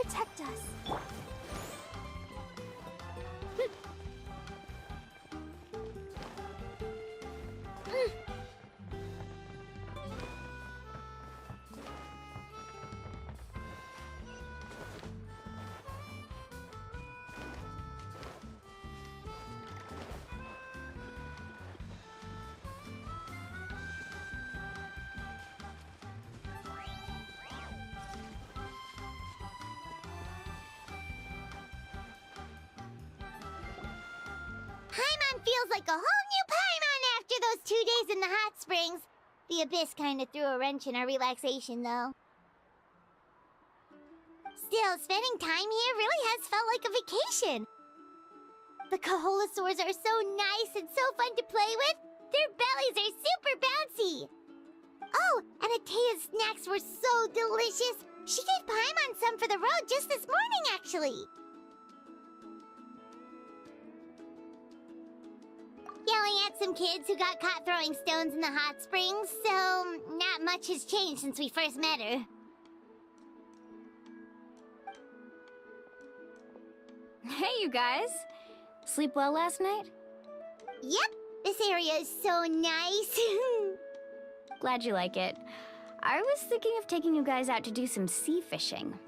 protect us. Paimon feels like a whole new Paimon after those 2 days in the hot springs. The Abyss kinda threw a wrench in our relaxation, though. Still, spending time here really has felt like a vacation. The Kaholosaurs are so nice and so fun to play with. Their bellies are super bouncy. Oh, and Atea's snacks were so delicious. She gave Paimon some for the road just this morning, actually. Yelling at some kids who got caught throwing stones in the hot springs, so not much has changed since we first met her. Hey, you guys! Sleep well last night? Yep, this area is so nice. Glad you like it. I was thinking of taking you guys out to do some sea fishing.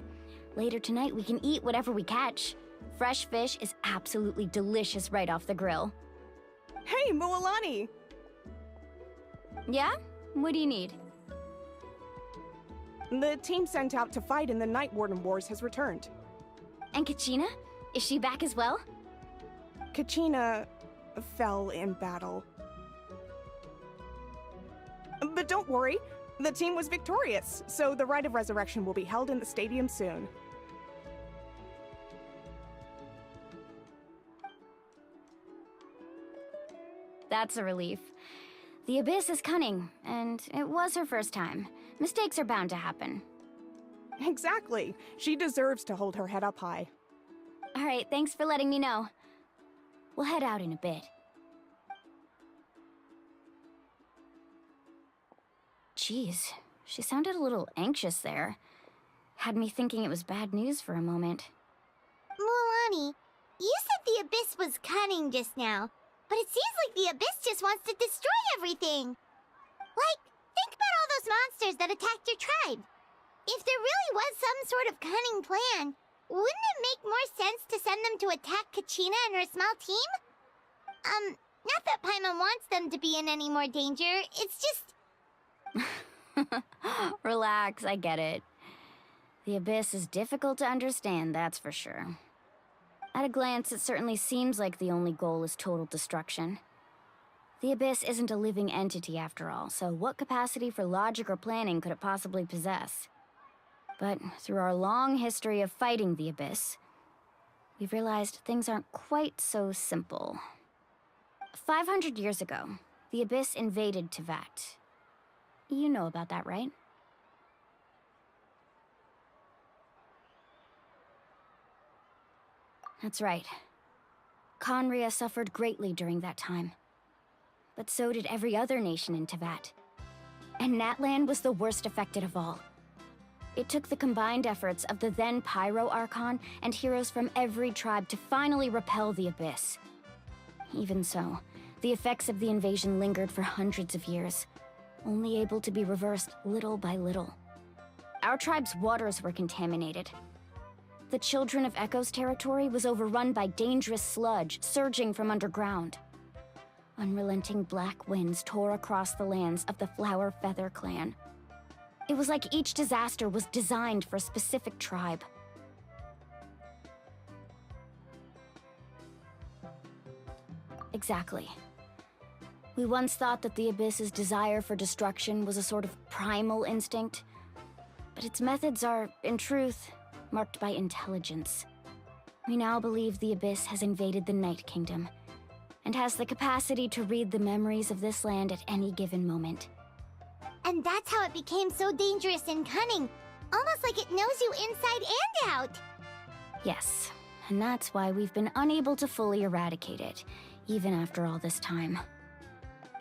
Later tonight, we can eat whatever we catch. Fresh fish is absolutely delicious right off the grill. Hey, Mualani! Yeah? What do you need? The team sent out to fight in the Night Warden Wars has returned. And Kachina? Is she back as well? Kachina fell in battle. But don't worry, the team was victorious, so the Rite of Resurrection will be held in the stadium soon. That's a relief. The Abyss is cunning, and it was her first time. Mistakes are bound to happen. Exactly. She deserves to hold her head up high. Alright, thanks for letting me know. We'll head out in a bit. Jeez, she sounded a little anxious there. Had me thinking it was bad news for a moment. Mualani, you said the Abyss was cunning just now, but it seems like the Abyss just wants to destroy everything. Like, think about all those monsters that attacked your tribe. If there really was some sort of cunning plan, wouldn't it make more sense to send them to attack Kachina and her small team? Not that Paimon wants them to be in any more danger, it's just... Relax, I get it. The Abyss is difficult to understand, that's for sure. At a glance, it certainly seems like the only goal is total destruction. The Abyss isn't a living entity after all, so what capacity for logic or planning could it possibly possess? But through our long history of fighting the Abyss, we've realized things aren't quite so simple. 500 years ago, the Abyss invaded Teyvat. You know about that, right? That's right. Conria suffered greatly during that time. But so did every other nation in Teyvat. And NATLAN was the worst affected of all. It took the combined efforts of the then Pyro Archon and heroes from every tribe to finally repel the Abyss. Even so, the effects of the invasion lingered for hundreds of years, only able to be reversed little by little. Our tribe's waters were contaminated. The Children of Echo's territory was overrun by dangerous sludge surging from underground. Unrelenting black winds tore across the lands of the Flower Feather clan. It was like each disaster was designed for a specific tribe. Exactly. We once thought that the Abyss's desire for destruction was a sort of primal instinct, but its methods are, in truth, marked by intelligence. We now believe the Abyss has invaded the Night Kingdom, and has the capacity to read the memories of this land at any given moment. And that's how it became so dangerous and cunning. Almost like it knows you inside and out. Yes, and that's why we've been unable to fully eradicate it, even after all this time.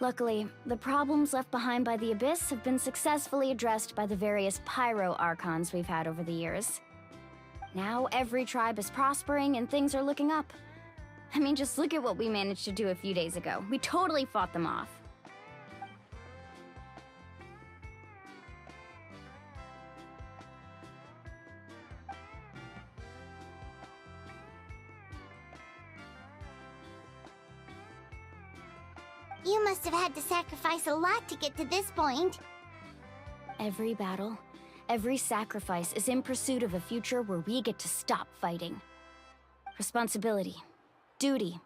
Luckily, the problems left behind by the Abyss have been successfully addressed by the various Pyro Archons we've had over the years. Now every tribe is prospering and things are looking up. I mean, just look at what we managed to do a few days ago. We totally fought them off. You must have had to sacrifice a lot to get to this point. Every battle, every sacrifice is in pursuit of a future where we get to stop fighting. Responsibility, duty,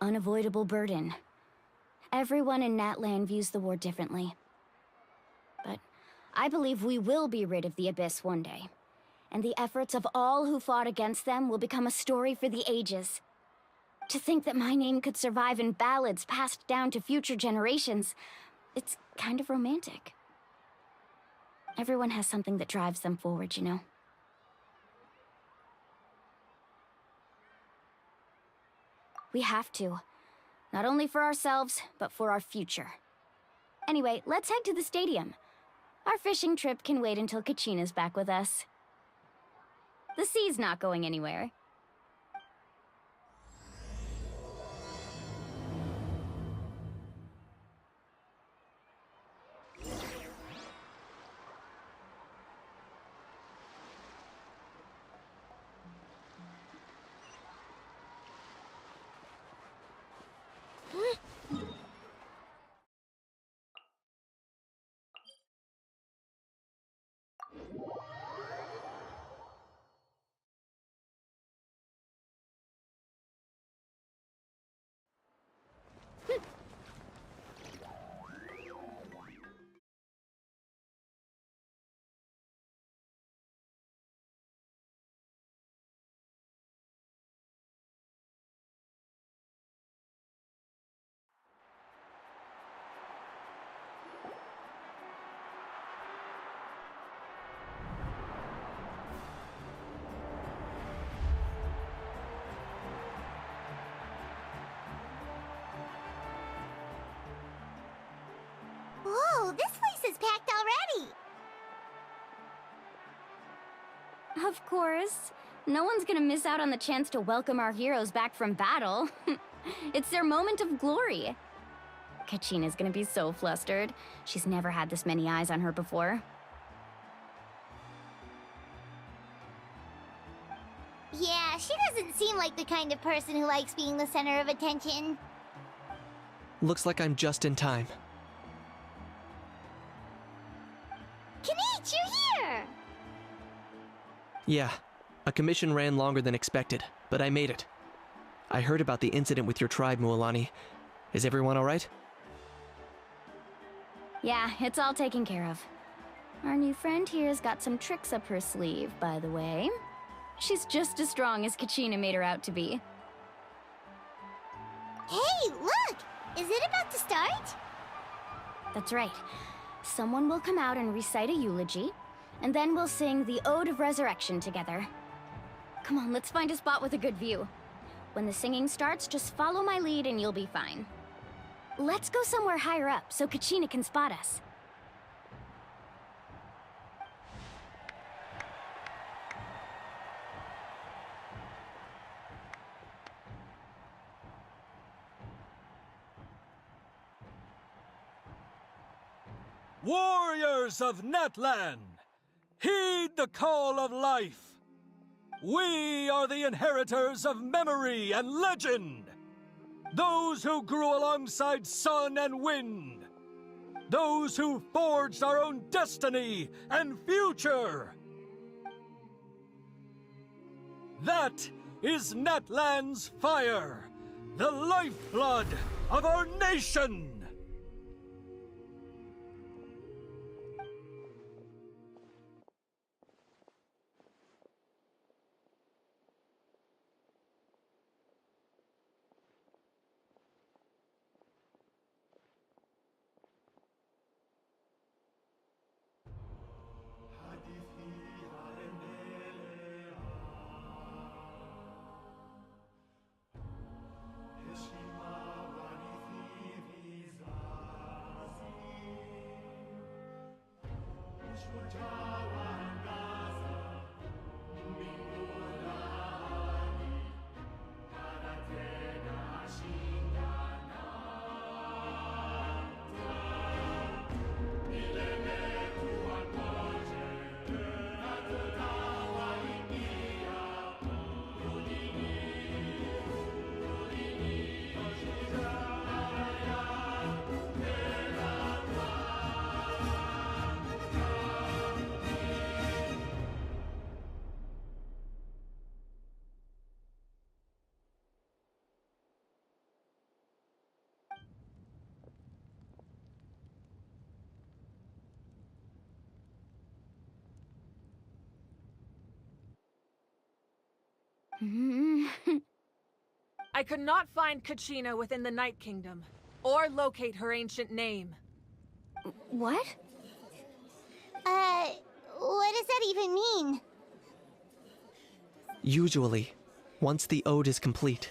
unavoidable burden. Everyone in NATLAN views the war differently. But I believe we will be rid of the Abyss one day. And the efforts of all who fought against them will become a story for the ages. To think that my name could survive in ballads passed down to future generations, it's kind of romantic. Everyone has something that drives them forward, you know? We have to. Not only for ourselves, but for our future. Anyway, let's head to the stadium. Our fishing trip can wait until Kachina's back with us. The sea's not going anywhere. Whoa, this place is packed already! Of course. No one's gonna miss out on the chance to welcome our heroes back from battle. It's their moment of glory. Kachina's gonna be so flustered. She's never had this many eyes on her before. Yeah, she doesn't seem like the kind of person who likes being the center of attention. Looks like I'm just in time. Kinich, you're here! Yeah, a commission ran longer than expected, but I made it. I heard about the incident with your tribe, Mualani. Is everyone alright? Yeah, it's all taken care of. Our new friend here's got some tricks up her sleeve, by the way. She's just as strong as Kachina made her out to be. Hey, look! Is it about to start? That's right. Someone will come out and recite a eulogy, and then we'll sing the Ode of Resurrection together. Come on, let's find a spot with a good view. When the singing starts, just follow my lead and you'll be fine. Let's go somewhere higher up so Kachina can spot us. Warriors of NATLAN, heed the call of life. We are the inheritors of memory and legend. Those who grew alongside sun and wind. Those who forged our own destiny and future. That is NATLAN'S fire, the lifeblood of our nation. I could not find Kachina within the Night Kingdom, or locate her ancient name. What? What does that even mean? Usually, once the ode is complete,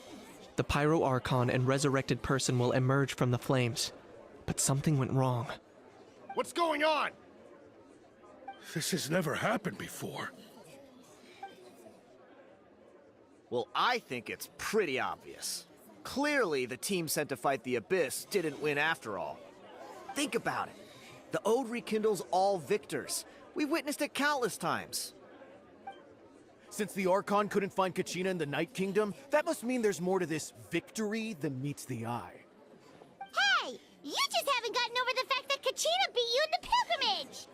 the Pyro Archon and resurrected person will emerge from the flames. But something went wrong. What's going on? This has never happened before. Well, I think it's pretty obvious. Clearly, the team sent to fight the Abyss didn't win after all. Think about it. The Ode rekindles all victors. We've witnessed it countless times. Since the Archon couldn't find Kachina in the Night Kingdom, that must mean there's more to this victory than meets the eye. Hey! You just haven't gotten over the fact that Kachina beat you in the pilgrimage!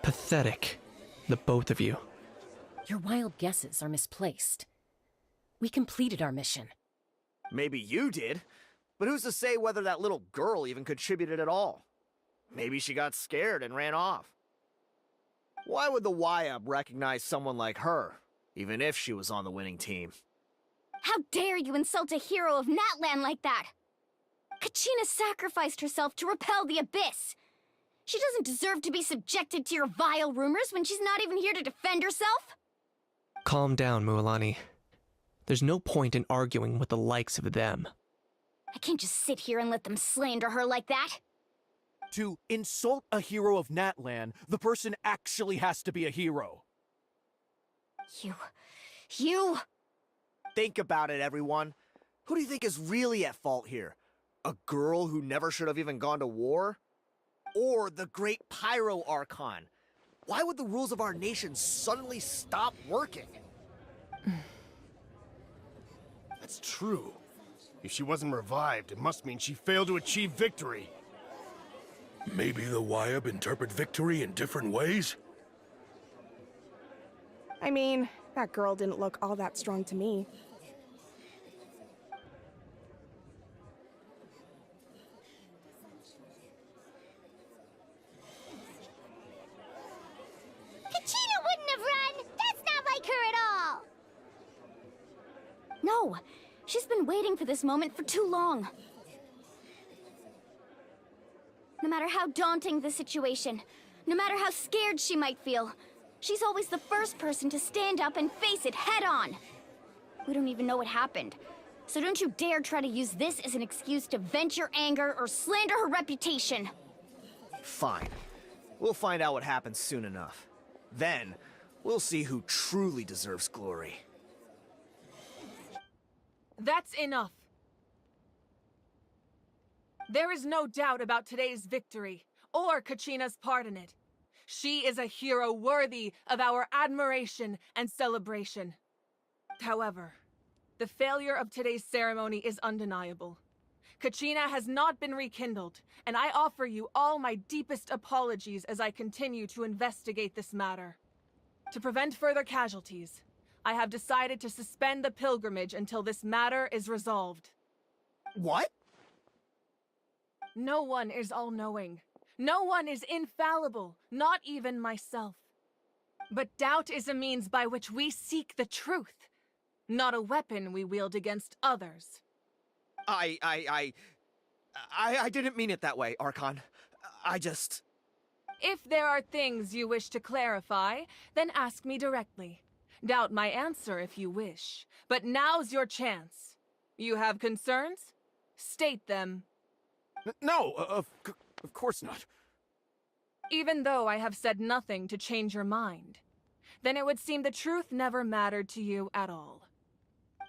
Pathetic, the both of you. Your wild guesses are misplaced. We completed our mission. Maybe you did, but who's to say whether that little girl even contributed at all? Maybe she got scared and ran off. Why would the YUB recognize someone like her, even if she was on the winning team? How dare you insult a hero of Natlan like that? Kachina sacrificed herself to repel the Abyss. She doesn't deserve to be subjected to your vile rumors when she's not even here to defend herself. Calm down, Mualani. There's no point in arguing with the likes of them. I can't just sit here and let them slander her like that. To insult a hero of Natlan, the person actually has to be a hero. You... Think about it, everyone. Who do you think is really at fault here? A girl who never should have even gone to war? Or the great Pyro Archon? Why would the rules of our nation suddenly stop working? That's true. If she wasn't revived, it must mean she failed to achieve victory. Maybe the YUB interpret victory in different ways? I mean, that girl didn't look all that strong to me. Kachina wouldn't have run! That's not like her at all! No, she's been waiting for this moment for too long. No matter how daunting the situation, no matter how scared she might feel, she's always the first person to stand up and face it head on. We don't even know what happened, so don't you dare try to use this as an excuse to vent your anger or slander her reputation. Fine. We'll find out what happens soon enough. Then, we'll see who truly deserves glory. That's enough. There is no doubt about today's victory, or Kachina's part in it. She is a hero worthy of our admiration and celebration. However, the failure of today's ceremony is undeniable. Kachina has not been rekindled, and I offer you all my deepest apologies as I continue to investigate this matter. To prevent further casualties, I have decided to suspend the pilgrimage until this matter is resolved. What? No one is all-knowing. No one is infallible, not even myself. But doubt is a means by which we seek the truth, not a weapon we wield against others. I didn't mean it that way, Archon. If there are things you wish to clarify, then ask me directly. Doubt my answer if you wish, but now's your chance. You have concerns? State them. No, of course not. Even though I have said nothing to change your mind, then it would seem the truth never mattered to you at all.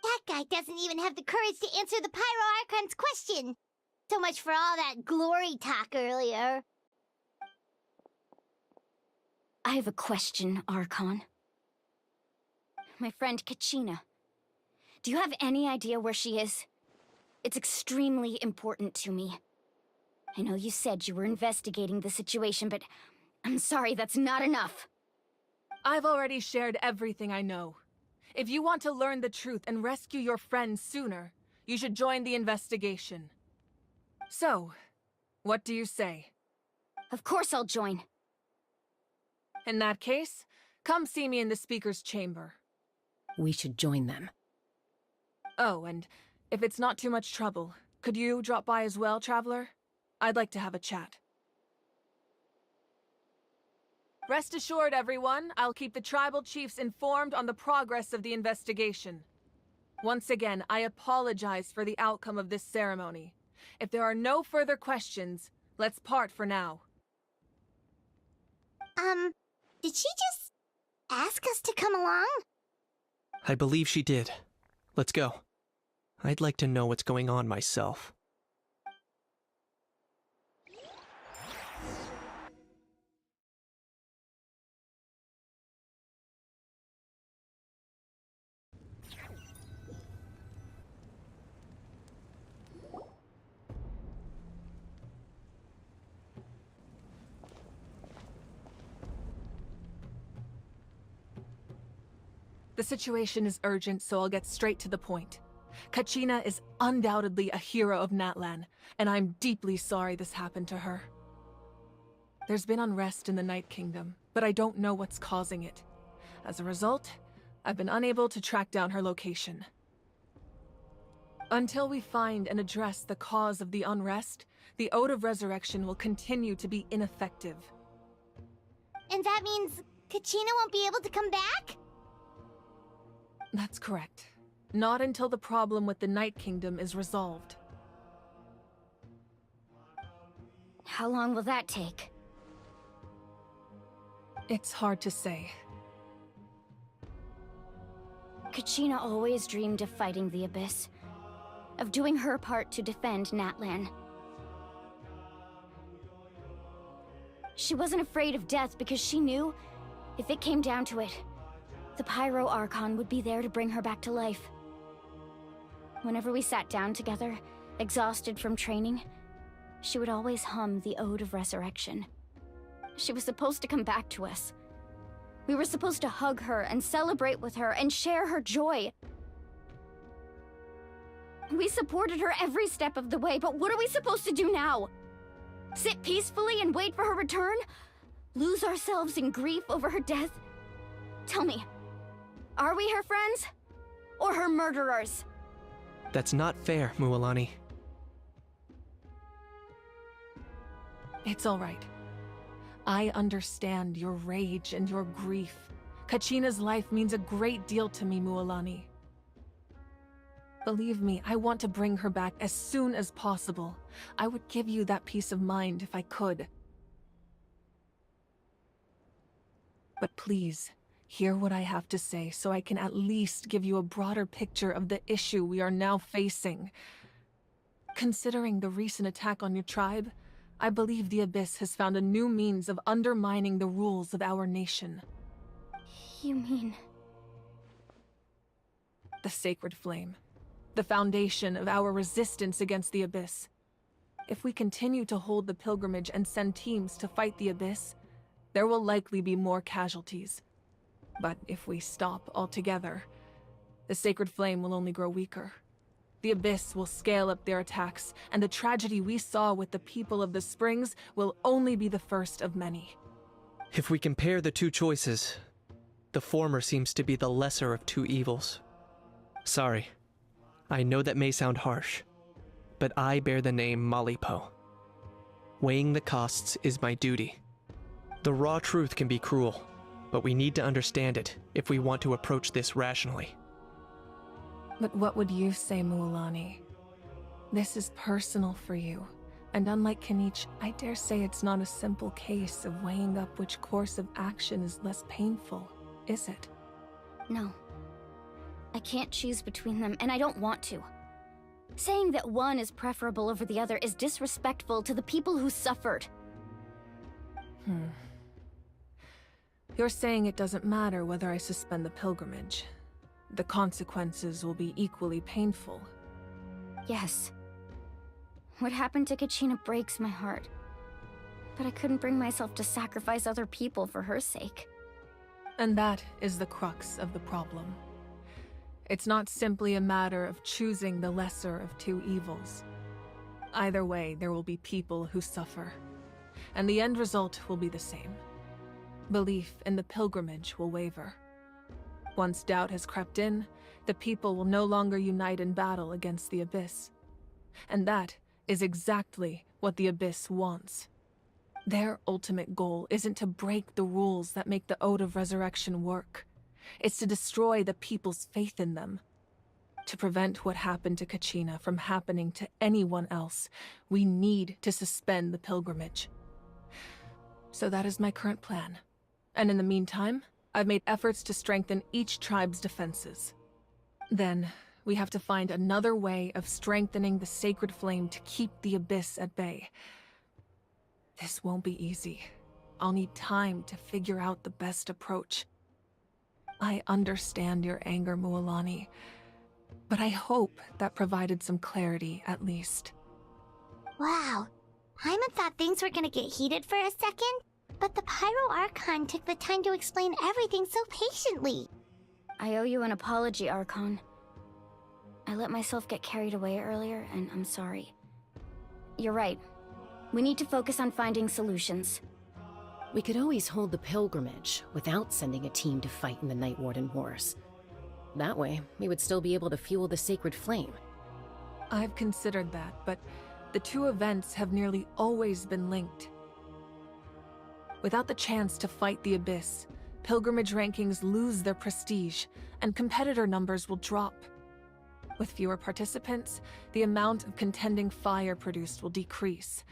That guy doesn't even have the courage to answer the Pyro Archon's question. So much for all that glory talk earlier. I have a question, Archon. My friend Kachina. Do you have any idea where she is? It's extremely important to me. I know you said you were investigating the situation, but I'm sorry, that's not enough. I've already shared everything I know. If you want to learn the truth and rescue your friend sooner, you should join the investigation. So, what do you say? Of course I'll join. In that case, come see me in the speaker's chamber. We should join them. Oh, and if it's not too much trouble, could you drop by as well, Traveler? I'd like to have a chat. Rest assured, everyone, I'll keep the tribal chiefs informed on the progress of the investigation. Once again, I apologize for the outcome of this ceremony. If there are no further questions, let's part for now. Did she just ask us to come along? I believe she did. Let's go. I'd like to know what's going on myself. The situation is urgent, so I'll get straight to the point. Kachina is undoubtedly a hero of NATLAN, and I'm deeply sorry this happened to her. There's been unrest in the Night Kingdom, but I don't know what's causing it. As a result, I've been unable to track down her location. Until we find and address the cause of the unrest, the Ode of Resurrection will continue to be ineffective. And that means Kachina won't be able to come back? That's correct. Not until the problem with the Night Kingdom is resolved. How long will that take? It's hard to say. Kachina always dreamed of fighting the Abyss, of doing her part to defend NATLAN. She wasn't afraid of death because she knew, if it came down to it, the Pyro Archon would be there to bring her back to life. Whenever we sat down together, exhausted from training, she would always hum the Ode of Resurrection. She was supposed to come back to us. We were supposed to hug her and celebrate with her and share her joy. We supported her every step of the way, but what are we supposed to do now? Sit peacefully and wait for her return? Lose ourselves in grief over her death? Tell me, are we her friends? Or her murderers? That's not fair, Mualani. It's all right. I understand your rage and your grief. Kachina's life means a great deal to me, Mualani. Believe me, I want to bring her back as soon as possible. I would give you that peace of mind if I could. But please, hear what I have to say so I can at least give you a broader picture of the issue we are now facing. Considering the recent attack on your tribe, I believe the Abyss has found a new means of undermining the rules of our nation. You mean... The Sacred Flame. The foundation of our resistance against the Abyss. If we continue to hold the pilgrimage and send teams to fight the Abyss, there will likely be more casualties. But if we stop altogether, the Sacred Flame will only grow weaker. The Abyss will scale up their attacks, and the tragedy we saw with the people of the Springs will only be the first of many. If we compare the two choices, the former seems to be the lesser of two evils. Sorry, I know that may sound harsh, but I bear the name Malipo. Weighing the costs is my duty. The raw truth can be cruel, but we need to understand it if we want to approach this rationally. But what would you say, Mualani? This is personal for you, and unlike Kanich, I dare say it's not a simple case of weighing up which course of action is less painful, is it? No. I can't choose between them, and I don't want to. Saying that one is preferable over the other is disrespectful to the people who suffered. You're saying it doesn't matter whether I suspend the pilgrimage. The consequences will be equally painful. Yes. What happened to Kachina breaks my heart. But I couldn't bring myself to sacrifice other people for her sake. And that is the crux of the problem. It's not simply a matter of choosing the lesser of two evils. Either way, there will be people who suffer. And the end result will be the same. Belief in the pilgrimage will waver. Once doubt has crept in, the people will no longer unite in battle against the Abyss. And that is exactly what the Abyss wants. Their ultimate goal isn't to break the rules that make the Ode of Resurrection work. It's to destroy the people's faith in them. To prevent what happened to Kachina from happening to anyone else, we need to suspend the pilgrimage. So that is my current plan. And in the meantime, I've made efforts to strengthen each tribe's defenses. Then, we have to find another way of strengthening the sacred flame to keep the Abyss at bay. This won't be easy. I'll need time to figure out the best approach. I understand your anger, Mualani, but I hope that provided some clarity, at least. Wow. Paimon thought things were gonna get heated for a second, but the Pyro Archon took the time to explain everything so patiently. I owe you an apology, Archon. I let myself get carried away earlier, and I'm sorry. You're right. We need to focus on finding solutions. We could always hold the pilgrimage without sending a team to fight in the Night Warden Wars. That way, we would still be able to fuel the sacred flame. I've considered that, but the two events have nearly always been linked. Without the chance to fight the Abyss, pilgrimage rankings lose their prestige, and competitor numbers will drop. With fewer participants, the amount of contending fire produced will decrease,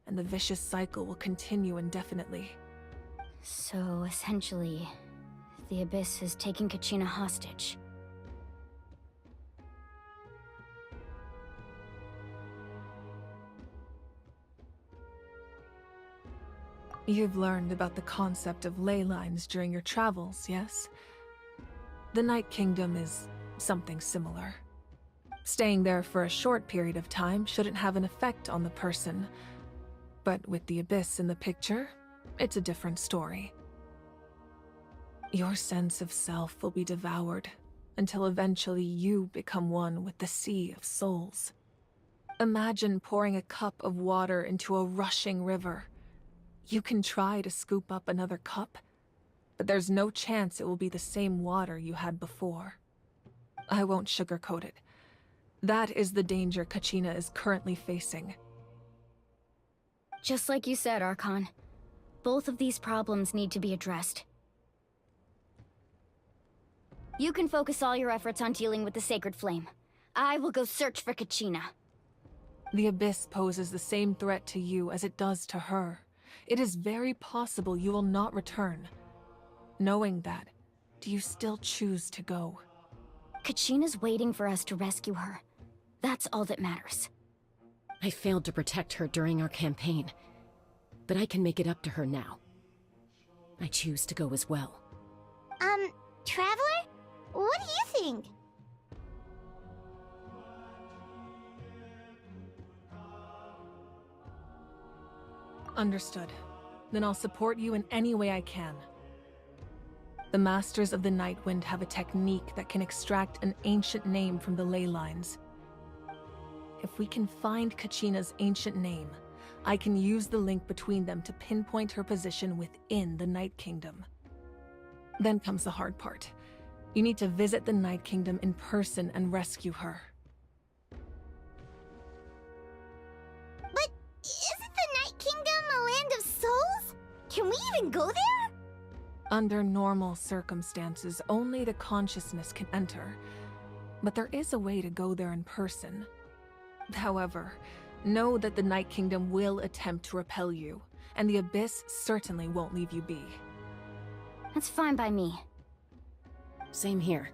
and the vicious cycle will continue indefinitely. So, essentially, the Abyss is taking Kachina hostage. You've learned about the concept of ley lines during your travels, yes? The Night Kingdom is something similar. Staying there for a short period of time shouldn't have an effect on the person. But with the Abyss in the picture, it's a different story. Your sense of self will be devoured until eventually you become one with the Sea of Souls. Imagine pouring a cup of water into a rushing river. You can try to scoop up another cup, but there's no chance it will be the same water you had before. I won't sugarcoat it. That is the danger Kachina is currently facing. Just like you said, Archon. Both of these problems need to be addressed. You can focus all your efforts on dealing with the Sacred Flame. I will go search for Kachina. The Abyss poses the same threat to you as it does to her. It is very possible you will not return. Knowing that, do you still choose to go? Kachina's waiting for us to rescue her. That's all that matters. I failed to protect her during our campaign, but I can make it up to her now. I choose to go as well. Traveler? What do you think? Understood. Then I'll support you in any way I can. The Masters of the Nightwind have a technique that can extract an ancient name from the ley lines. If we can find Kachina's ancient name, I can use the link between them to pinpoint her position within the Night Kingdom. Then comes the hard part. You need to visit the Night Kingdom in person and rescue her. But isn't the Night Kingdom a land of souls? Can we even go there? Under normal circumstances, only the consciousness can enter. But there is a way to go there in person. However, know that the Night Kingdom will attempt to repel you, and the Abyss certainly won't leave you be. That's fine by me. Same here.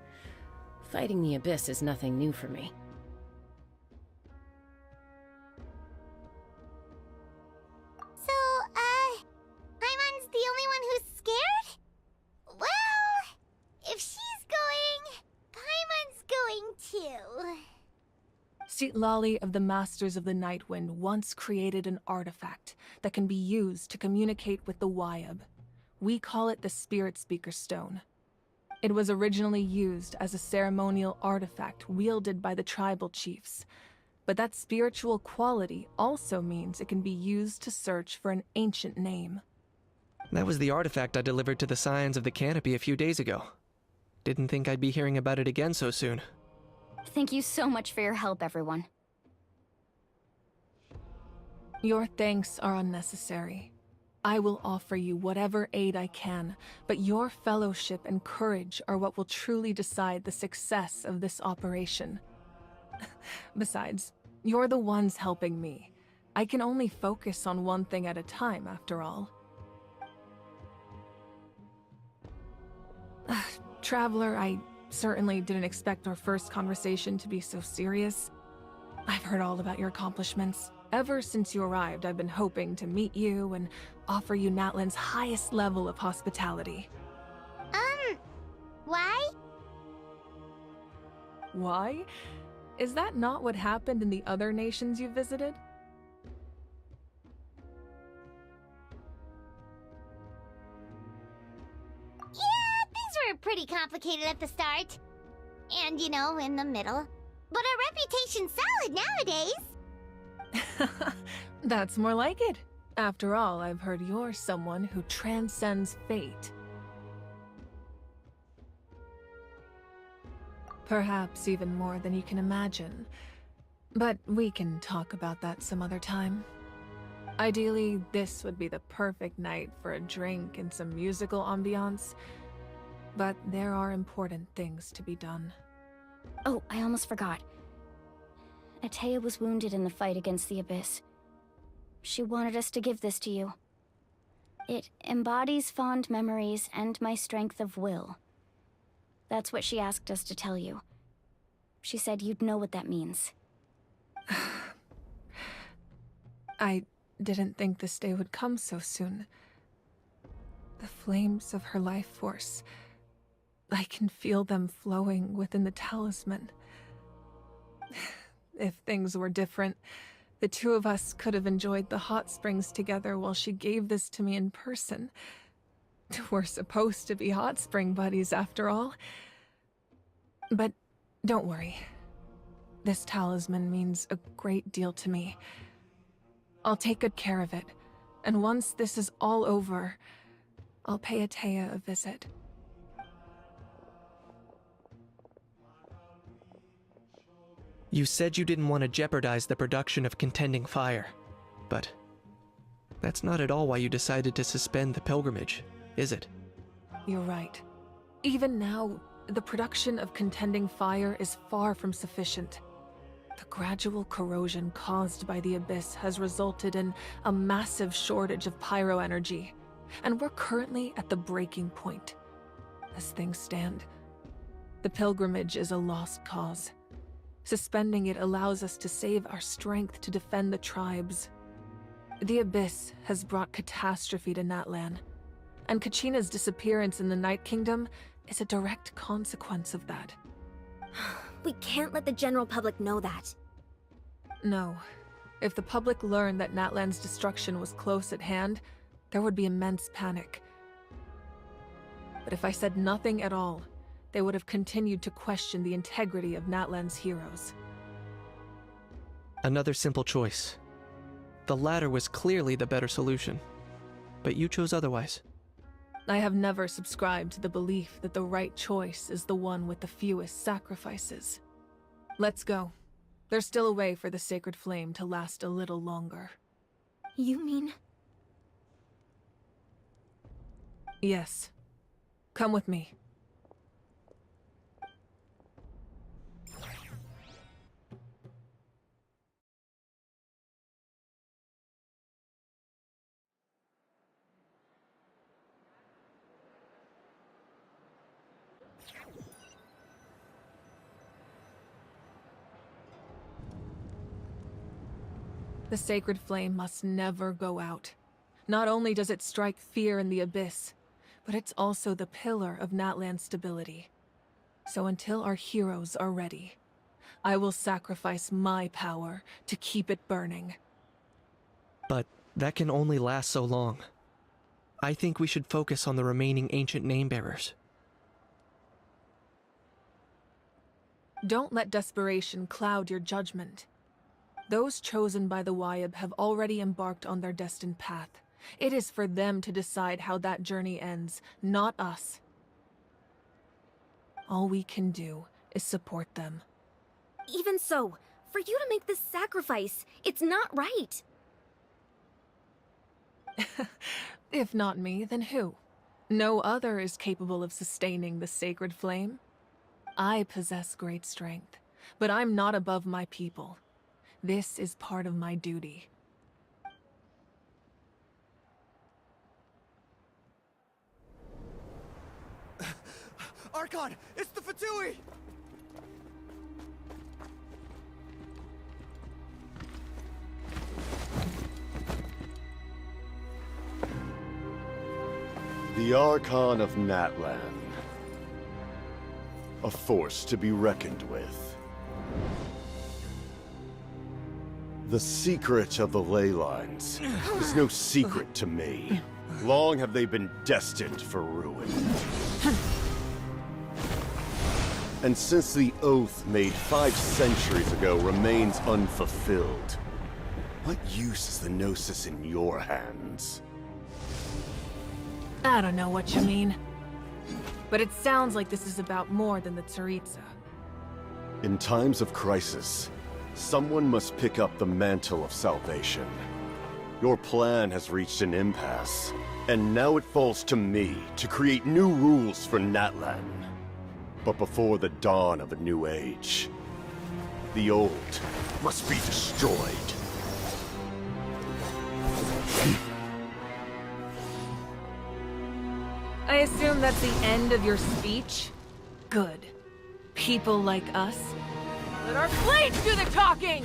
Fighting the Abyss is nothing new for me. So, Paimon's the only one who's scared? Well, if she's going, Paimon's going too. Citlali of the Masters of the Nightwind once created an artifact that can be used to communicate with the Wyab. We call it the Spirit Speaker Stone. It was originally used as a ceremonial artifact wielded by the tribal chiefs, but that spiritual quality also means it can be used to search for an ancient name. That was the artifact I delivered to the Scions of the Canopy a few days ago. Didn't think I'd be hearing about it again so soon. Thank you so much for your help, everyone. Your thanks are unnecessary. I will offer you whatever aid I can, but your fellowship and courage are what will truly decide the success of this operation. Besides, you're the ones helping me. I can only focus on one thing at a time, after all. Traveler, I certainly didn't expect our first conversation to be so serious. I've heard all about your accomplishments. Ever since you arrived, I've been hoping to meet you and offer you NATLAN'S highest level of hospitality. Why? Why? Is that not what happened in the other nations you visited? Yeah, things were pretty complicated at the start. And, you know, in the middle. But our reputation's solid nowadays. That's more like it. After all, I've heard you're someone who transcends fate. Perhaps even more than you can imagine. But we can talk about that some other time. Ideally, this would be the perfect night for a drink and some musical ambiance. But there are important things to be done. Oh, I almost forgot. Atea was wounded in the fight against the Abyss. She wanted us to give this to you. It embodies fond memories and my strength of will. That's what she asked us to tell you. She said you'd know what that means. I didn't think this day would come so soon. The flames of her life force. I can feel them flowing within the talisman. If things were different, the two of us could have enjoyed the hot springs together while she gave this to me in person. We're supposed to be hot spring buddies after all. But don't worry. This talisman means a great deal to me. I'll take good care of it, and once this is all over, I'll pay Atea a visit. You said you didn't want to jeopardize the production of Contending Fire, but that's not at all why you decided to suspend the pilgrimage, is it? You're right. Even now, the production of Contending Fire is far from sufficient. The gradual corrosion caused by the Abyss has resulted in a massive shortage of pyro energy, and we're currently at the breaking point. As things stand, the pilgrimage is a lost cause. Suspending it allows us to save our strength to defend the tribes. The Abyss has brought catastrophe to NATLAN, and Kachina's disappearance in the Night Kingdom is a direct consequence of that. We can't let the general public know that. No. If the public learned that NATLAN'S destruction was close at hand, there would be immense panic. But if I said nothing at all, they would have continued to question the integrity of NATLAN'S heroes. Another simple choice. The latter was clearly the better solution, but you chose otherwise. I have never subscribed to the belief that the right choice is the one with the fewest sacrifices. Let's go. There's still a way for the sacred flame to last a little longer. You mean? Yes. Come with me. The sacred flame must never go out. Not only does it strike fear in the Abyss, but it's also the pillar of NATLAN'S stability. So until our heroes are ready, I will sacrifice my power to keep it burning. But that can only last so long. I think we should focus on the remaining ancient name-bearers. Don't let desperation cloud your judgment. Those chosen by the Wyab have already embarked on their destined path. It is for them to decide how that journey ends, not us. All we can do is support them. Even so, for you to make this sacrifice, it's not right. If not me, then who? No other is capable of sustaining the sacred flame. I possess great strength, but I'm not above my people. This is part of my duty. Archon, it's the Fatui! The Archon of NATLAN. A force to be reckoned with. The secret of the ley lines is no secret to me. Long have they been destined for ruin. And since the oath made 5 centuries ago remains unfulfilled, what use is the Gnosis in your hands? I don't know what you mean. But it sounds like this is about more than the Tsaritsa. In times of crisis, someone must pick up the mantle of salvation. Your plan has reached an impasse, and now it falls to me to create new rules for NATLAN. But before the dawn of a new age, the old must be destroyed. I assume that's the end of your speech? Good. People like us? Let our blades do the talking!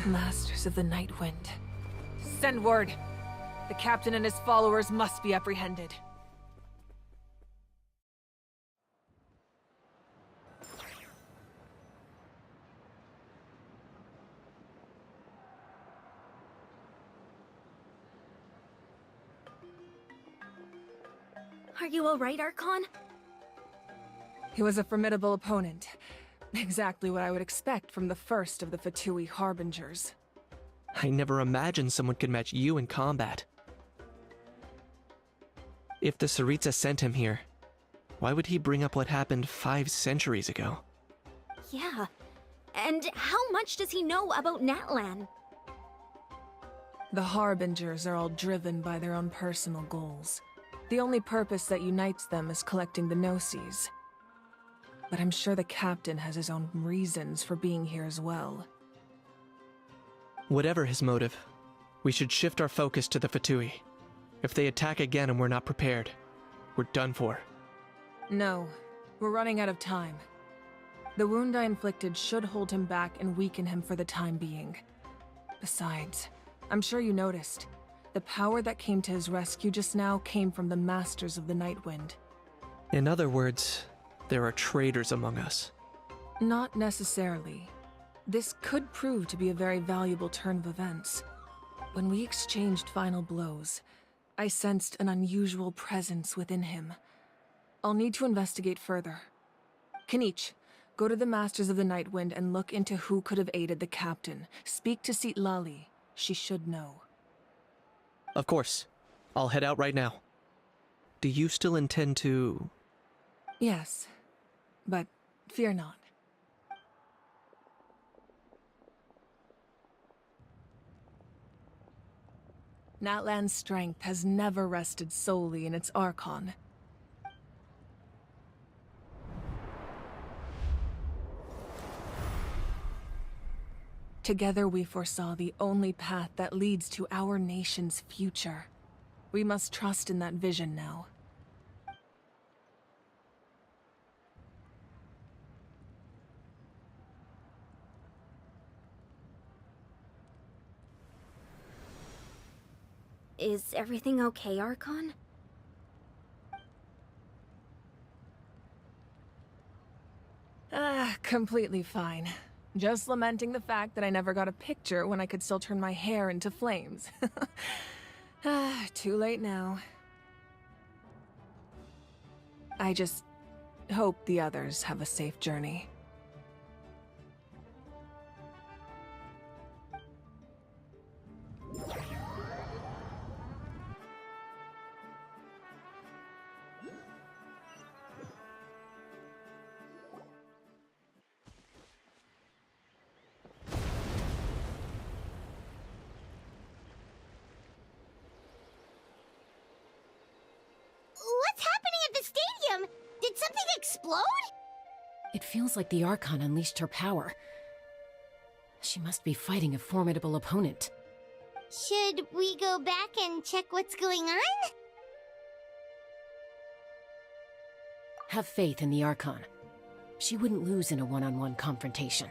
Masters of the Night Wind. Send word. The captain and his followers must be apprehended. Are you alright, Archon? He was a formidable opponent. Exactly what I would expect from the first of the Fatui Harbingers. I never imagined someone could match you in combat. If the Tsaritsa sent him here, why would he bring up what happened 5 centuries ago? Yeah. And how much does he know about NATLAN? The Harbingers are all driven by their own personal goals. The only purpose that unites them is collecting the Gnosis. But I'm sure the captain has his own reasons for being here as well. Whatever his motive, we should shift our focus to the Fatui. If they attack again and we're not prepared, we're done for. No, we're running out of time. The wound I inflicted should hold him back and weaken him for the time being. Besides, I'm sure you noticed, the power that came to his rescue just now came from the Masters of the Nightwind. In other words, there are traitors among us. Not necessarily. This could prove to be a very valuable turn of events. When we exchanged final blows, I sensed an unusual presence within him. I'll need to investigate further. Kinich, go to the Masters of the Nightwind and look into who could have aided the captain. Speak to Lali. She should know. Of course. I'll head out right now. Do you still intend to... Yes, but fear not. NATLAN'S strength has never rested solely in its Archon. Together we foresaw the only path that leads to our nation's future. We must trust in that vision now. Is everything okay, Archon? Completely fine. Just lamenting the fact that I never got a picture when I could still turn my hair into flames. Too late now. I just hope the others have a safe journey. What's happening at the stadium? Did something explode? It feels like the Archon unleashed her power. She must be fighting a formidable opponent. Should we go back and check what's going on? Have faith in the Archon. She wouldn't lose in a one-on-one confrontation.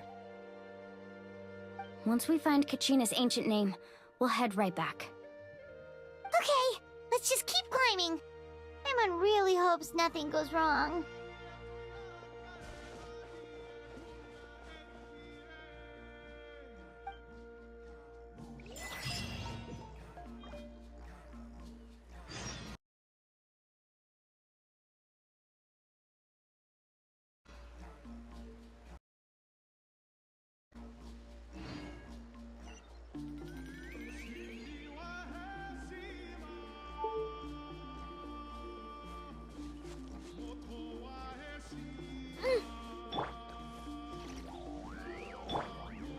Once we find Kachina's ancient name, we'll head right back. Okay, let's just keep climbing. Paimon really hopes nothing goes wrong.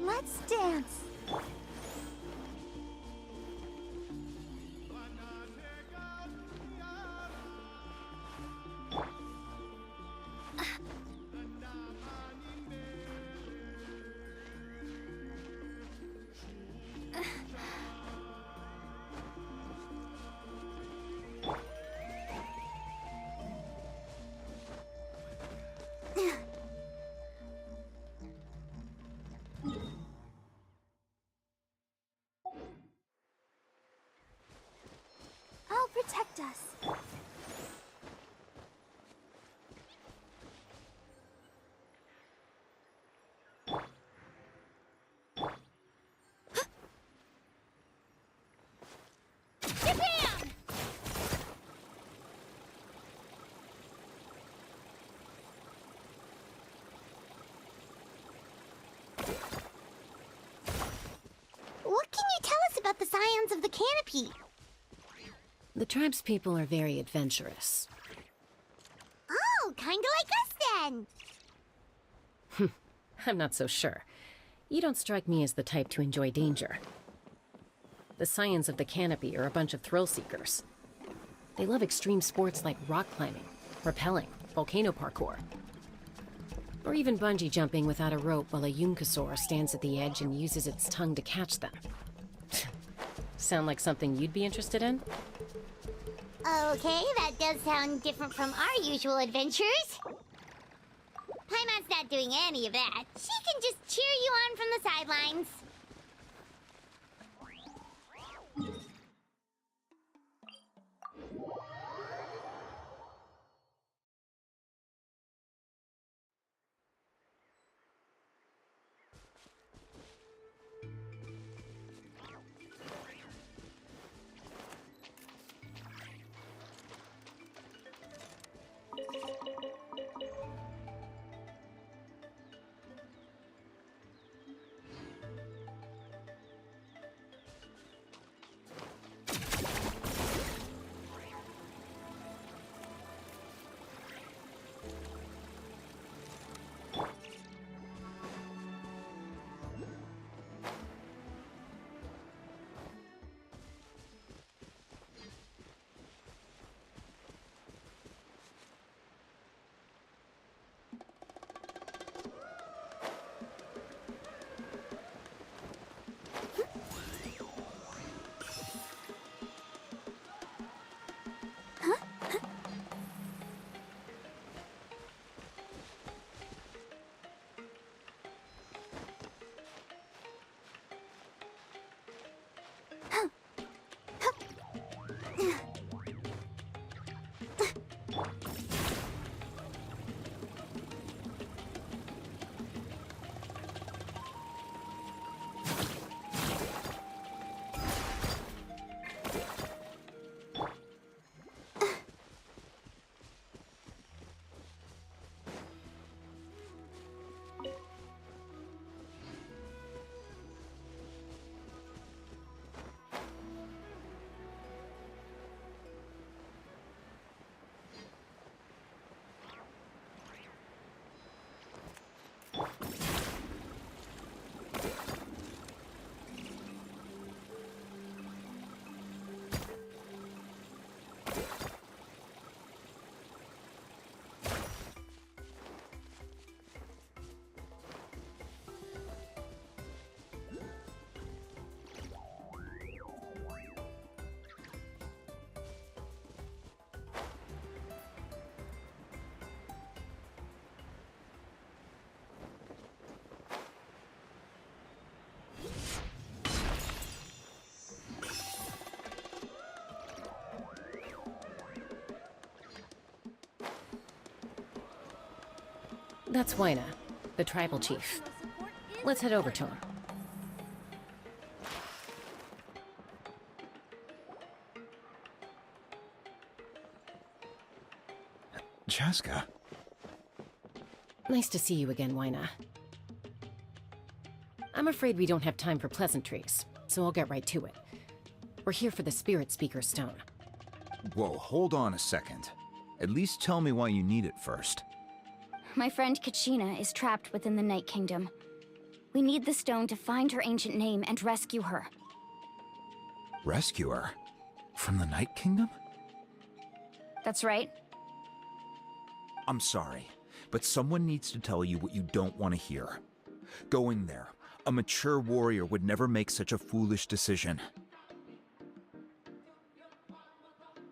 Let's dance. I'll protect us. Japan! What can you tell us about the Scions of the Canopy? The tribespeople are very adventurous. Oh, kinda like us then. I'm not so sure. You don't strike me as the type to enjoy danger. The Scions of the Canopy are a bunch of thrill seekers. They love extreme sports like rock climbing, rappelling, volcano parkour, or even bungee jumping without a rope while a Yunkasaur stands at the edge and uses its tongue to catch them. Sound like something you'd be interested in? Okay, that does sound different from our usual adventures. Paimon's not doing any of that. She can just cheer you on from the sidelines. That's Wyna, the tribal chief. Let's head over to him. Chaska. Nice to see you again, Wyna. I'm afraid we don't have time for pleasantries, so I'll get right to it. We're here for the Spirit Speaker's Stone. Whoa, hold on a second. At least tell me why you need it first. My friend Kachina is trapped within the Night Kingdom. We need the stone to find her ancient name and rescue her. Rescue her? From the Night Kingdom? That's right. I'm sorry, but someone needs to tell you what you don't want to hear. Go in there. A mature warrior would never make such a foolish decision.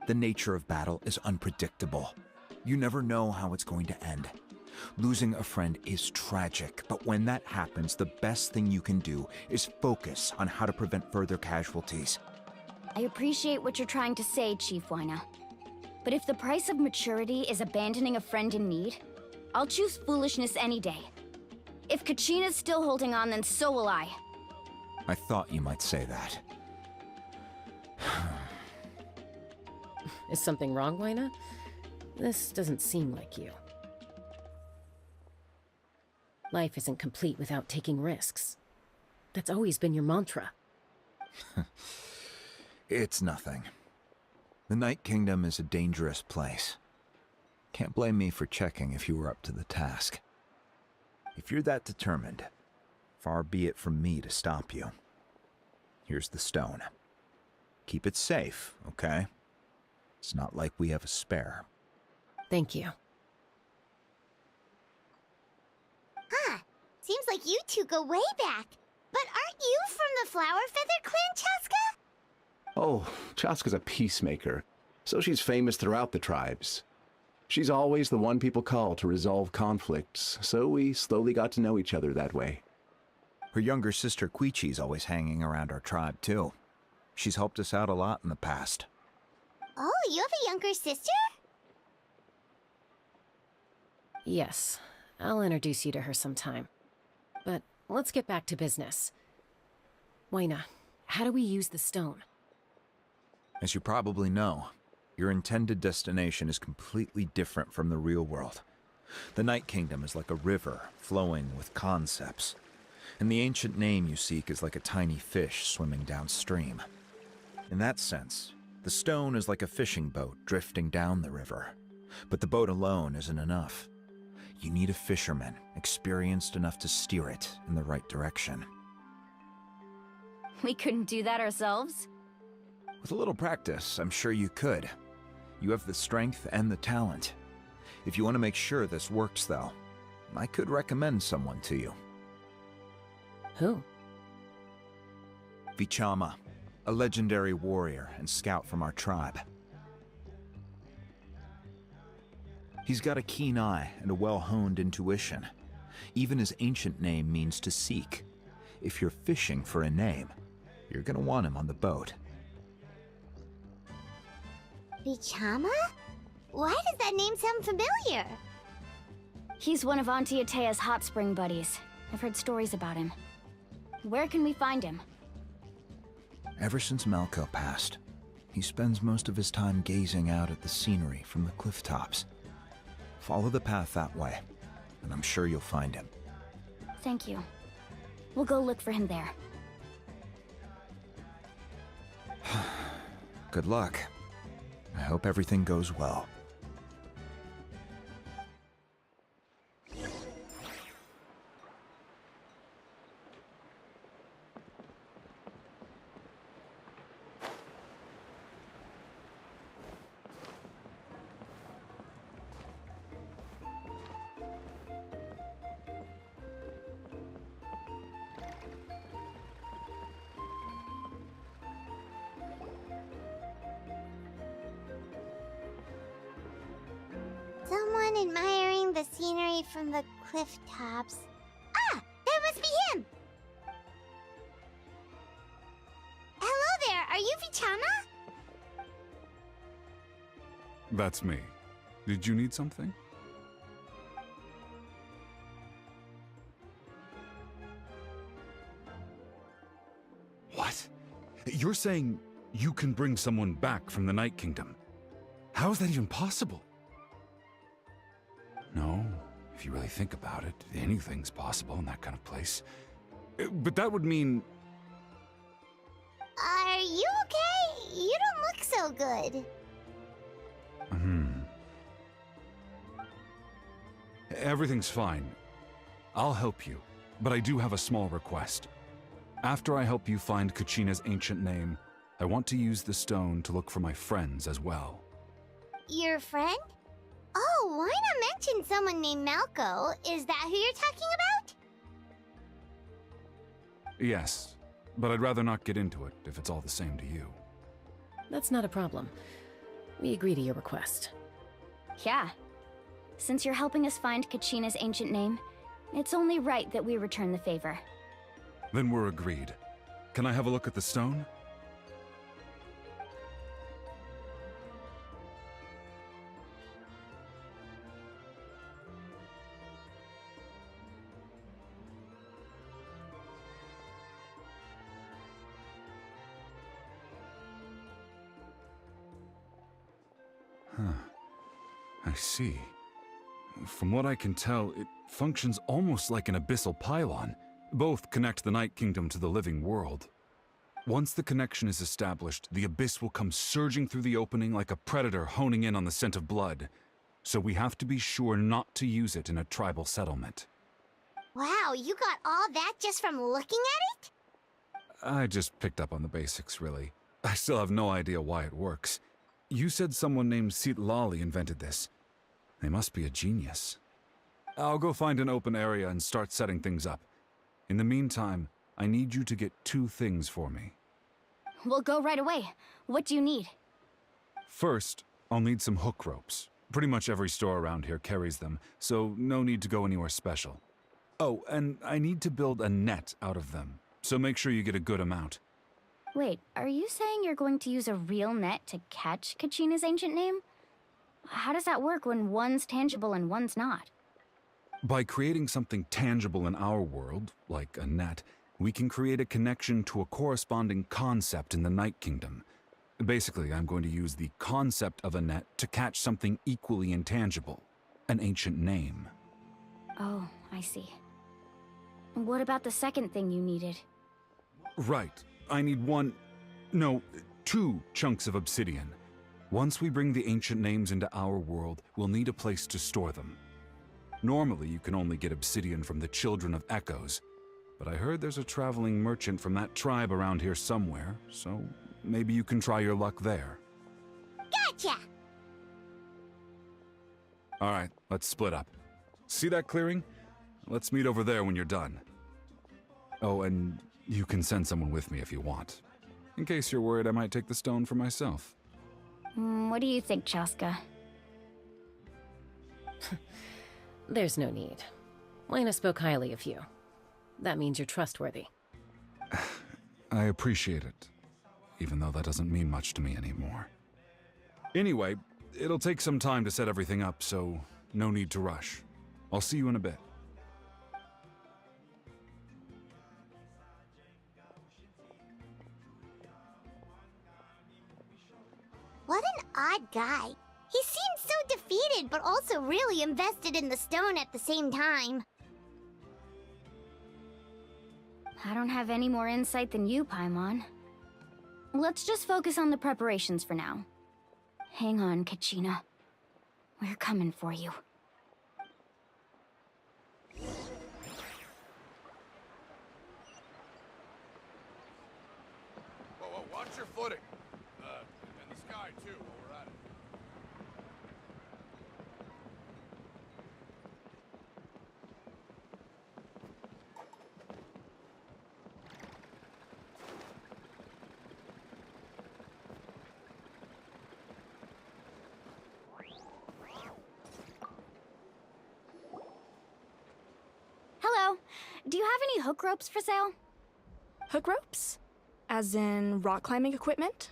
The nature of battle is unpredictable. You never know how it's going to end. Losing a friend is tragic, but when that happens, the best thing you can do is focus on how to prevent further casualties. I appreciate what you're trying to say, Chief Wyna. But if the price of maturity is abandoning a friend in need, I'll choose foolishness any day. If Kachina's still holding on, then so will I. I thought you might say that. Is something wrong, Wyna? This doesn't seem like you. Life isn't complete without taking risks. That's always been your mantra. It's nothing. The Night Kingdom is a dangerous place. Can't blame me for checking if you were up to the task. If you're that determined, far be it from me to stop you. Here's the stone. Keep it safe, okay? It's not like we have a spare. Thank you. Huh. Seems like you two go way back. But aren't you from the Flower Feather Clan, Chaska? Oh, Chaska's a peacemaker, so she's famous throughout the tribes. She's always the one people call to resolve conflicts, so we slowly got to know each other that way. Her younger sister Quichi's always hanging around our tribe, too. She's helped us out a lot in the past. Oh, you have a younger sister? Yes, I'll introduce you to her sometime. But let's get back to business. Waina, how do we use the stone? As you probably know, your intended destination is completely different from the real world. The Night Kingdom is like a river flowing with concepts, and the ancient name you seek is like a tiny fish swimming downstream. In that sense, the stone is like a fishing boat drifting down the river, but the boat alone isn't enough. You need a fisherman experienced enough to steer it in the right direction. We couldn't do that ourselves? With a little practice, I'm sure you could. You have the strength and the talent. If you want to make sure this works, though, I could recommend someone to you. Who? Vichama, a legendary warrior and scout from our tribe. He's got a keen eye and a well-honed intuition. Even his ancient name means to seek. If you're fishing for a name, you're gonna want him on the boat. Vichama? Why does that name sound familiar? He's one of Auntie Atea's hot spring buddies. I've heard stories about him. Where can we find him? Ever since Malco passed, he spends most of his time gazing out at the scenery from the cliff tops. Follow the path that way, and I'm sure you'll find him. Thank you. We'll go look for him there. Good luck. I hope everything goes well. Someone admiring the scenery from the cliff tops. Ah! That must be him! Hello there, are you Vichama? That's me. Did you need something? What? You're saying you can bring someone back from the Night Kingdom? How is that even possible? No, if you really think about it, anything's possible in that kind of place. But that would mean... Are you okay? You don't look so good. Everything's fine. I'll help you, but I do have a small request. After I help you find Kachina's ancient name, I want to use the stone to look for my friends as well. Your friend? Oh, why not mention someone named Malco? Is that who you're talking about? Yes, but I'd rather not get into it if it's all the same to you. That's not a problem. We agree to your request. Yeah. Since you're helping us find Kachina's ancient name, it's only right that we return the favor. Then we're agreed. Can I have a look at the stone? I see. From what I can tell, it functions almost like an abyssal pylon. Both connect the Night Kingdom to the living world. Once the connection is established, the abyss will come surging through the opening like a predator honing in on the scent of blood. So we have to be sure not to use it in a tribal settlement. Wow, you got all that just from looking at it? I just picked up on the basics, really. I still have no idea why it works. You said someone named Lali invented this. They must be a genius. I'll go find an open area and start setting things up. In the meantime, I need you to get 2 things for me. We'll go right away. What do you need? First, I'll need some hook ropes. Pretty much every store around here carries them, so no need to go anywhere special. Oh, and I need to build a net out of them, so make sure you get a good amount. Wait, are you saying you're going to use a real net to catch Kachina's ancient name? How does that work when one's tangible and one's not? By creating something tangible in our world, like a net, we can create a connection to a corresponding concept in the Night Kingdom. Basically, I'm going to use the concept of a net to catch something equally intangible, an ancient name. Oh, I see. What about the second thing you needed? Right. I need 2 chunks of obsidian. Once we bring the ancient names into our world, we'll need a place to store them. Normally, you can only get obsidian from the Children of Echoes, but I heard there's a traveling merchant from that tribe around here somewhere, so maybe you can try your luck there. Gotcha! Alright, let's split up. See that clearing? Let's meet over there when you're done. Oh, and you can send someone with me if you want. In case you're worried I might take the stone for myself. What do you think, Chaska? There's no need. Lena spoke highly of you. That means you're trustworthy. I appreciate it, even though that doesn't mean much to me anymore. Anyway, it'll take some time to set everything up, so no need to rush. I'll see you in a bit. What an odd guy. He seemed so defeated, but also really invested in the stone at the same time. I don't have any more insight than you, Paimon. Let's just focus on the preparations for now. Hang on, Kachina. We're coming for you. Whoa, watch your footing. And the sky, too, while we're at it. Hello. Do you have any hook ropes for sale? Hook ropes? As in rock climbing equipment?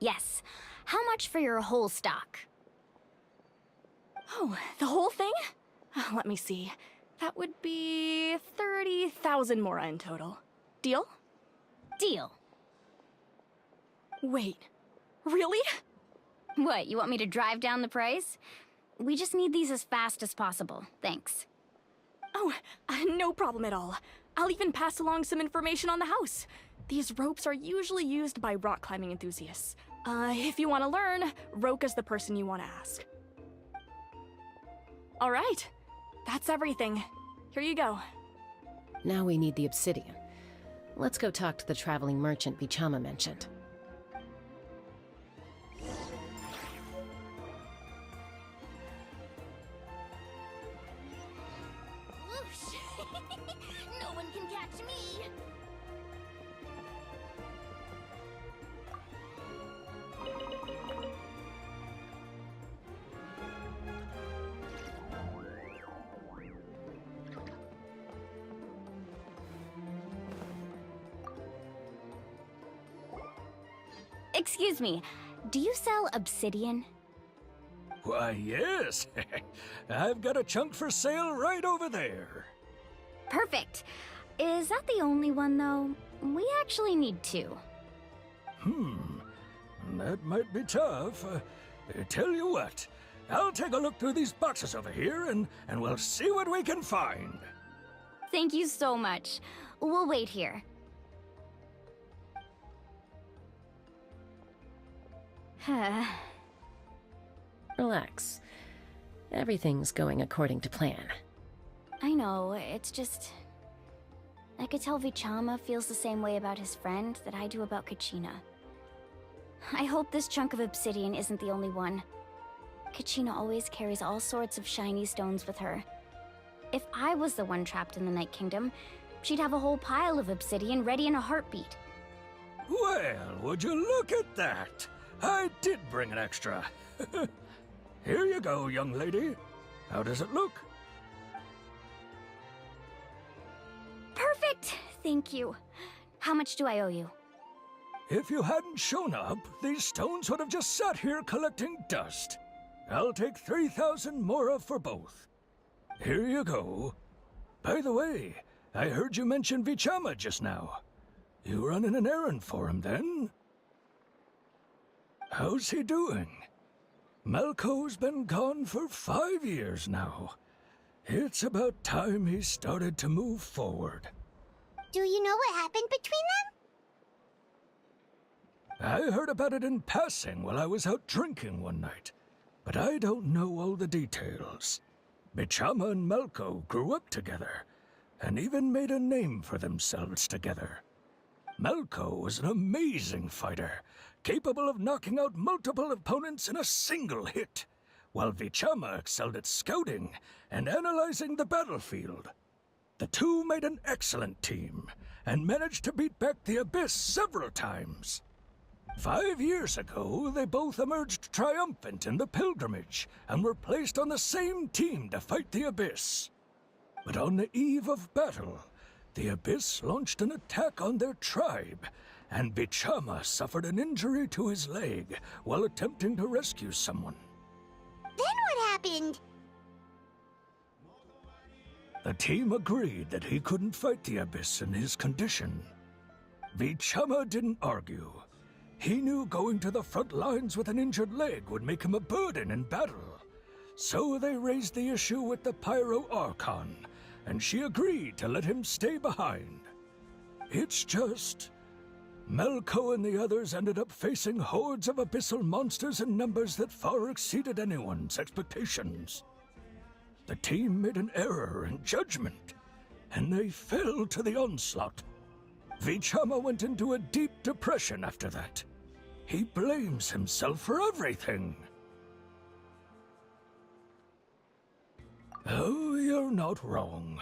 Yes. How much for your whole stock? Oh, the whole thing? Let me see. That would be 30,000 mora in total. Deal? Deal. Wait, really? What, you want me to drive down the price? We just need these as fast as possible. Thanks. Oh, no problem at all. I'll even pass along some information on the house. These ropes are usually used by rock climbing enthusiasts. If you want to learn, Roka's the person you want to ask. All right, that's everything. Here you go. Now we need the obsidian. Let's go talk to the traveling merchant Bichama mentioned. Whoosh! No one can catch me! Excuse me, do you sell obsidian? Why, yes. I've got a chunk for sale right over there. Perfect. Is that the only one, though? We actually need 2. That might be tough. Tell you what, I'll take a look through these boxes over here and we'll see what we can find. Thank you so much. We'll wait here. Relax. Everything's going according to plan. I know, it's just... I could tell Vichama feels the same way about his friend that I do about Kachina. I hope this chunk of obsidian isn't the only one. Kachina always carries all sorts of shiny stones with her. If I was the one trapped in the Night Kingdom, she'd have a whole pile of obsidian ready in a heartbeat. Well, would you look at that? I did bring an extra. Here you go, young lady. How does it look? Perfect! Thank you. How much do I owe you? If you hadn't shown up, these stones would have just sat here collecting dust. I'll take 3,000 mora for both. Here you go. By the way, I heard you mention Vichama just now. You running an errand for him, then? How's he doing? Malco's been gone for 5 years now. It's about time he started to move forward. Do you know what happened between them? I heard about it in passing while I was out drinking one night, but I don't know all the details. Vichama and Malco grew up together, and even made a name for themselves together. Malco was an amazing fighter, capable of knocking out multiple opponents in a single hit, while Vichama excelled at scouting and analyzing the battlefield. The two made an excellent team, and managed to beat back the Abyss several times. 5 years ago, they both emerged triumphant in the pilgrimage, and were placed on the same team to fight the Abyss. But on the eve of battle, the Abyss launched an attack on their tribe, and Vichama suffered an injury to his leg while attempting to rescue someone. Then what happened? The team agreed that he couldn't fight the Abyss in his condition. Vichama didn't argue. He knew going to the front lines with an injured leg would make him a burden in battle. So they raised the issue with the Pyro Archon, and she agreed to let him stay behind. It's just... Malco and the others ended up facing hordes of abyssal monsters in numbers that far exceeded anyone's expectations. The team made an error in judgment, and they fell to the onslaught. Vichama went into a deep depression after that. He blames himself for everything. Oh, you're not wrong.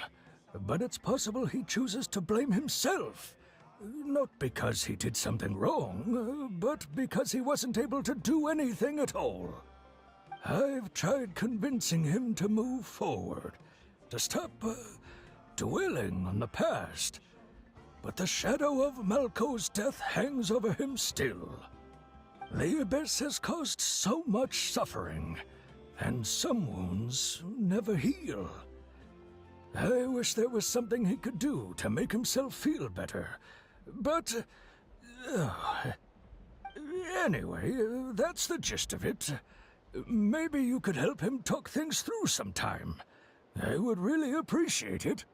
But it's possible he chooses to blame himself. Not because he did something wrong, but because he wasn't able to do anything at all. I've tried convincing him to move forward, to stop dwelling on the past. But the shadow of Malco's death hangs over him still. The Abyss has caused so much suffering, and some wounds never heal. I wish there was something he could do to make himself feel better, but... anyway, that's the gist of it. Maybe you could help him talk things through sometime. I would really appreciate it.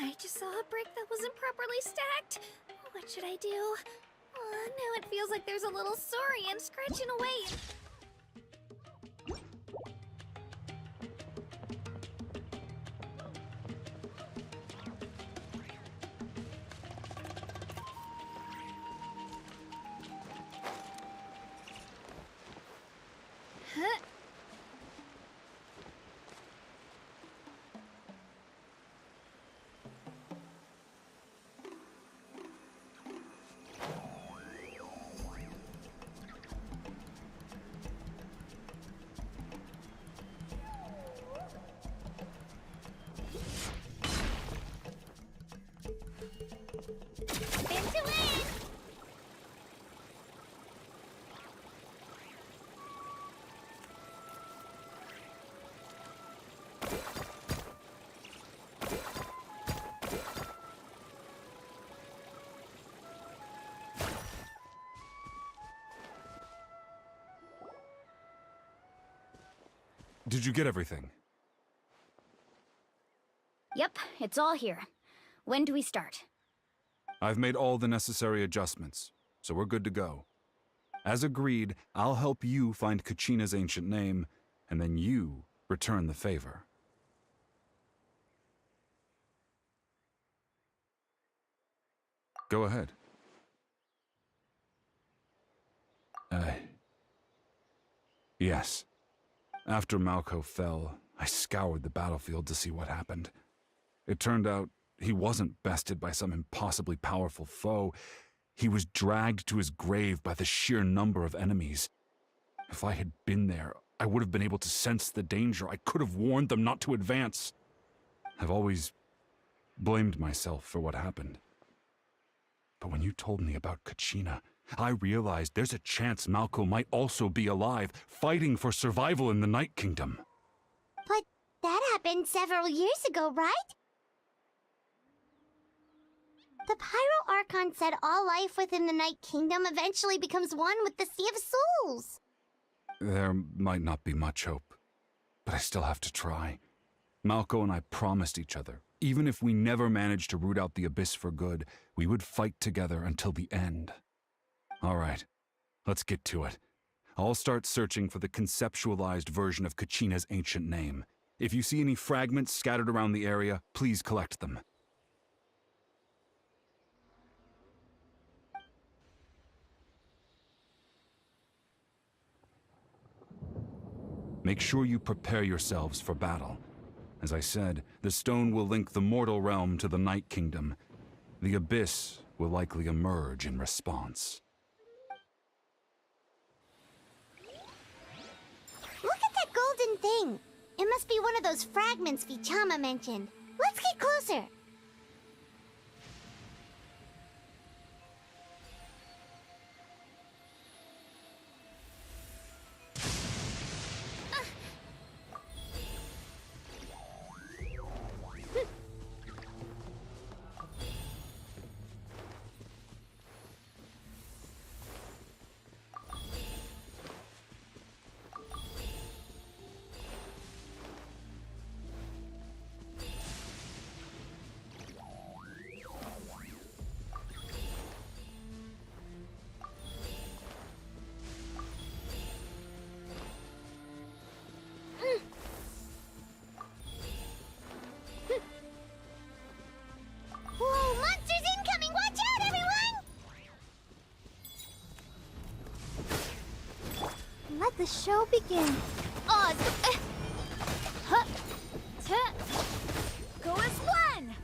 I just saw a brick that wasn't properly stacked. What should I do? Now it feels like there's a little saurian scratching away. Huh? Did you get everything? Yep, it's all here. When do we start? I've made all the necessary adjustments, so we're good to go. As agreed, I'll help you find Kachina's ancient name, and then you return the favor. Go ahead. Yes. After Malko fell, I scoured the battlefield to see what happened. It turned out he wasn't bested by some impossibly powerful foe. He was dragged to his grave by the sheer number of enemies. If I had been there, I would have been able to sense the danger. I could have warned them not to advance. I've always blamed myself for what happened. But when you told me about Kachina, I realized there's a chance Malko might also be alive, fighting for survival in the Night Kingdom. But that happened several years ago, right? The Pyro Archon said all life within the Night Kingdom eventually becomes one with the Sea of Souls. There might not be much hope, but I still have to try. Malko and I promised each other, even if we never managed to root out the Abyss for good, we would fight together until the end. All right, let's get to it. I'll start searching for the conceptualized version of Kachina's ancient name. If you see any fragments scattered around the area, please collect them. Make sure you prepare yourselves for battle. As I said, the stone will link the mortal realm to the Night Kingdom. The Abyss will likely emerge in response. Look at that golden thing! It must be one of those fragments Vichama mentioned. Let's get closer! Whoa, monsters incoming! Watch out, everyone! Let the show begin. Oz! Go as one!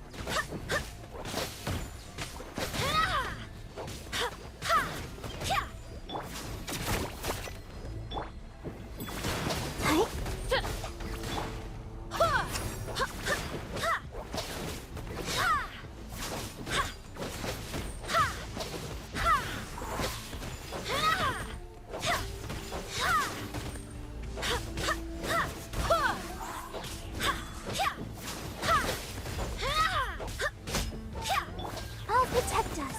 I'll protect us.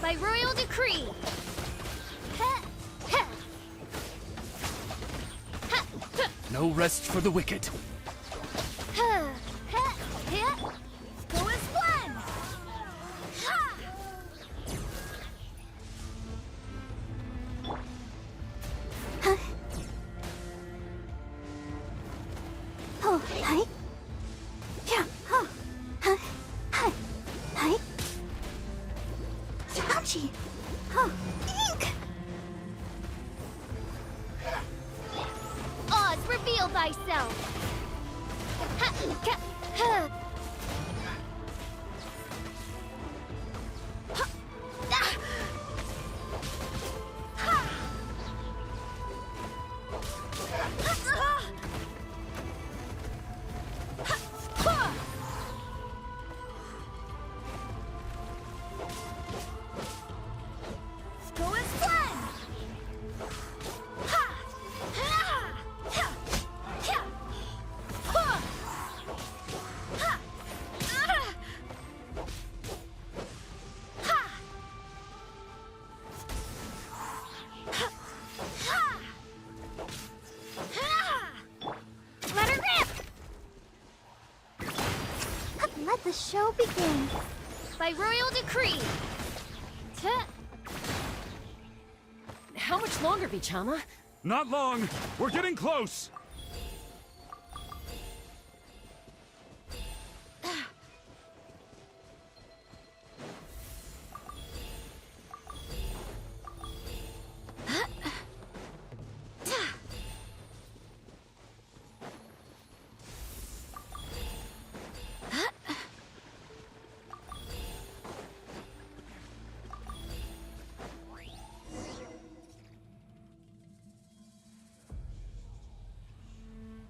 By royal decree. No rest for the wicked. Go as one! Oh, hi. Yeah. Oh. Hi. Hi. Hi. Ouchie. Oh, ink. Oz, reveal thyself! Let the show begin. By royal decree. How much longer, Vichama? Not long! We're getting close!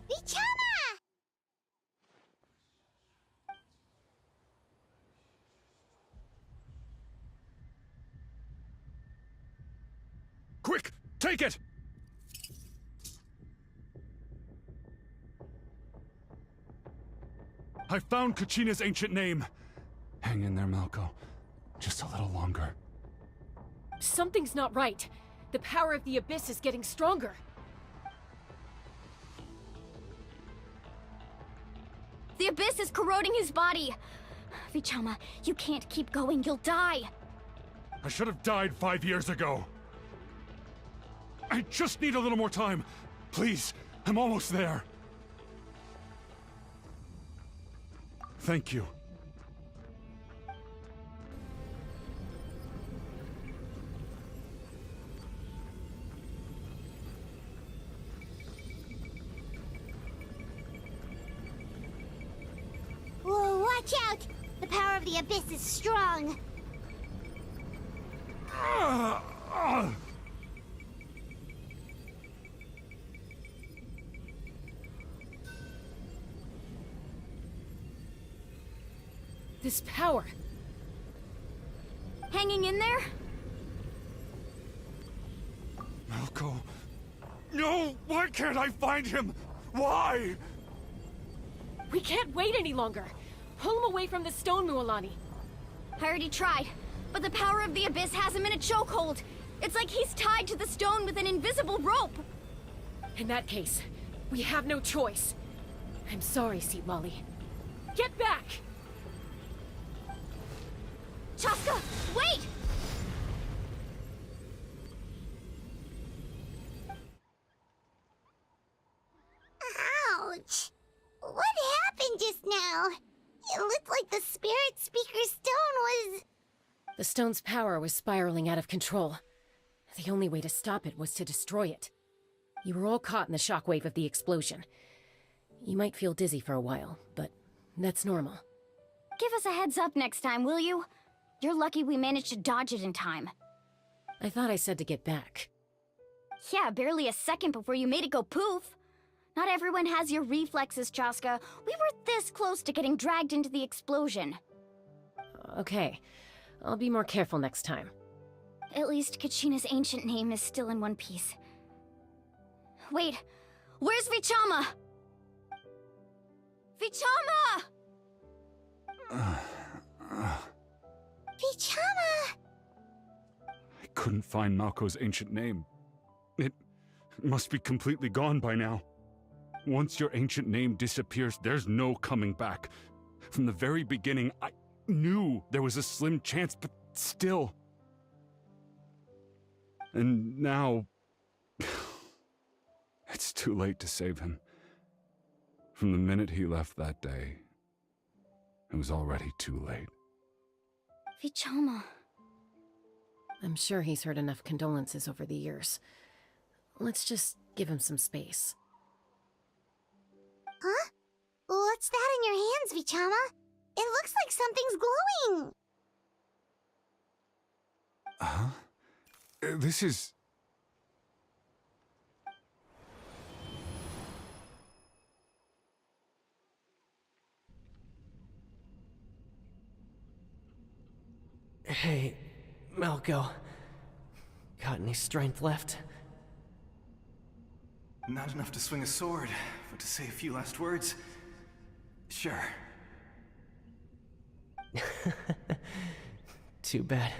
Vichama! Quick! Take it! I found Kachina's ancient name. Hang in there, Malko. Just a little longer. Something's not right. The power of the Abyss is getting stronger. The Abyss is corroding his body. Vichama, you can't keep going. You'll die. I should have died 5 years ago. I just need a little more time. Please, I'm almost there. Thank you. Whoa, watch out! The power of the Abyss is strong. This power. Hanging in there? Malko. No! Why can't I find him? Why? We can't wait any longer. Pull him away from the stone, Mualani. I already tried, but the power of the Abyss has him in a chokehold. It's like he's tied to the stone with an invisible rope. In that case, we have no choice. I'm sorry, Seat Molly. Get back! Chaska, wait! Ouch! What happened just now? It looked like the Spirit Speaker Stone was... The stone's power was spiraling out of control. The only way to stop it was to destroy it. You were all caught in the shockwave of the explosion. You might feel dizzy for a while, but that's normal. Give us a heads up next time, will you? You're lucky we managed to dodge it in time. I thought I said to get back. Yeah, barely a second before you made it go poof. Not everyone has your reflexes, Chaska. We were this close to getting dragged into the explosion. Okay, I'll be more careful next time. At least Kachina's ancient name is still in one piece. Wait, where's Vichama? Vichama! Vichama! I couldn't find Malko's ancient name. It must be completely gone by now. Once your ancient name disappears, there's no coming back. From the very beginning, I knew there was a slim chance, but still. And now... it's too late to save him. From the minute he left that day, it was already too late. Vichama. I'm sure he's heard enough condolences over the years. Let's just give him some space. Huh? What's that in your hands, Vichama? It looks like something's glowing! Huh? This is... Hey, Malko. Got any strength left? Not enough to swing a sword, but to say a few last words? Sure. Too bad.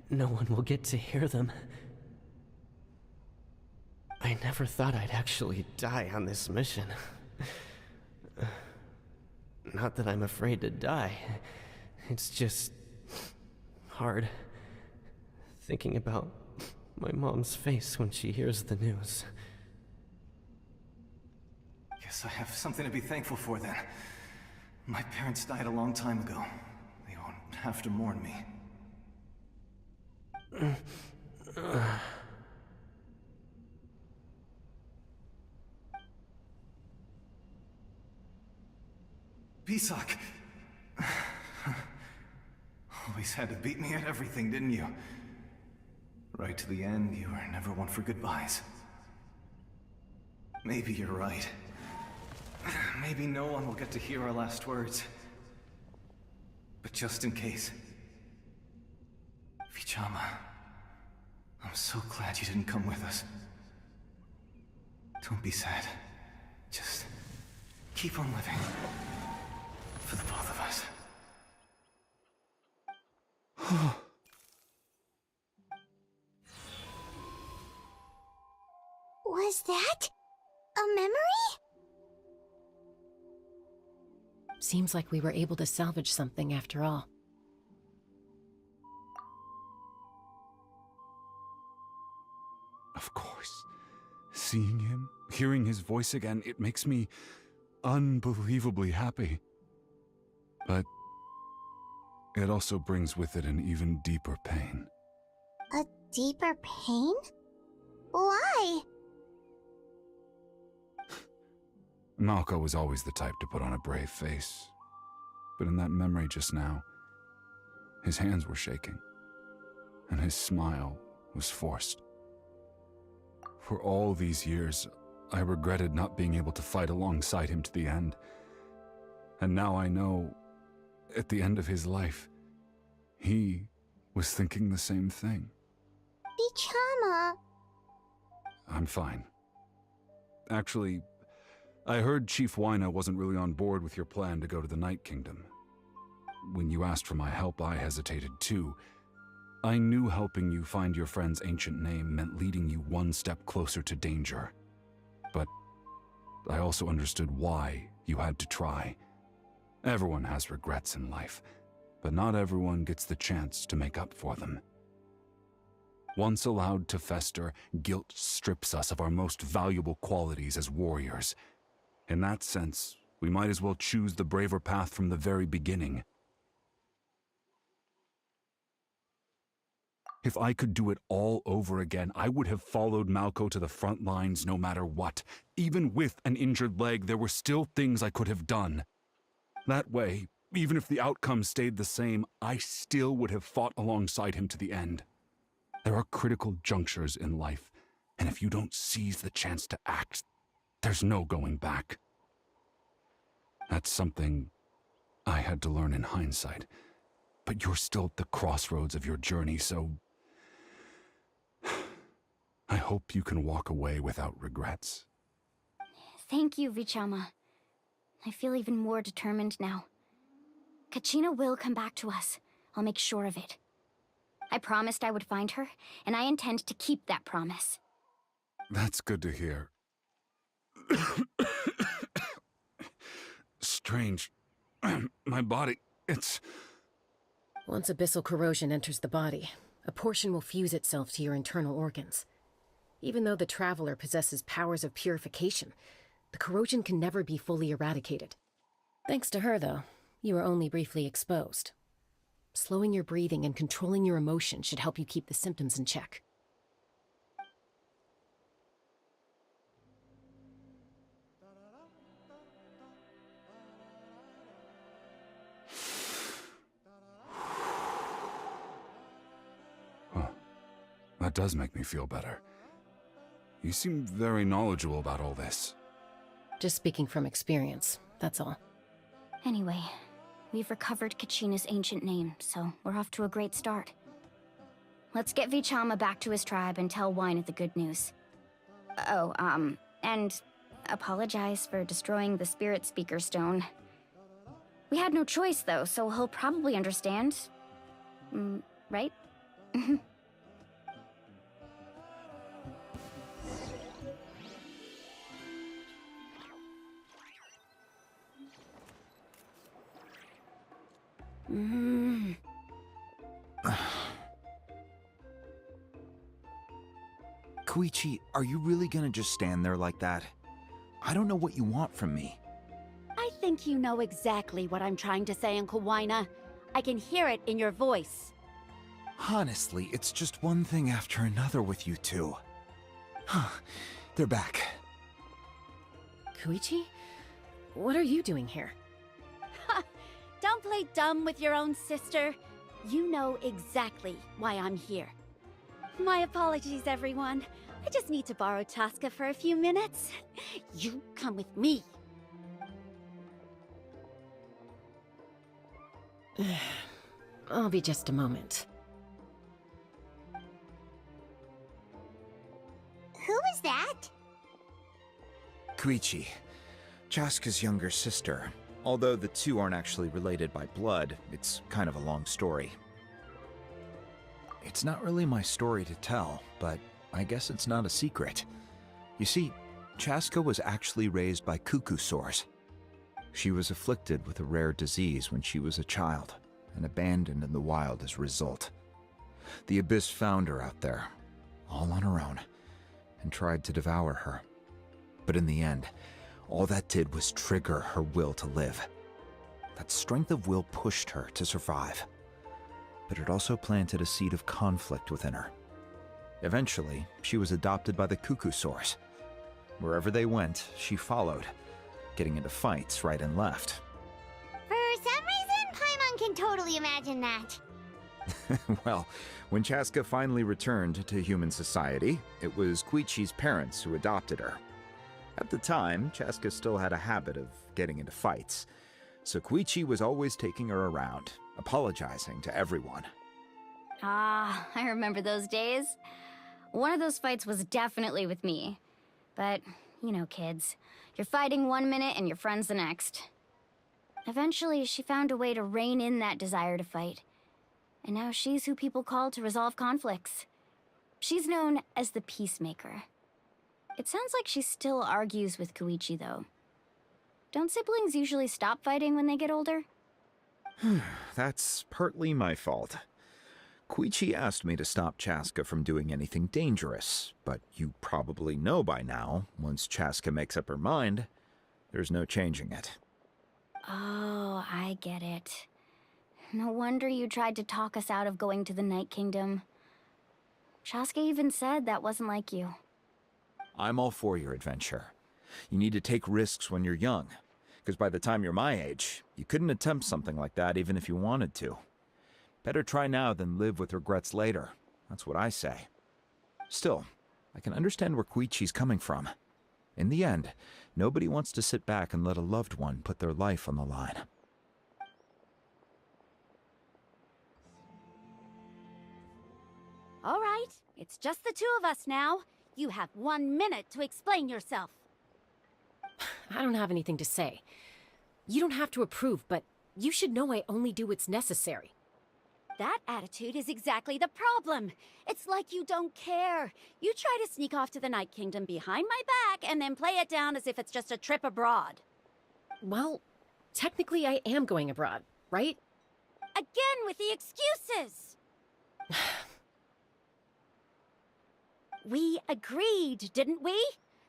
No one will get to hear them. I never thought I'd actually die on this mission. Not that I'm afraid to die. It's just hard thinking about my mom's face when she hears the news. Guess I have something to be thankful for then. My parents died a long time ago. They won't have to mourn me. Pisak! Always had to beat me at everything, didn't you? Right to the end, you were never one for goodbyes. Maybe you're right. Maybe no one will get to hear our last words. But just in case... Vichama, I'm so glad you didn't come with us. Don't be sad. Just keep on living. For the both of us. Was that a memory? Seems like we were able to salvage something after all. Of course. Seeing him, hearing his voice again, it makes me unbelievably happy. But it also brings with it an even deeper pain. A deeper pain? Why? Malko was always the type to put on a brave face. But in that memory just now, his hands were shaking, and his smile was forced. For all these years, I regretted not being able to fight alongside him to the end. And now I know, at the end of his life, he was thinking the same thing. Vichama. I'm fine. Actually, I heard Chief Wyna wasn't really on board with your plan to go to the Night Kingdom. When you asked for my help, I hesitated too. I knew helping you find your friend's ancient name meant leading you one step closer to danger. But I also understood why you had to try. Everyone has regrets in life, but not everyone gets the chance to make up for them. Once allowed to fester, guilt strips us of our most valuable qualities as warriors. In that sense, we might as well choose the braver path from the very beginning. If I could do it all over again, I would have followed Malko to the front lines no matter what. Even with an injured leg, there were still things I could have done. That way, even if the outcome stayed the same, I still would have fought alongside him to the end. There are critical junctures in life, and if you don't seize the chance to act, there's no going back. That's something I had to learn in hindsight. But you're still at the crossroads of your journey, so I hope you can walk away without regrets. Thank you, Vichama. I feel even more determined now. Kachina will come back to us. I'll make sure of it. I promised I would find her, and I intend to keep that promise. That's good to hear. Strange. My body, it's... Once abyssal corrosion enters the body, a portion will fuse itself to your internal organs. Even though the Traveler possesses powers of purification, the corrosion can never be fully eradicated. Thanks to her, though, you are only briefly exposed. Slowing your breathing and controlling your emotions should help you keep the symptoms in check. Huh. That does make me feel better. You seem very knowledgeable about all this. Just speaking from experience, that's all. Anyway, we've recovered Kachina's ancient name, so we're off to a great start. Let's get Vichama back to his tribe and tell Wyna the good news. Oh, and apologize for destroying the Spirit Speaker Stone. We had no choice, though, so he'll probably understand. Right? Koichi, are you really gonna just stand there like that? I don't know what you want from me. I think you know exactly what I'm trying to say, Uncle Wina. I can hear it in your voice. Honestly, it's just one thing after another with you two. They're back. Koichi? What are you doing here? Don't play dumb with your own sister. You know exactly why I'm here. My apologies, everyone. I just need to borrow Chaska for a few minutes. You come with me. I'll be just a moment. Who is that? Koichi, Chaska's younger sister. Although the two aren't actually related by blood, it's kind of a long story. It's not really my story to tell, but I guess it's not a secret. You see, Chaska was actually raised by cuckoo sores. She was afflicted with a rare disease when she was a child, and abandoned in the wild as a result. The Abyss found her out there, all on her own, and tried to devour her. But in the end, all that did was trigger her will to live. That strength of will pushed her to survive. But it also planted a seed of conflict within her. Eventually, she was adopted by the cuckoo sores. Wherever they went, she followed, getting into fights right and left. For some reason, Paimon can totally imagine that. Well, when Chaska finally returned to human society, it was Koichi's parents who adopted her. At the time, Chaska still had a habit of getting into fights, so Koichi was always taking her around, apologizing to everyone. Ah, I remember those days. One of those fights was definitely with me. But, you know, kids. You're fighting one minute and your friend's the next. Eventually, she found a way to rein in that desire to fight. And now she's who people call to resolve conflicts. She's known as the Peacemaker. It sounds like she still argues with Koichi, though. Don't siblings usually stop fighting when they get older? That's partly my fault. Koichi asked me to stop Chaska from doing anything dangerous, but you probably know by now, once Chaska makes up her mind, there's no changing it. Oh, I get it. No wonder you tried to talk us out of going to the Night Kingdom. Chaska even said that wasn't like you. I'm all for your adventure. You need to take risks when you're young, because by the time you're my age, you couldn't attempt something like that even if you wanted to. Better try now than live with regrets later. That's what I say. Still, I can understand where Koichi's coming from. In the end, nobody wants to sit back and let a loved one put their life on the line. All right, it's just the two of us now. You have 1 minute to explain yourself. I don't have anything to say. You don't have to approve, but you should know I only do what's necessary. That attitude is exactly the problem. It's like you don't care. You try to sneak off to the Night Kingdom behind my back and then play it down as if it's just a trip abroad. Well, technically I am going abroad, right? Again with the excuses! We agreed, didn't we?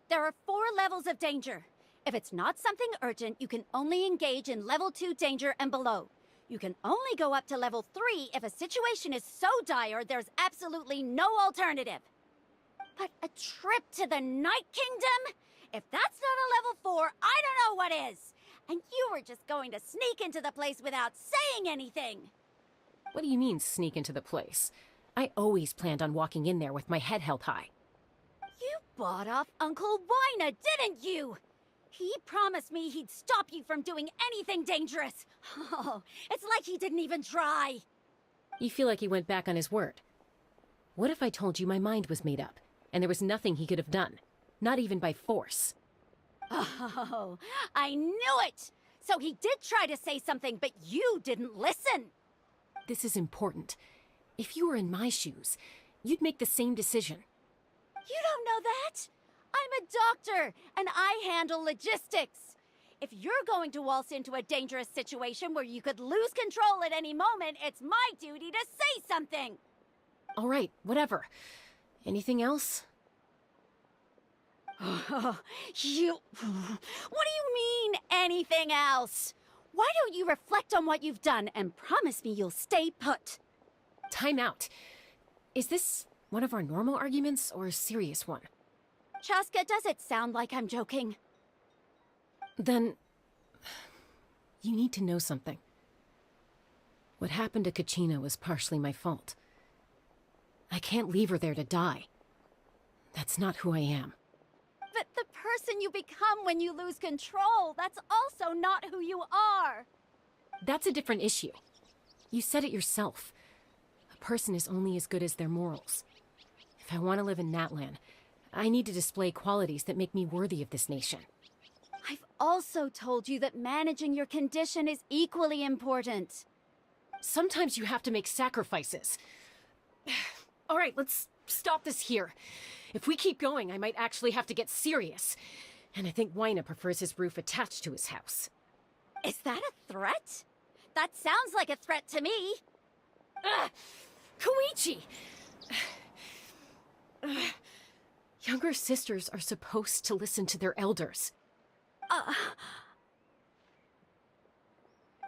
There are 4 levels of danger. If it's not something urgent, you can only engage in level 2 danger and below. You can only go up to level 3 if a situation is so dire there's absolutely no alternative. But a trip to the Night Kingdom? If that's not a level 4, I don't know what is. And you were just going to sneak into the place without saying anything. What do you mean, sneak into the place? I always planned on walking in there with my head held high. You bought off Uncle Wina, didn't you? He promised me he'd stop you from doing anything dangerous. Oh, it's like he didn't even try. You feel like he went back on his word. What if I told you my mind was made up, and there was nothing he could have done? Not even by force. Oh, I knew it! So he did try to say something, but you didn't listen. This is important. If you were in my shoes, you'd make the same decision. You don't know that? I'm a doctor, and I handle logistics. If you're going to waltz into a dangerous situation where you could lose control at any moment, it's my duty to say something! All right, whatever. Anything else? What do you mean, anything else? Why don't you reflect on what you've done and promise me you'll stay put? Time out. Is this one of our normal arguments or a serious one? Chaska, does it sound like I'm joking? Then... you need to know something. What happened to Kachina was partially my fault. I can't leave her there to die. That's not who I am. But the person you become when you lose control, that's also not who you are! That's a different issue. You said it yourself. A person is only as good as their morals. If I want to live in NATLAN, I need to display qualities that make me worthy of this nation. I've also told you that managing your condition is equally important. Sometimes you have to make sacrifices. All right, let's stop this here. If we keep going, I might actually have to get serious. And I think Wyna prefers his roof attached to his house. Is that a threat? That sounds like a threat to me. Koichi! Younger sisters are supposed to listen to their elders.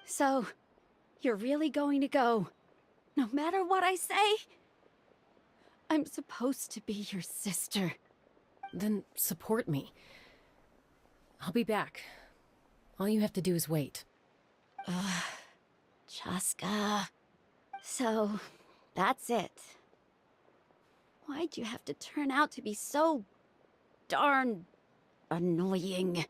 So, you're really going to go, no matter what I say? I'm supposed to be your sister. Then support me. I'll be back. All you have to do is wait. Chaska. So, that's it. Why'd you have to turn out to be so darn annoying?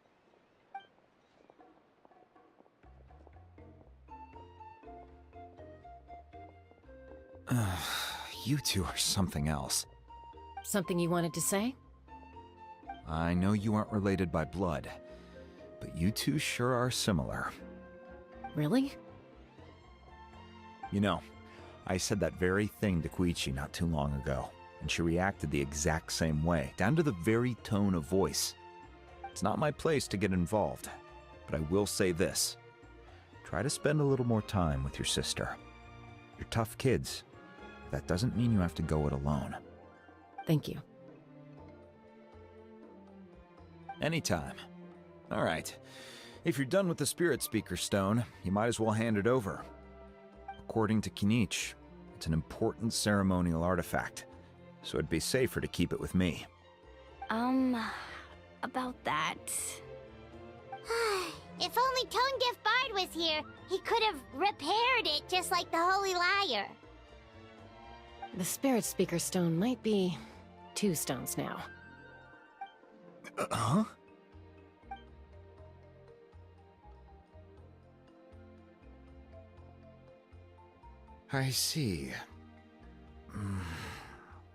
You two are something else. Something you wanted to say? I know you aren't related by blood, but you two sure are similar. Really? You know, I said that very thing to Koichi not too long ago, and she reacted the exact same way, down to the very tone of voice. It's not my place to get involved, but I will say this. Try to spend a little more time with your sister. You're tough kids. That doesn't mean you have to go it alone. Thank you. Anytime. All right. If you're done with the Spirit Speaker Stone, you might as well hand it over. According to Kinich, it's an important ceremonial artifact, so it'd be safer to keep it with me. About that... If only Tone-Deaf Bard was here, he could have repaired it just like the Holy Liar. The Spirit Speaker Stone might be 2 stones now. Huh? I see.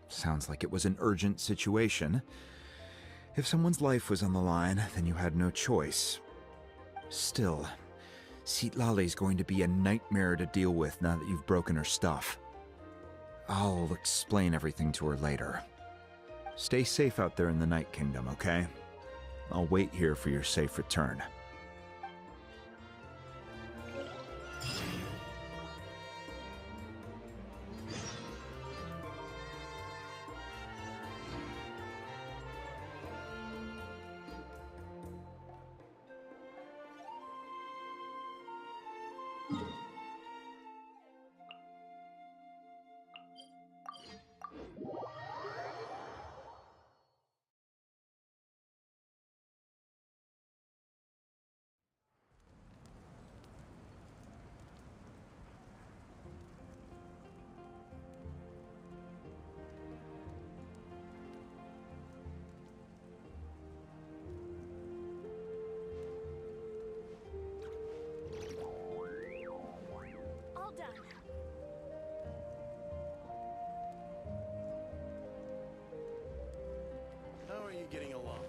Sounds like it was an urgent situation. If someone's life was on the line, then you had no choice. Still, Citlali's going to be a nightmare to deal with now that you've broken her stuff. I'll explain everything to her later. Stay safe out there in the Night Kingdom, okay? I'll wait here for your safe return. How are you getting along?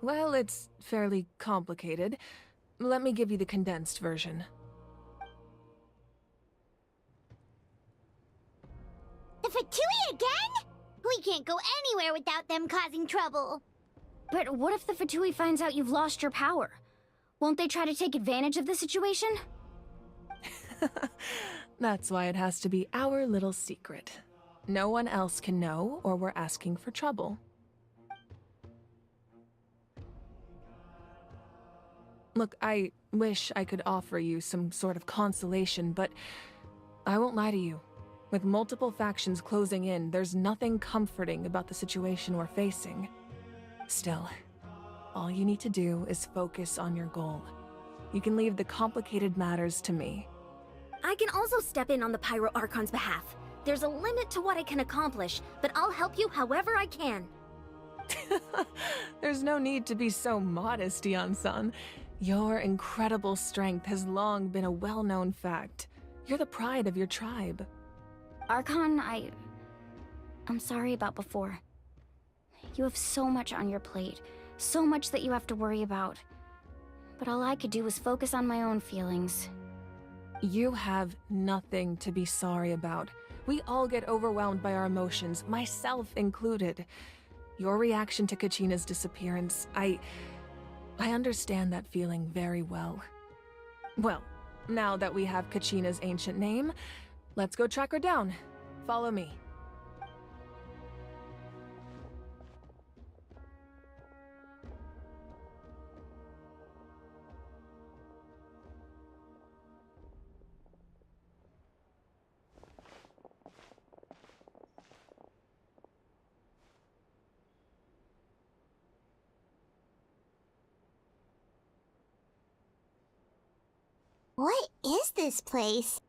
Well, it's fairly complicated. Let me give you the condensed version. The Fatui again? We can't go anywhere without them causing trouble. But what if the Fatui finds out you've lost your power? Won't they try to take advantage of the situation? That's why it has to be our little secret. No one else can know, or we're asking for trouble. Look, I wish I could offer you some sort of consolation, but I won't lie to you. With multiple factions closing in, there's nothing comforting about the situation we're facing. Still, all you need to do is focus on your goal. You can leave the complicated matters to me. I can also step in on the Pyro Archon's behalf. There's a limit to what I can accomplish, but I'll help you however I can. There's no need to be so modest, Yan-san. Your incredible strength has long been a well-known fact. You're the pride of your tribe. Archon, I'm sorry about before. You have so much on your plate, so much that you have to worry about. But all I could do was focus on my own feelings. You have nothing to be sorry about. We all get overwhelmed by our emotions, myself included. Your reaction to Kachina's disappearance, I understand that feeling very well. Well, now that we have Kachina's ancient name, let's go track her down. Follow me. What is this place?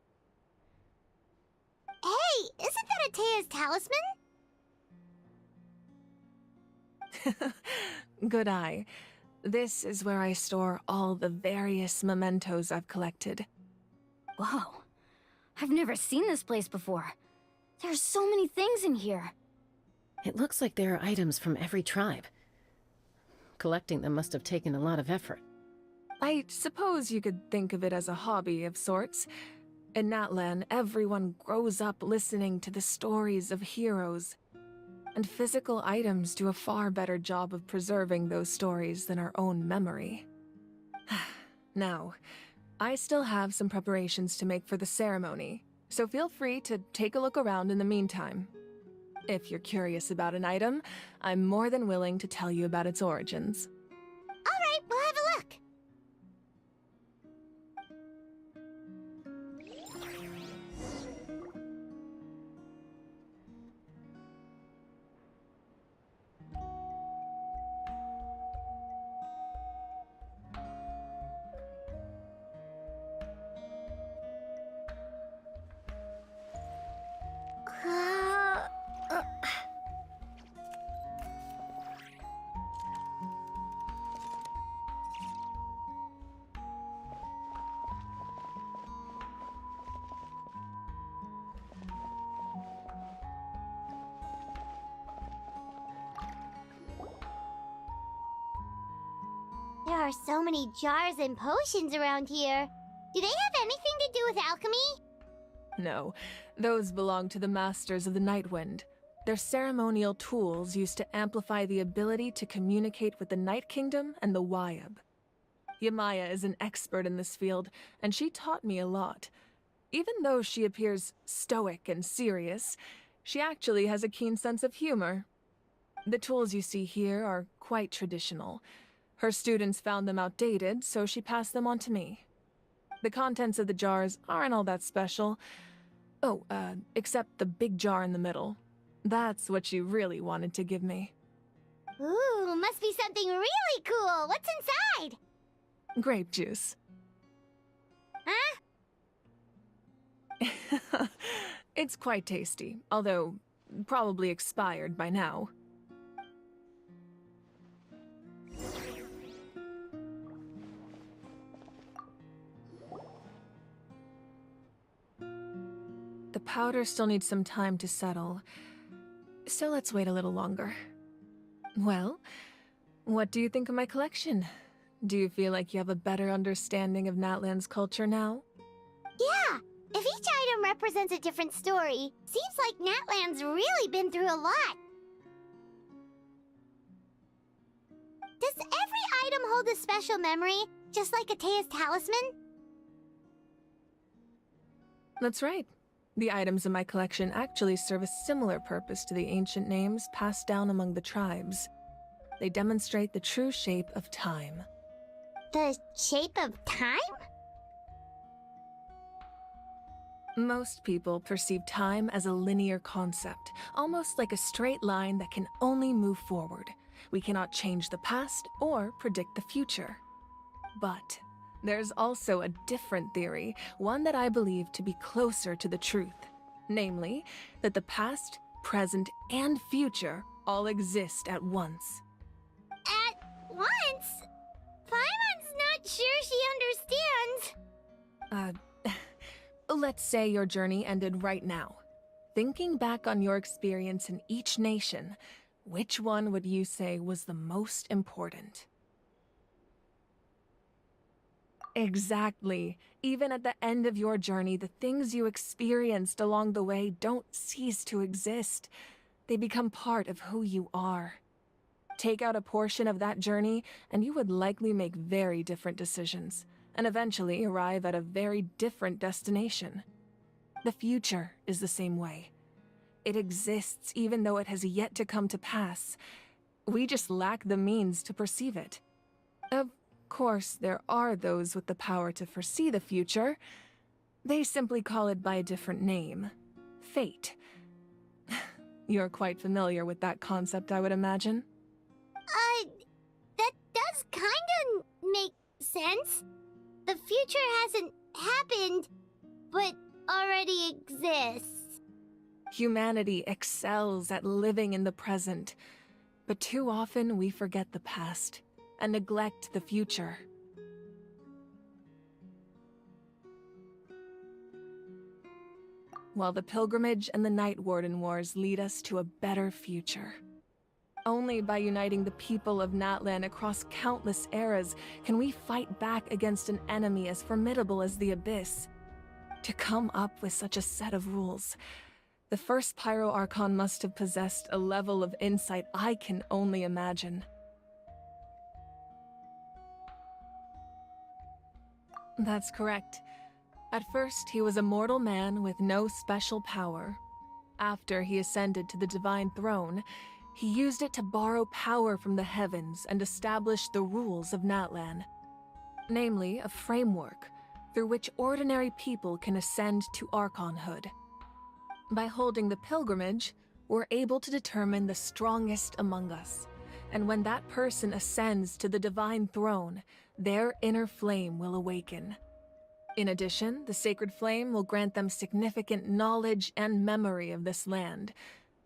Hey, isn't that Atea's talisman? Good eye. This is where I store all the various mementos I've collected. Whoa. I've never seen this place before. There's so many things in here. It looks like there are items from every tribe. Collecting them must have taken a lot of effort. I suppose you could think of it as a hobby of sorts. In NATLAN, everyone grows up listening to the stories of heroes. And physical items do a far better job of preserving those stories than our own memory. Now, I still have some preparations to make for the ceremony, so feel free to take a look around in the meantime. If you're curious about an item, I'm more than willing to tell you about its origins. All right, we'll have a look. There are so many jars and potions around here. Do they have anything to do with alchemy? No, those belong to the Masters of the Nightwind. They're ceremonial tools used to amplify the ability to communicate with the Night Kingdom and the Wyab. Yamaya is an expert in this field, and she taught me a lot. Even though she appears stoic and serious, she actually has a keen sense of humor. The tools you see here are quite traditional. Her students found them outdated, so she passed them on to me. The contents of the jars aren't all that special. Oh, except the big jar in the middle. That's what she really wanted to give me. Ooh, must be something really cool. What's inside? Grape juice. Huh? It's quite tasty, although probably expired by now. The powder still needs some time to settle, so let's wait a little longer. Well, What do you think of my collection? Do you feel like you have a better understanding of NATLAN'S culture now? Yeah, if each item represents a different story, seems like NATLAN'S really been through a lot. Does every item hold a special memory, just like Atea's talisman? That's right. The items in my collection actually serve a similar purpose to the ancient names passed down among the tribes. They demonstrate the true shape of time. The shape of time? Most people perceive time as a linear concept, almost like a straight line that can only move forward. We cannot change the past or predict the future. But there's also a different theory, one that I believe to be closer to the truth. Namely, that the past, present, and future all exist at once. At once? Paimon's not sure she understands. Let's say your journey ended right now. Thinking back on your experience in each nation, which one would you say was the most important? Exactly. Even at the end of your journey, the things you experienced along the way don't cease to exist. They become part of who you are. Take out a portion of that journey, and you would likely make very different decisions, and eventually arrive at a very different destination. The future is the same way. It exists even though it has yet to come to pass. We just lack the means to perceive it. Of course, there are those with the power to foresee the future. They simply call it by a different name. Fate. You're quite familiar with that concept, I would imagine. That does kinda make sense. The future hasn't happened, but already exists. Humanity excels at living in the present, but too often we forget the past and neglect the future. While the pilgrimage and the Night Warden Wars lead us to a better future. Only by uniting the people of Natlan across countless eras can we fight back against an enemy as formidable as the Abyss. To come up with such a set of rules, the first Pyro Archon must have possessed a level of insight I can only imagine. That's correct. At first, he was a mortal man with no special power. After he ascended to the Divine Throne, he used it to borrow power from the heavens and establish the rules of Natlan. Namely, a framework through which ordinary people can ascend to Archonhood. By holding the pilgrimage, we're able to determine the strongest among us. And when that person ascends to the Divine Throne, their inner flame will awaken. In addition, the sacred flame will grant them significant knowledge and memory of this land.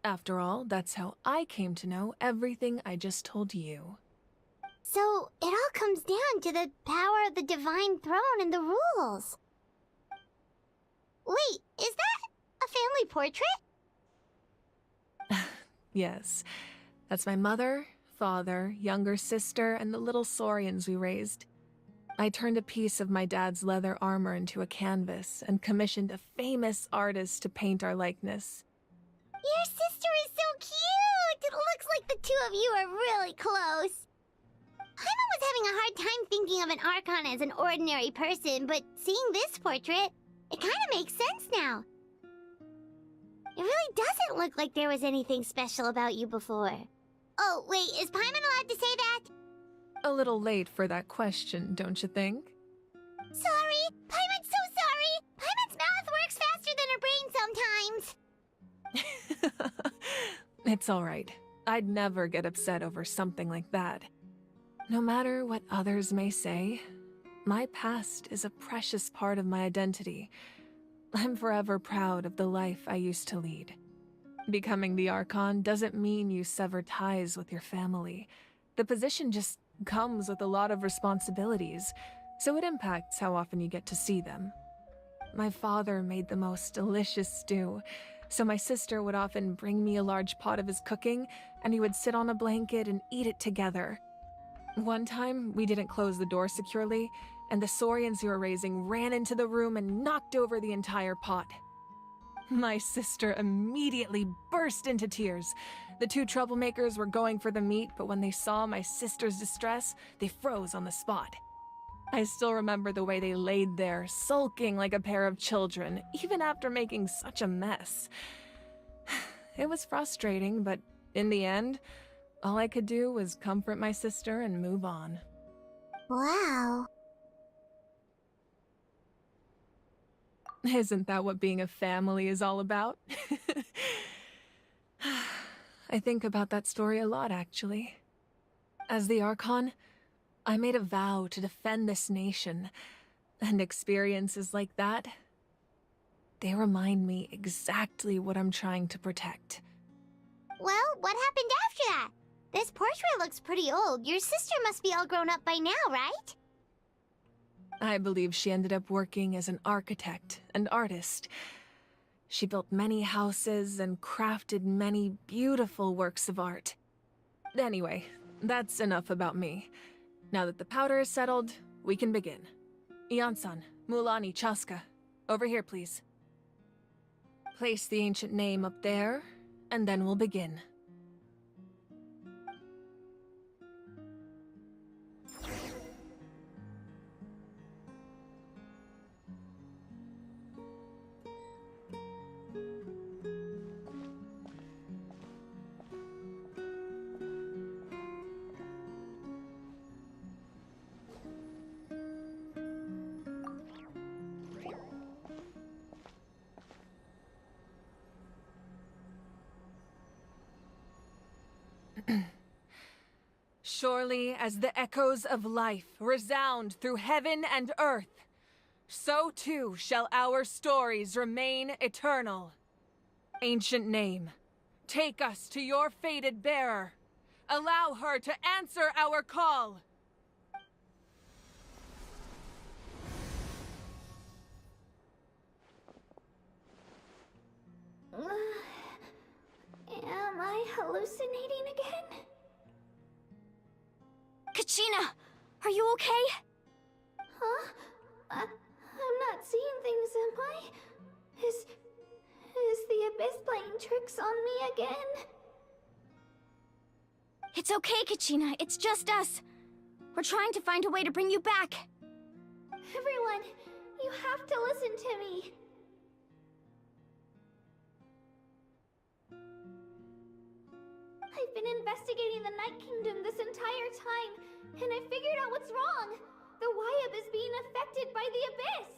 After all, that's how I came to know everything I just told you. So, it all comes down to the power of the Divine Throne and the rules. Wait, is that a family portrait? Yes, that's my mother, father, younger sister, and the little saurians we raised. I turned a piece of my dad's leather armor into a canvas and commissioned a famous artist to paint our likeness. Your sister is so cute! It looks like the two of you are really close. Paimon was having a hard time thinking of an Archon as an ordinary person, but seeing this portrait, it kind of makes sense now. It really doesn't look like there was anything special about you before. Oh, wait, is Paimon allowed to say that? A little late for that question, don't you think? Sorry! Paimon's so sorry! Paimon's mouth works faster than her brain sometimes! It's all right. I'd never get upset over something like that. No matter what others may say, my past is a precious part of my identity. I'm forever proud of the life I used to lead. Becoming the Archon doesn't mean you sever ties with your family. The position just comes with a lot of responsibilities, so it impacts how often you get to see them. My father made the most delicious stew, so my sister would often bring me a large pot of his cooking, and we would sit on a blanket and eat it together. One time, we didn't close the door securely, and the saurians you were raising ran into the room and knocked over the entire pot. My sister immediately burst into tears. The two troublemakers were going for the meat, but when they saw my sister's distress, they froze on the spot. I still remember the way they laid there, sulking like a pair of children, even after making such a mess. It was frustrating, but in the end, all I could do was comfort my sister and move on. Wow. Isn't that what being a family is all about? I think about that story a lot, actually. As the Archon, I made a vow to defend this nation, and experiences like that, they remind me exactly what I'm trying to protect. Well, what happened after that? This portrait looks pretty old. Your sister must be all grown up by now, right? I believe she ended up working as an architect and artist. She built many houses and crafted many beautiful works of art. Anyway, that's enough about me. Now that the powder is settled, we can begin. Ian-san, Mulani, Chaska, over here, please. Place the ancient name up there, and then we'll begin. Surely as the echoes of life resound through heaven and earth, so too shall our stories remain eternal. Ancient name, take us to your fated bearer. Allow her to answer our call. Am I hallucinating again? Kachina! Are you okay? Huh? I'm not seeing things, am I? Is the Abyss playing tricks on me again? It's okay, Kachina. It's just us. We're trying to find a way to bring you back. Everyone, you have to listen to me. I've been investigating the Night Kingdom this entire time, and I figured out what's wrong. The Wyab is being affected by the Abyss.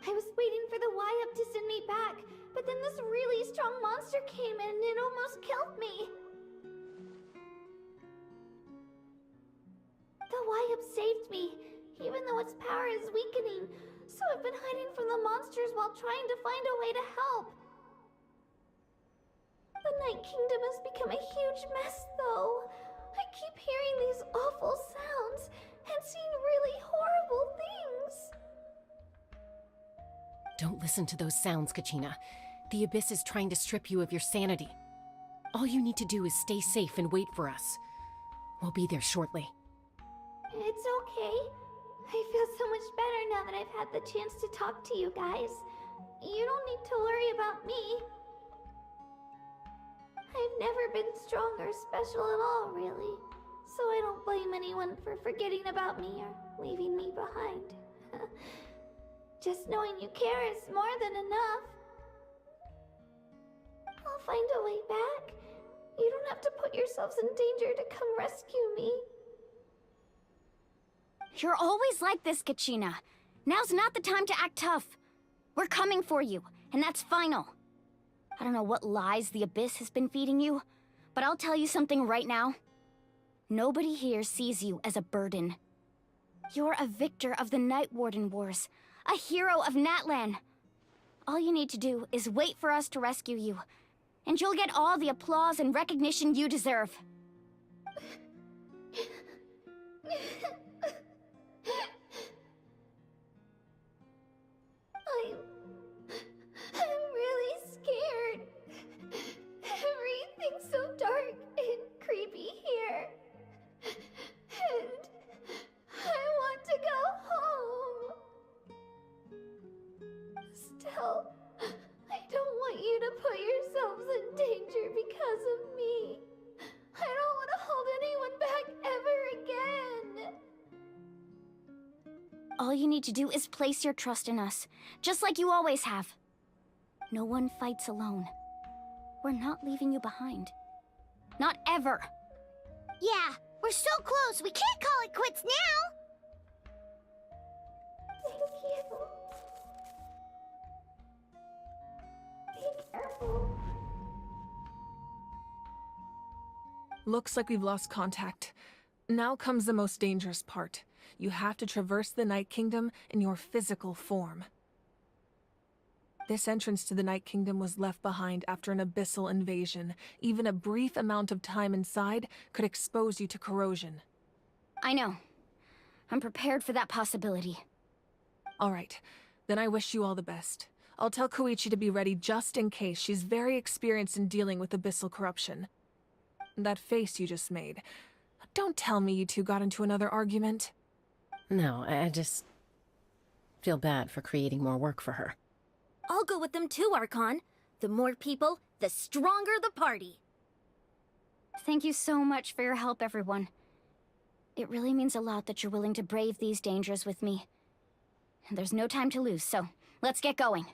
I was waiting for the Wyab to send me back, but then this really strong monster came in and it almost killed me. The Wyab saved me, even though its power is weakening, so I've been hiding from the monsters while trying to find a way to help. The Night Kingdom has become a huge mess, though. I keep hearing these awful sounds and seeing really horrible things. Don't listen to those sounds, Kachina. The Abyss is trying to strip you of your sanity. All you need to do is stay safe and wait for us. We'll be there shortly. It's okay. I feel so much better now that I've had the chance to talk to you guys. You don't need to worry about me. I've never been strong or special at all, really. So I don't blame anyone for forgetting about me or leaving me behind. Just knowing you care is more than enough. I'll find a way back. You don't have to put yourselves in danger to come rescue me. You're always like this, Kachina. Now's not the time to act tough. We're coming for you, and that's final. I don't know what lies the Abyss has been feeding you, but I'll tell you something right now. Nobody here sees you as a burden. You're a victor of the Night Warden Wars, a hero of NATLAN. All you need to do is wait for us to rescue you, and you'll get all the applause and recognition you deserve. I'm really scared. Everything's so dark and creepy here. you need to do is place your trust in us, just like you always have. No one fights alone. We're not leaving you behind. Not ever. Yeah, we're so close, we can't call it quits now! Thank you. Be careful. Looks like we've lost contact. Now comes the most dangerous part. You have to traverse the Night Kingdom in your physical form. This entrance to the Night Kingdom was left behind after an abyssal invasion. Even a brief amount of time inside could expose you to corrosion. I know. I'm prepared for that possibility. All right, then I wish you all the best. I'll tell Koichi to be ready just in case. She's very experienced in dealing with abyssal corruption. That face you just made. Don't tell me you two got into another argument. No, I just feel bad for creating more work for her. I'll go with them too, Archon. The more people, the stronger the party. Thank you so much for your help, everyone. It really means a lot that you're willing to brave these dangers with me. There's no time to lose, so let's get going.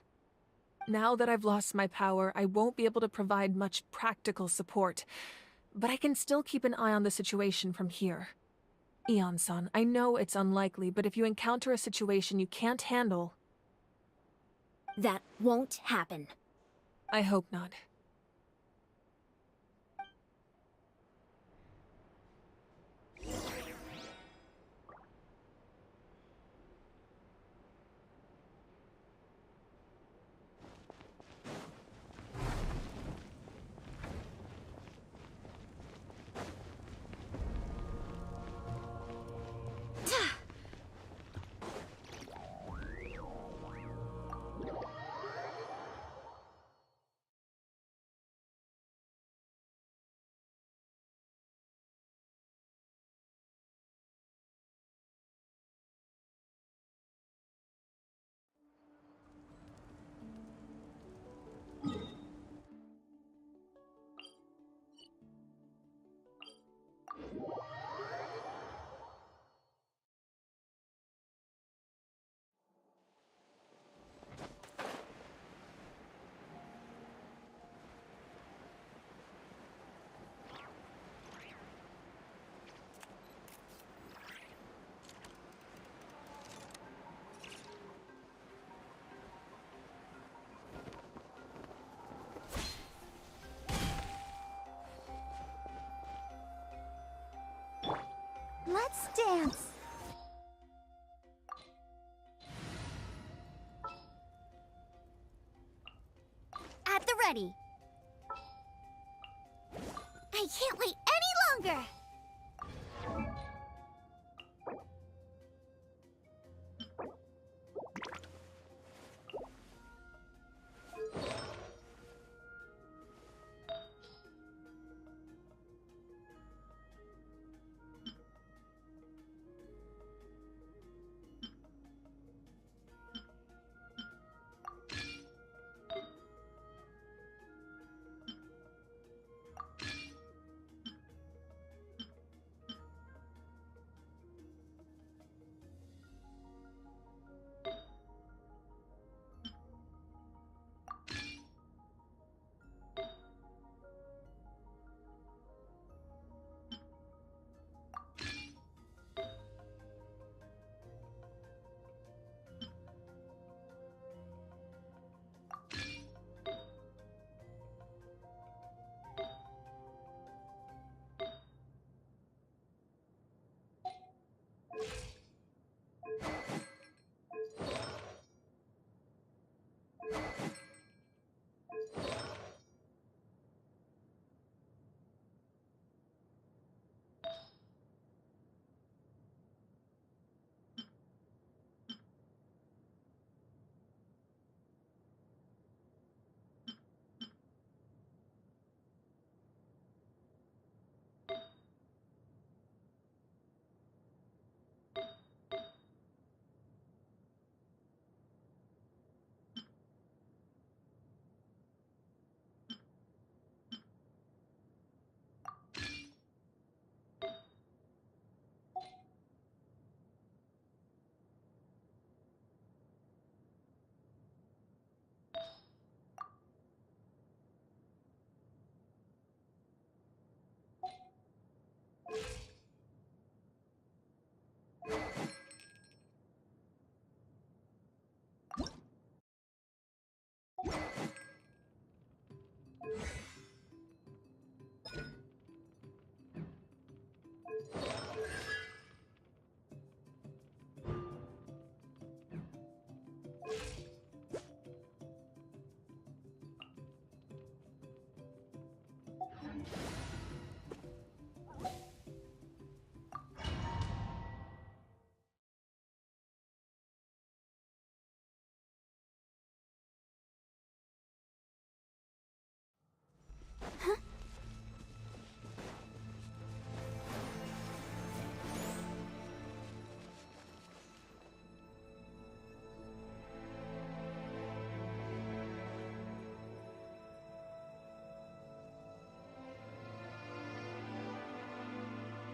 Now that I've lost my power, I won't be able to provide much practical support. But I can still keep an eye on the situation from here. Eon-san, I know it's unlikely, but if you encounter a situation you can't handle... That won't happen. I hope not. Let's dance. At the ready. I can't wait any longer!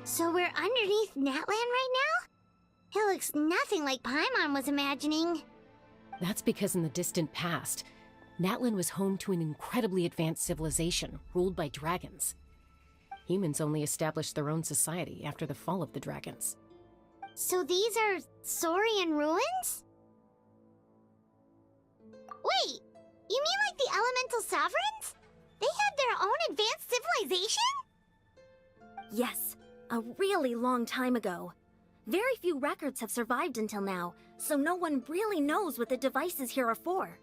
So we're underneath Natlan right now? It looks nothing like Paimon was imagining. That's because in the distant past, Natlan was home to an incredibly advanced civilization ruled by dragons. Humans only established their own society after the fall of the dragons. So these are Saurian ruins? Wait, you mean like the elemental sovereigns? They had their own advanced civilization? Yes, a really long time ago. Very few records have survived until now, so no one really knows what the devices here are for.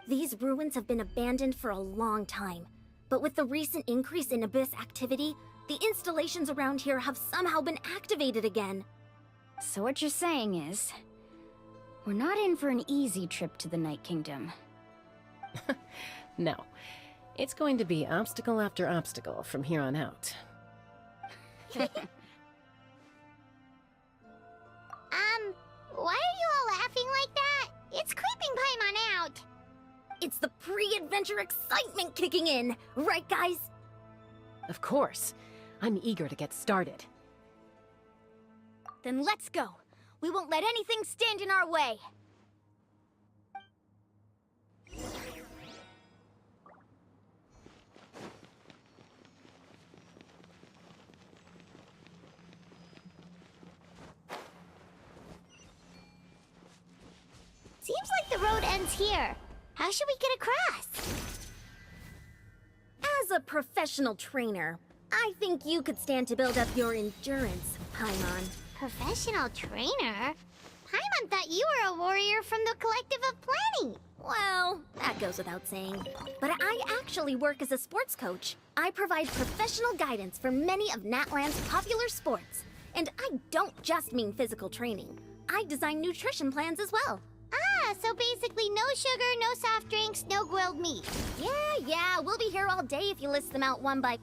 These ruins have been abandoned for a long time, but with the recent increase in Abyss activity, the installations around here have somehow been activated again. So what you're saying is, we're not in for an easy trip to the Night Kingdom. No, it's going to be obstacle after obstacle from here on out. Why are you all laughing like that? It's creeping Paimon out. It's the pre-adventure excitement kicking in, right guys? Of course. I'm eager to get started. Then let's go. We won't let anything stand in our way. Seems like the road ends here. How should we get across? As a professional trainer, I think you could stand to build up your endurance, Paimon. Professional trainer? Paimon thought you were a warrior from the Collective of Planning. Well, that goes without saying. But I actually work as a sports coach. I provide professional guidance for many of NATLAN'S popular sports. And I don't just mean physical training. I design nutrition plans as well. Ah, so basically no sugar, no soft drinks, no grilled meat. Yeah, we'll be here all day if you list them out one by...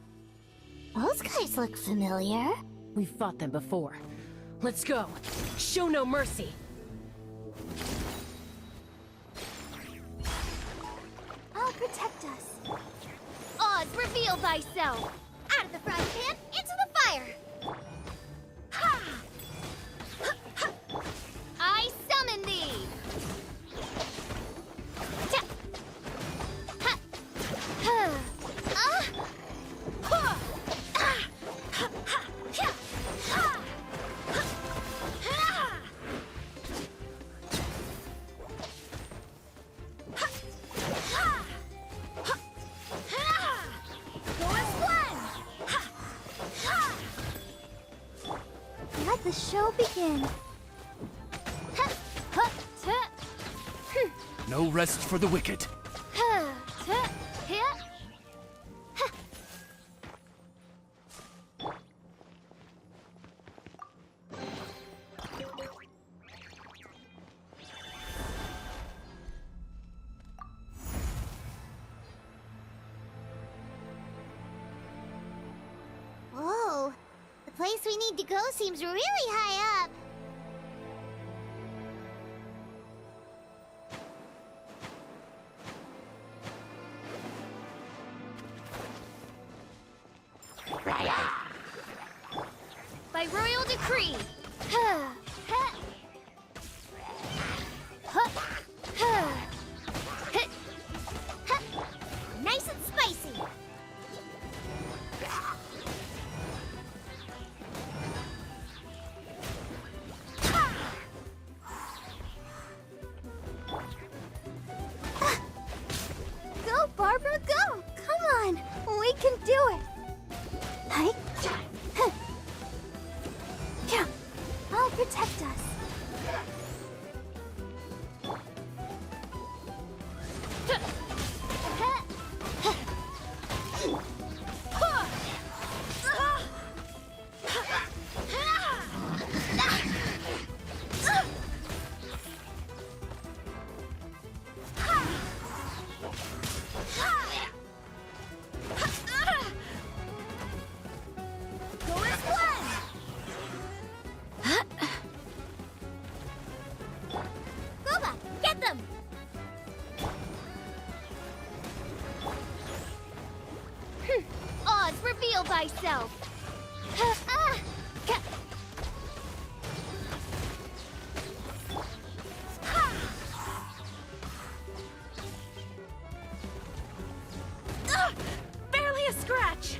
Those guys look familiar. We've fought them before. Let's go. Show no mercy. I'll protect us. Oz, reveal thyself! Out of the frying pan, into the fire! Ha! I summon thee! Let the show begin. No rest for the wicked. Whoa, the place we need to go seems really high up. By royal decree! Nice and spicy. Go, Barbara, go! Come on! We can do it! Hi. Yeah, I'll protect us. Oz, reveal thyself! Barely a scratch!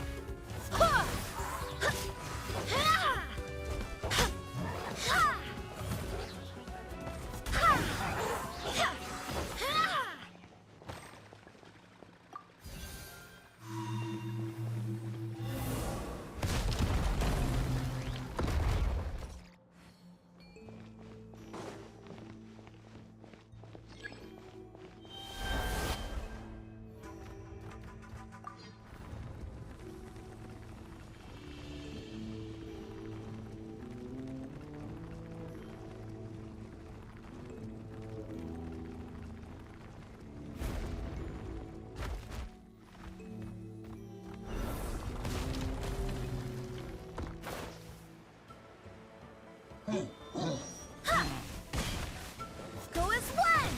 Go as one!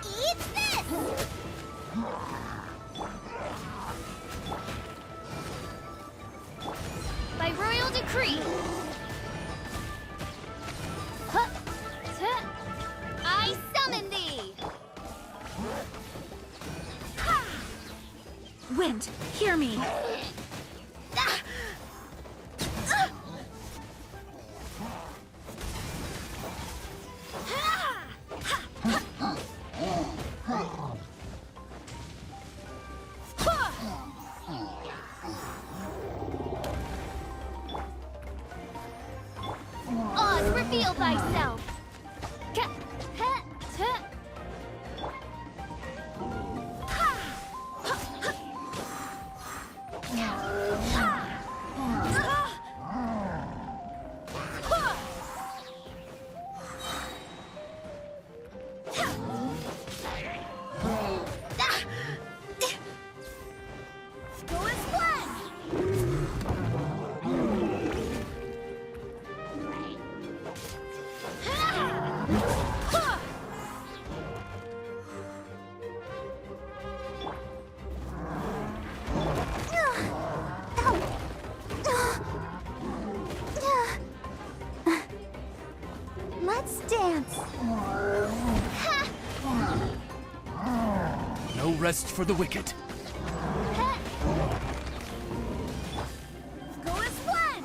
Eat this! By royal decree! I summon thee! Wind, hear me. Oz, reveal thyself! Go as one! Let's dance. No rest for the wicked. Go as one!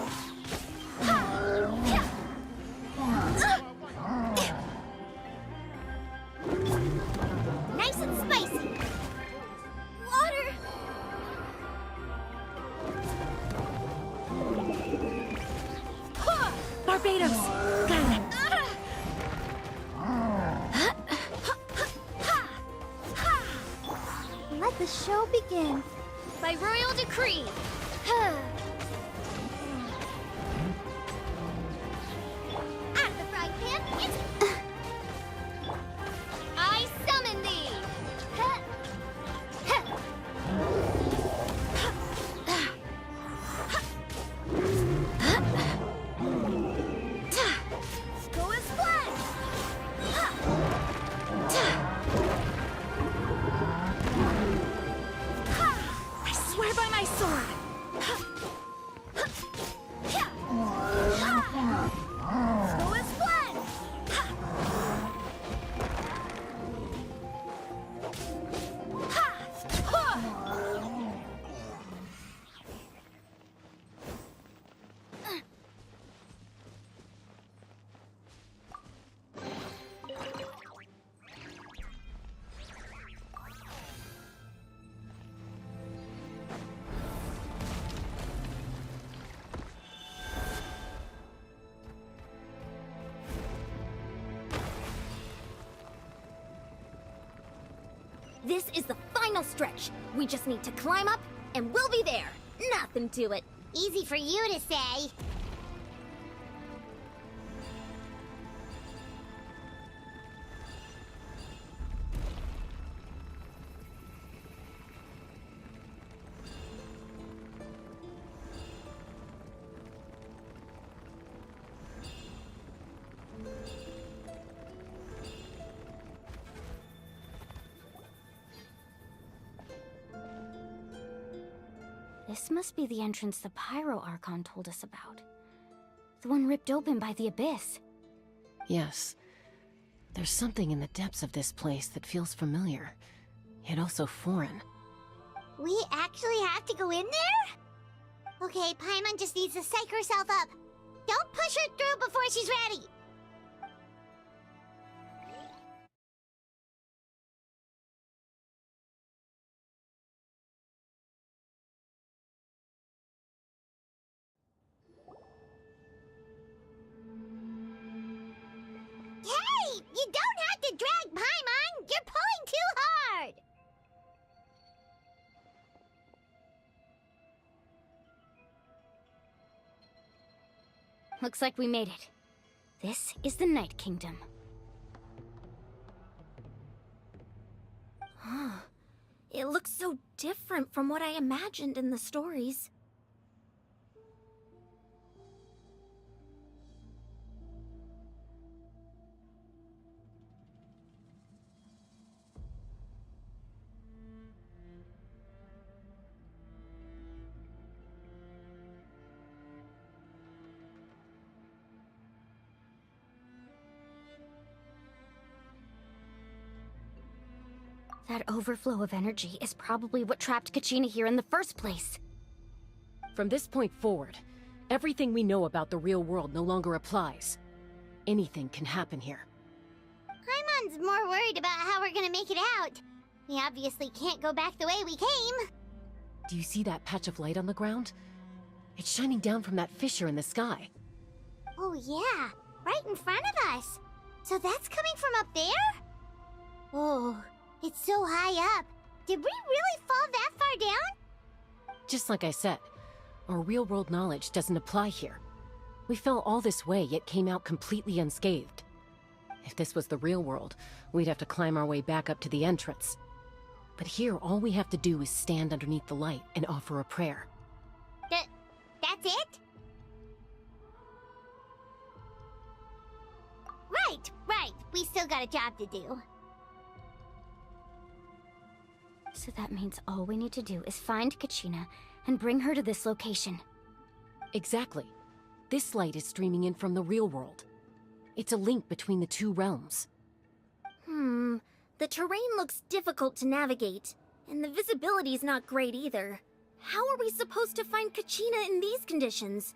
Nice and spicy. Water. Barbados! Got it. Let the show begin. By royal decree. At the frying pan, it's... I summon thee! Go as one! I swear by my sword. Go as one! This is the final stretch. We just need to climb up, and we'll be there. Nothing to it. Easy for you to say. This must be the entrance the Pyro Archon told us about. The one ripped open by the Abyss. Yes. There's something in the depths of this place that feels familiar, yet also foreign. We actually have to go in there? Okay, Paimon just needs to psych herself up. Don't push her through before she's ready. Hey! You don't have to drag Paimon! You're pulling too hard! Looks like we made it. This is the Night Kingdom. It looks so different from what I imagined in the stories. That overflow of energy is probably what trapped Kachina here in the first place. From this point forward, everything we know about the real world no longer applies. Anything can happen here. Paimon's more worried about how we're gonna make it out. We obviously can't go back the way we came. Do you see that patch of light on the ground? It's shining down from that fissure in the sky. Oh yeah, right in front of us. So that's coming from up there? Oh, it's so high up. Did we really fall that far down? Just like I said, our real-world knowledge doesn't apply here. We fell all this way, yet came out completely unscathed. If this was the real world, we'd have to climb our way back up to the entrance. But here, all we have to do is stand underneath the light and offer a prayer. That's it? Right. We still got a job to do. So that means all we need to do is find Kachina and bring her to this location. Exactly. This light is streaming in from the real world. It's a link between the two realms. The terrain looks difficult to navigate, and the visibility's not great either. How are we supposed to find Kachina in these conditions?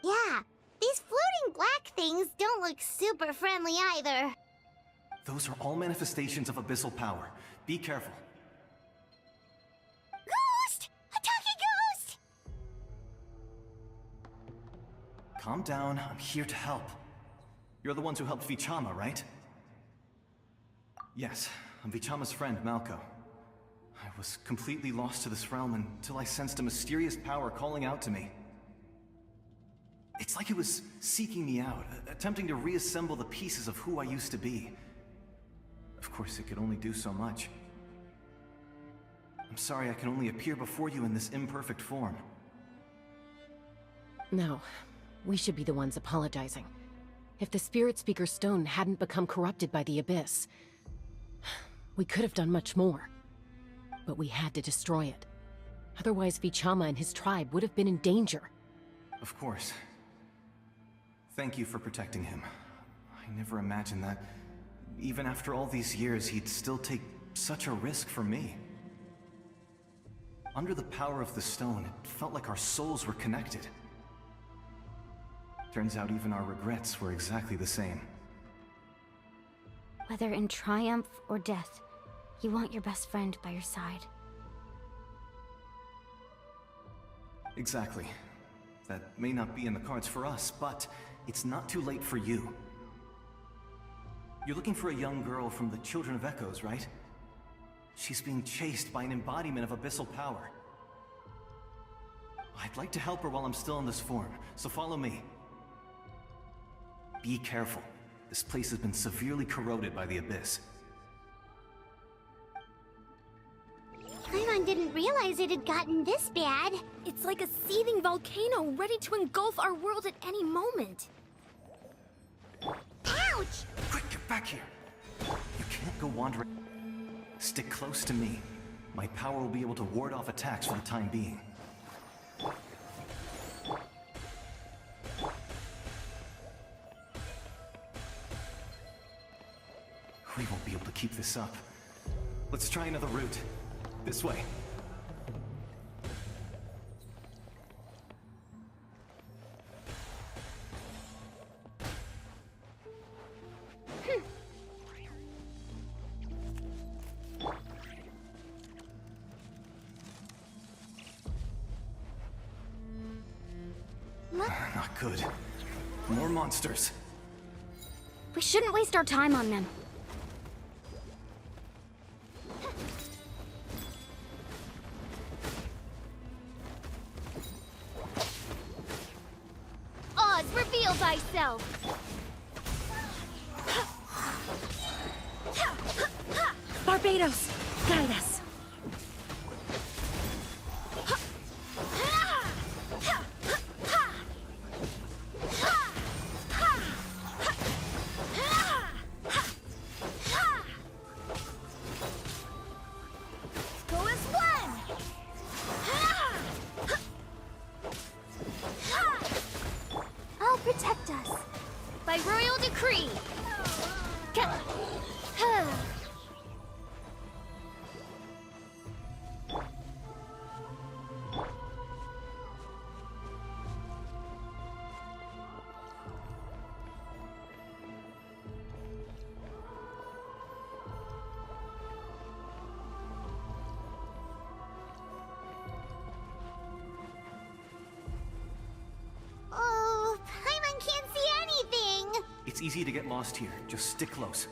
Yeah, these floating black things don't look super friendly either. Those are all manifestations of abyssal power. Be careful. Ghost! A talking ghost! Calm down, I'm here to help. You're the ones who helped Vichama, right? Yes, I'm Vichama's friend, Malko. I was completely lost to this realm until I sensed a mysterious power calling out to me. It's like it was seeking me out, attempting to reassemble the pieces of who I used to be. Of course, it could only do so much. I'm sorry I can only appear before you in this imperfect form. No, we should be the ones apologizing. If the Spirit Speaker Stone hadn't become corrupted by the Abyss, we could have done much more. But we had to destroy it. Otherwise, Vichama and his tribe would have been in danger. Of course. Thank you for protecting him. I never imagined that, even after all these years, he'd still take such a risk for me. Under the power of the stone, it felt like our souls were connected. Turns out even our regrets were exactly the same. Whether in triumph or death, you want your best friend by your side. Exactly. That may not be in the cards for us, but it's not too late for you. You're looking for a young girl from the Children of Echoes, right? She's being chased by an embodiment of abyssal power. I'd like to help her while I'm still in this form, so follow me. Be careful. This place has been severely corroded by the Abyss. Paimon didn't realize it had gotten this bad. It's like a seething volcano ready to engulf our world at any moment. Ouch! Quick, get back here! You can't go wandering. Stick close to me. My power will be able to ward off attacks for the time being. We won't be able to keep this up. Let's try another route. This way. Not good. More monsters. We shouldn't waste our time on them. Oz, reveal thyself! Barbados, guide us. Go as one! I'll protect us. By royal decree. Oh, Paimon can't see anything! It's easy to get lost here. Just stick close.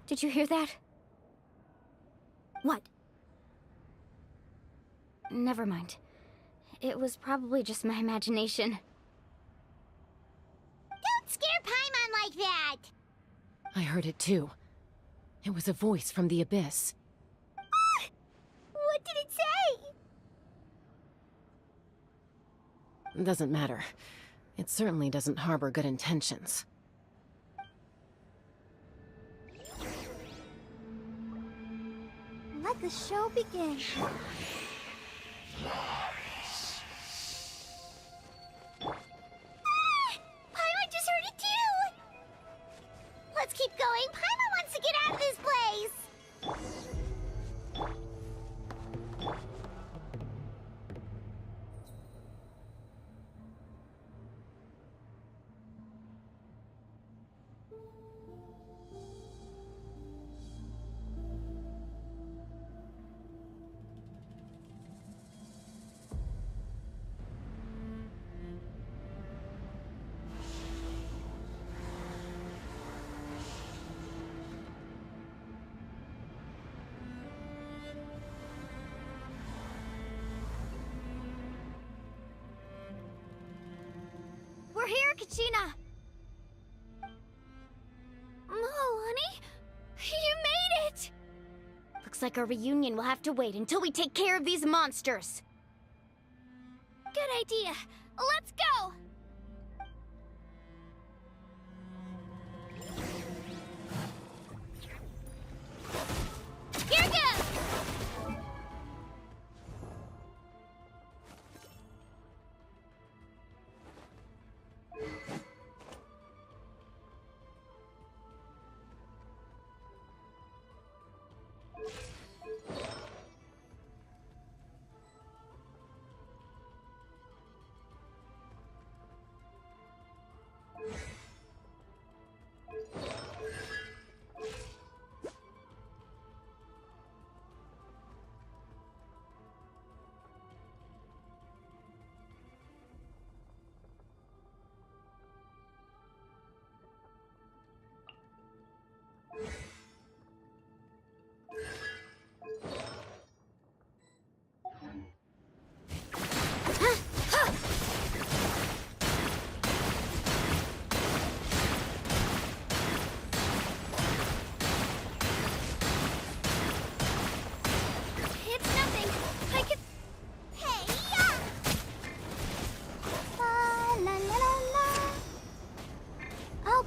Did you hear that? What? Never mind. It was probably just my imagination. Don't scare Paimon like that! I heard it too. It was a voice from the abyss. What did it say? Doesn't matter. It certainly doesn't harbor good intentions. Let the show begin. Paimon just heard it too! Let's keep going. Paimon wants to get out of this place! We're here, Kachina! Honey, you made it! Looks like our reunion will have to wait until we take care of these monsters. Good idea. Let's go! Here goes!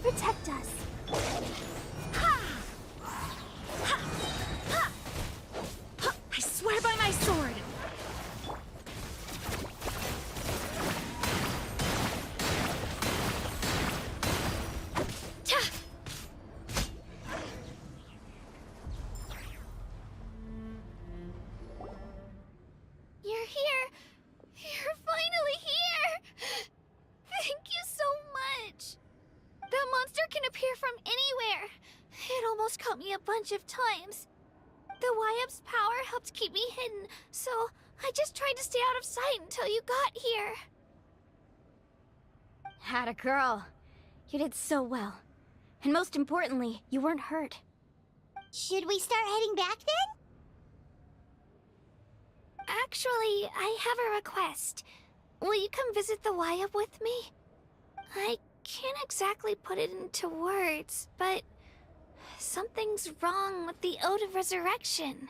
protect us. I swear by my sword! You're here. You're finally here. Thank you so much. That monster can appear from anywhere. It almost caught me a bunch of times. The YUP's power helped keep me hidden, so I just tried to stay out of sight until you got here. Atta girl. You did so well. And most importantly, you weren't hurt. Should we start heading back then? Actually, I have a request. Will you come visit the YUP with me? I can't exactly put it into words, but something's wrong with the Ode of Resurrection.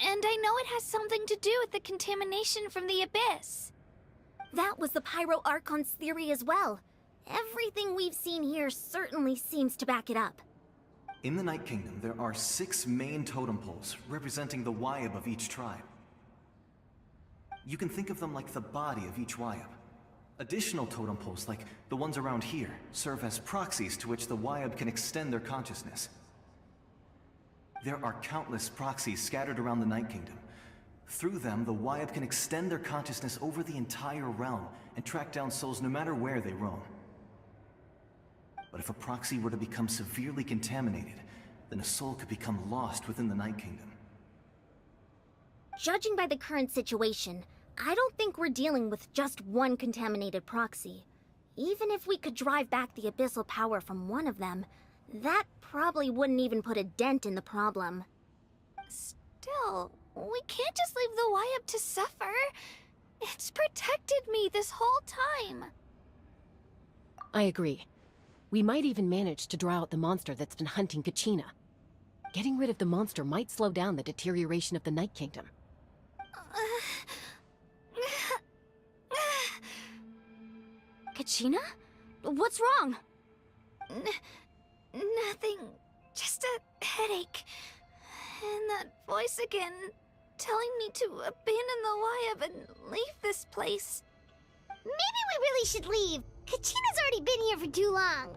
And I know it has something to do with the contamination from the Abyss. That was the Pyro Archon's theory as well. Everything we've seen here certainly seems to back it up. In the Night Kingdom, there are 6 main totem poles representing the YUP of each tribe. You can think of them like the body of each YUP. Additional totem poles, like the ones around here, serve as proxies to which the YUP can extend their consciousness. There are countless proxies scattered around the Night Kingdom. Through them, the YUP can extend their consciousness over the entire realm and track down souls no matter where they roam. But if a proxy were to become severely contaminated, then a soul could become lost within the Night Kingdom. Judging by the current situation, I don't think we're dealing with just one contaminated proxy. Even if we could drive back the abyssal power from one of them, that probably wouldn't even put a dent in the problem. Still, we can't just leave the YUP to suffer. It's protected me this whole time. I agree. We might even manage to draw out the monster that's been hunting Kachina. Getting rid of the monster might slow down the deterioration of the Night Kingdom. Kachina? What's wrong? Nothing. Just a headache. And that voice again, telling me to abandon the YUP and leave this place. Maybe we really should leave. Kachina's already been here for too long.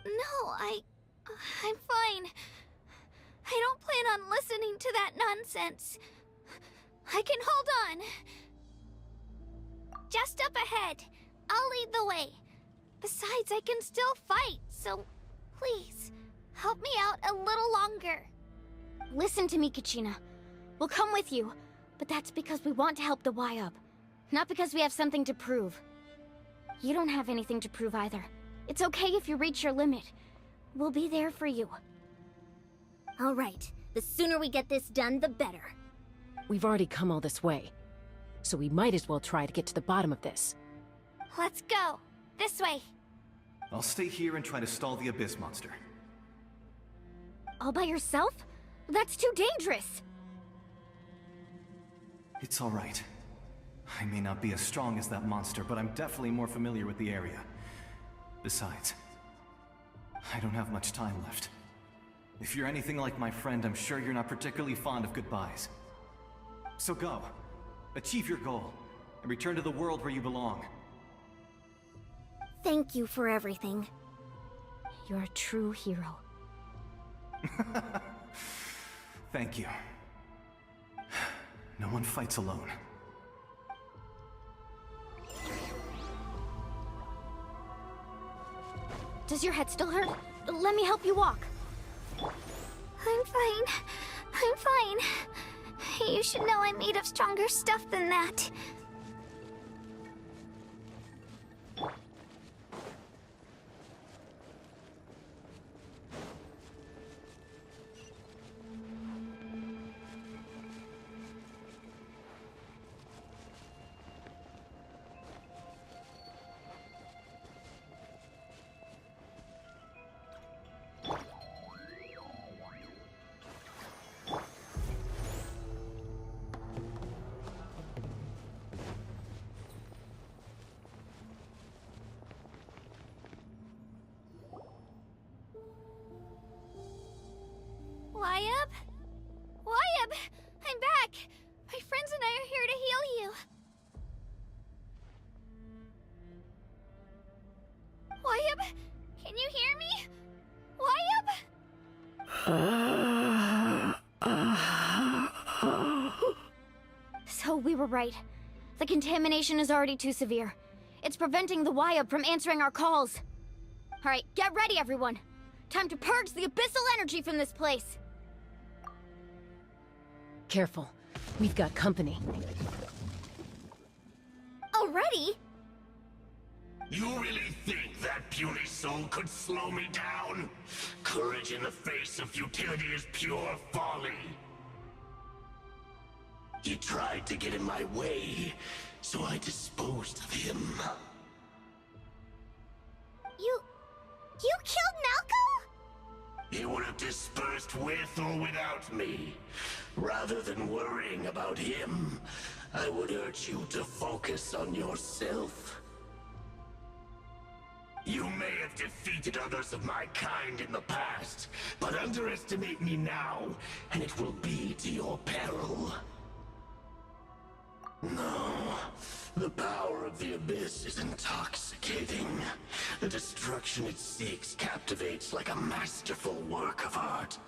No, I'm fine. I don't plan on listening to that nonsense. I can hold on. Just up ahead. I'll lead the way. Besides, I can still fight, so please, help me out a little longer. Listen to me, Kachina. We'll come with you, but that's because we want to help the YUP, not because we have something to prove. You don't have anything to prove either. It's okay if you reach your limit. We'll be there for you. All right. The sooner we get this done, the better. We've already come all this way, so we might as well try to get to the bottom of this. Let's go. This way. I'll stay here and try to stall the Abyss monster. All by yourself? That's too dangerous! It's all right. I may not be as strong as that monster, but I'm definitely more familiar with the area. Besides, I don't have much time left. If you're anything like my friend, I'm sure you're not particularly fond of goodbyes. So go. Achieve your goal, and return to the world where you belong. Thank you for everything. You're a true hero. Thank you. No one fights alone. Does your head still hurt? Let me help you walk. I'm fine. I'm fine. You should know I'm made of stronger stuff than that. you hear me? Wyatt? So we were right. The contamination is already too severe. It's preventing the Wyab from answering our calls. Alright, get ready, everyone. Time to purge the abyssal energy from this place. Careful. We've got company. Already? You really think that puny soul could slow me down? Courage in the face of futility is pure folly. He tried to get in my way, so I disposed of him. You killed Malco? He would have dispersed with or without me. Rather than worrying about him, I would urge you to focus on yourself. You may have defeated others of my kind in the past, but underestimate me now, and it will be to your peril. No, the power of the Abyss is intoxicating. The destruction it seeks captivates like a masterful work of art.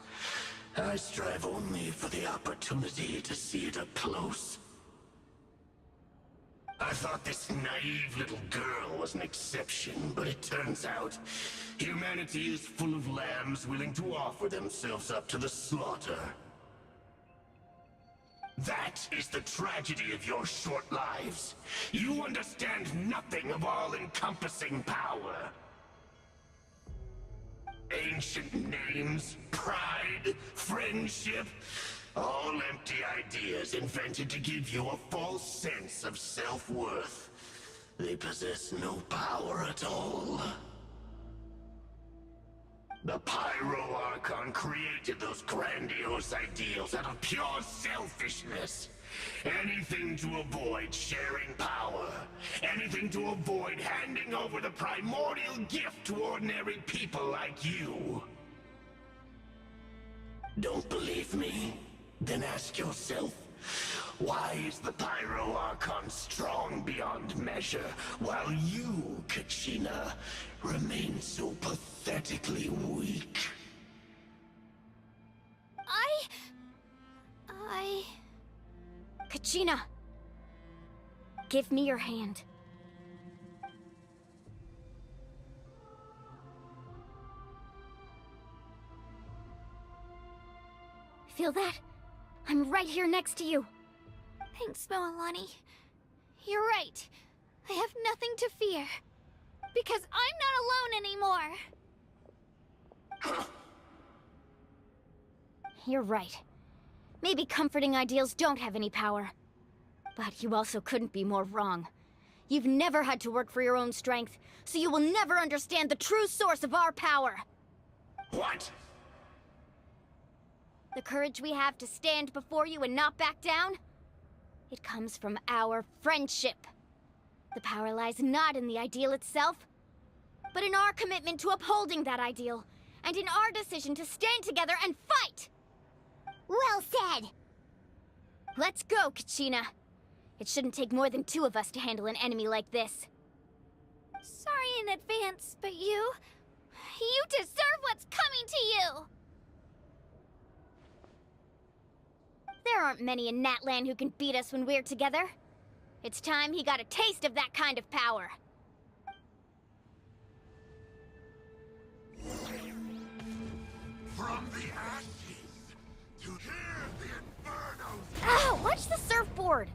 I strive only for the opportunity to see it up close. I thought this naive little girl was an exception, but it turns out humanity is full of lambs willing to offer themselves up to the slaughter. That is the tragedy of your short lives. You understand nothing of all-encompassing power. Ancient names, pride, friendship, all empty ideas invented to give you a false sense of self-worth. They possess no power at all. The Pyro Archon created those grandiose ideals out of pure selfishness. Anything to avoid sharing power. Anything to avoid handing over the primordial gift to ordinary people like you. Don't believe me? Then ask yourself, why is the Pyro Archon strong beyond measure, while you, Kachina, remain so pathetically weak? Kachina! Give me your hand. Feel that? I'm right here next to you. Thanks, Moalani. You're right. I have nothing to fear. Because I'm not alone anymore. You're right. Maybe comforting ideals don't have any power. But you also couldn't be more wrong. You've never had to work for your own strength, so you will never understand the true source of our power. What? The courage we have to stand before you and not back down? It comes from our friendship. The power lies not in the ideal itself, but in our commitment to upholding that ideal, and in our decision to stand together and fight! Well said! Let's go, Kachina. It shouldn't take more than 2 of us to handle an enemy like this. Sorry in advance, but you deserve what's coming to you! There aren't many in NATLAN who can beat us when we're together. It's time he got a taste of that kind of power. From the ashes to hear the infernos. Ow! Watch the surfboard!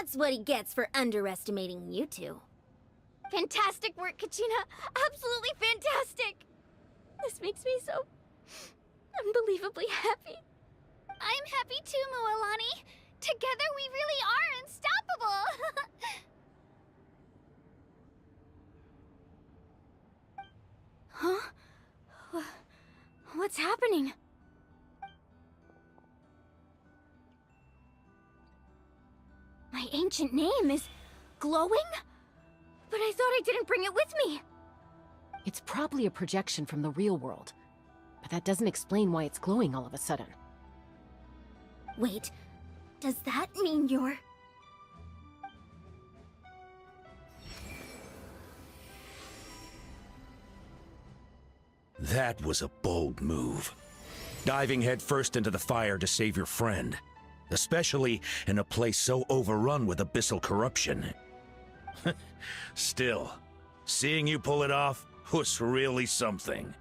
That's what he gets for underestimating you two. Fantastic work, Kachina! Absolutely fantastic! This makes me so unbelievably happy. I'm happy too, Mualani. Together we really are unstoppable! Huh? What's happening? My ancient name is glowing? But I thought I didn't bring it with me. It's probably a projection from the real world. But that doesn't explain why it's glowing all of a sudden. Wait, does that mean you're... That was a bold move. Diving headfirst into the fire to save your friend. Especially in a place so overrun with abyssal corruption. Still, seeing you pull it off was really something.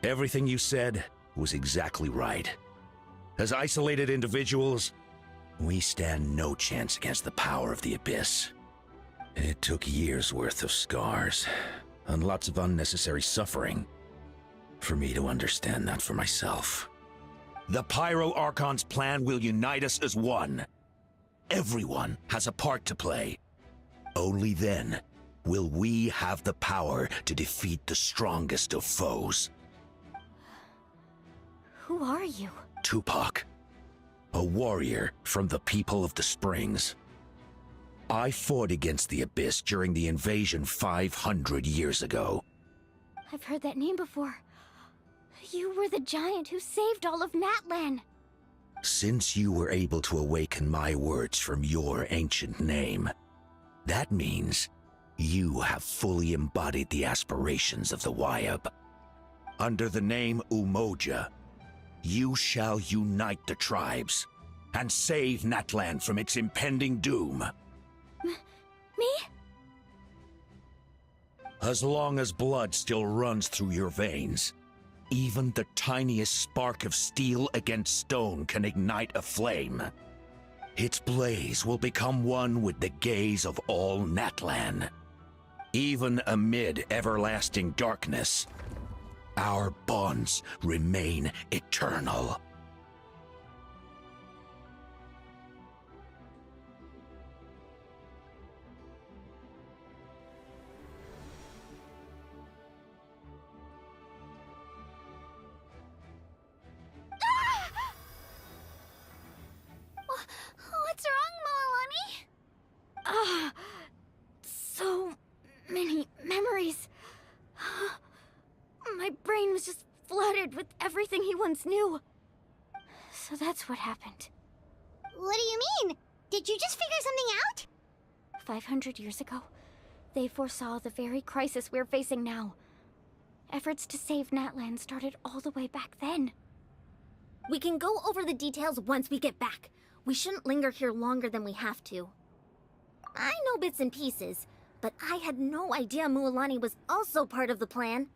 Everything you said was exactly right. As isolated individuals, we stand no chance against the power of the Abyss. It took years' worth of scars, and lots of unnecessary suffering, for me to understand that for myself. The Pyro Archon's plan will unite us as one. Everyone has a part to play. Only then will we have the power to defeat the strongest of foes. Who are you? Tupac, a warrior from the people of the Springs. I fought against the Abyss during the invasion 500 years ago. I've heard that name before. You were the giant who saved all of Natlan. Since you were able to awaken my words from your ancient name, that means you have fully embodied the aspirations of the Wyab. Under the name Umoja, you shall unite the tribes and save Natlan from its impending doom. Me? As long as blood still runs through your veins, even the tiniest spark of steel against stone can ignite a flame. Its blaze will become one with the gaze of all Natlan. Even amid everlasting darkness, our bonds remain eternal. What's wrong, Mualani? So many memories. My brain was just flooded with everything he once knew. So that's what happened. What do you mean? Did you just figure something out? 500 years ago, they foresaw the very crisis we're facing now. Efforts to save Natlan started all the way back then. We can go over the details once we get back. We shouldn't linger here longer than we have to. I know bits and pieces, but I had no idea Mualani was also part of the plan.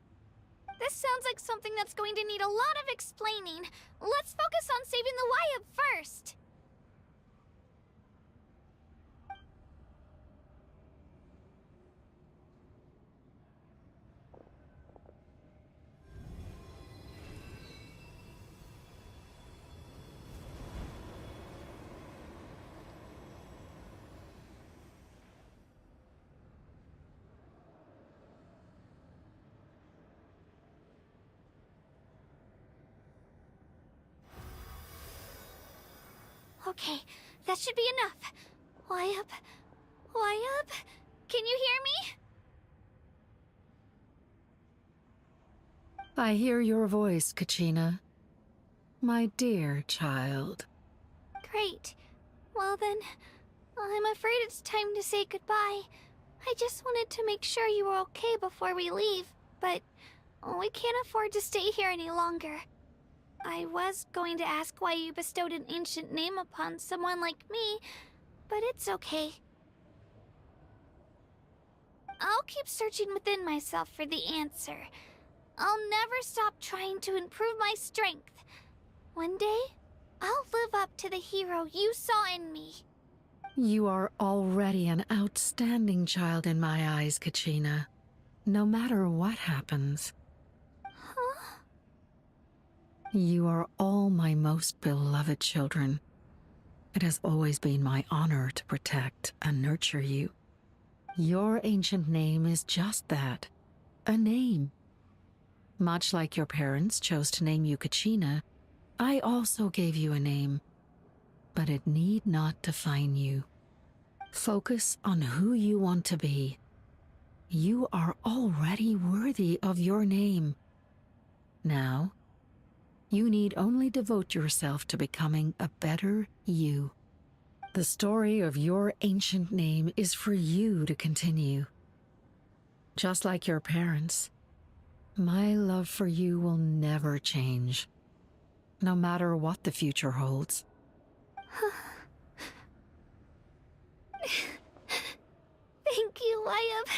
This sounds like something that's going to need a lot of explaining. Let's focus on saving the Wyab first. Okay, that should be enough. Wyab? Wyab? Can you hear me? I hear your voice, Kachina. My dear child. Great. Well then, I'm afraid it's time to say goodbye. I just wanted to make sure you were okay before we leave, but we can't afford to stay here any longer. I was going to ask why you bestowed an ancient name upon someone like me, but it's okay. I'll keep searching within myself for the answer. I'll never stop trying to improve my strength. One day, I'll live up to the hero you saw in me. You are already an outstanding child in my eyes, Kachina. No matter what happens. Huh? You are all my most beloved children. It has always been my honor to protect and nurture you. Your ancient name is just that, a name. Much like your parents chose to name you Kachina, I also gave you a name, but it need not define you. Focus on who you want to be. You are already worthy of your name. Now, you need only devote yourself to becoming a better you. The story of your ancient name is for you to continue. Just like your parents, my love for you will never change, no matter what the future holds. Thank you, Wyatt.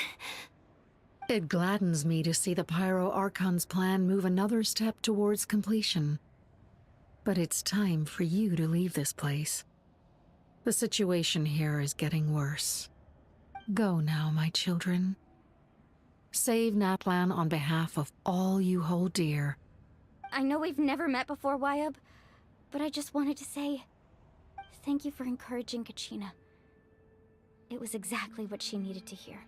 It gladdens me to see the Pyro Archon's plan move another step towards completion. But it's time for you to leave this place. The situation here is getting worse. Go now, my children. Save Natlan on behalf of all you hold dear. I know we've never met before, Wyatt, but I just wanted to say thank you for encouraging Kachina. It was exactly what she needed to hear.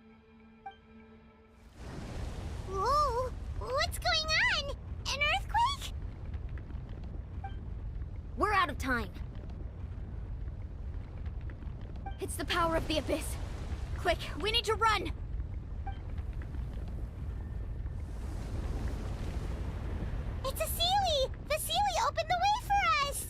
Whoa! What's going on? An earthquake? We're out of time. It's the power of the Abyss. Quick, we need to run! It's a Sealy! The Sealy opened the way for us!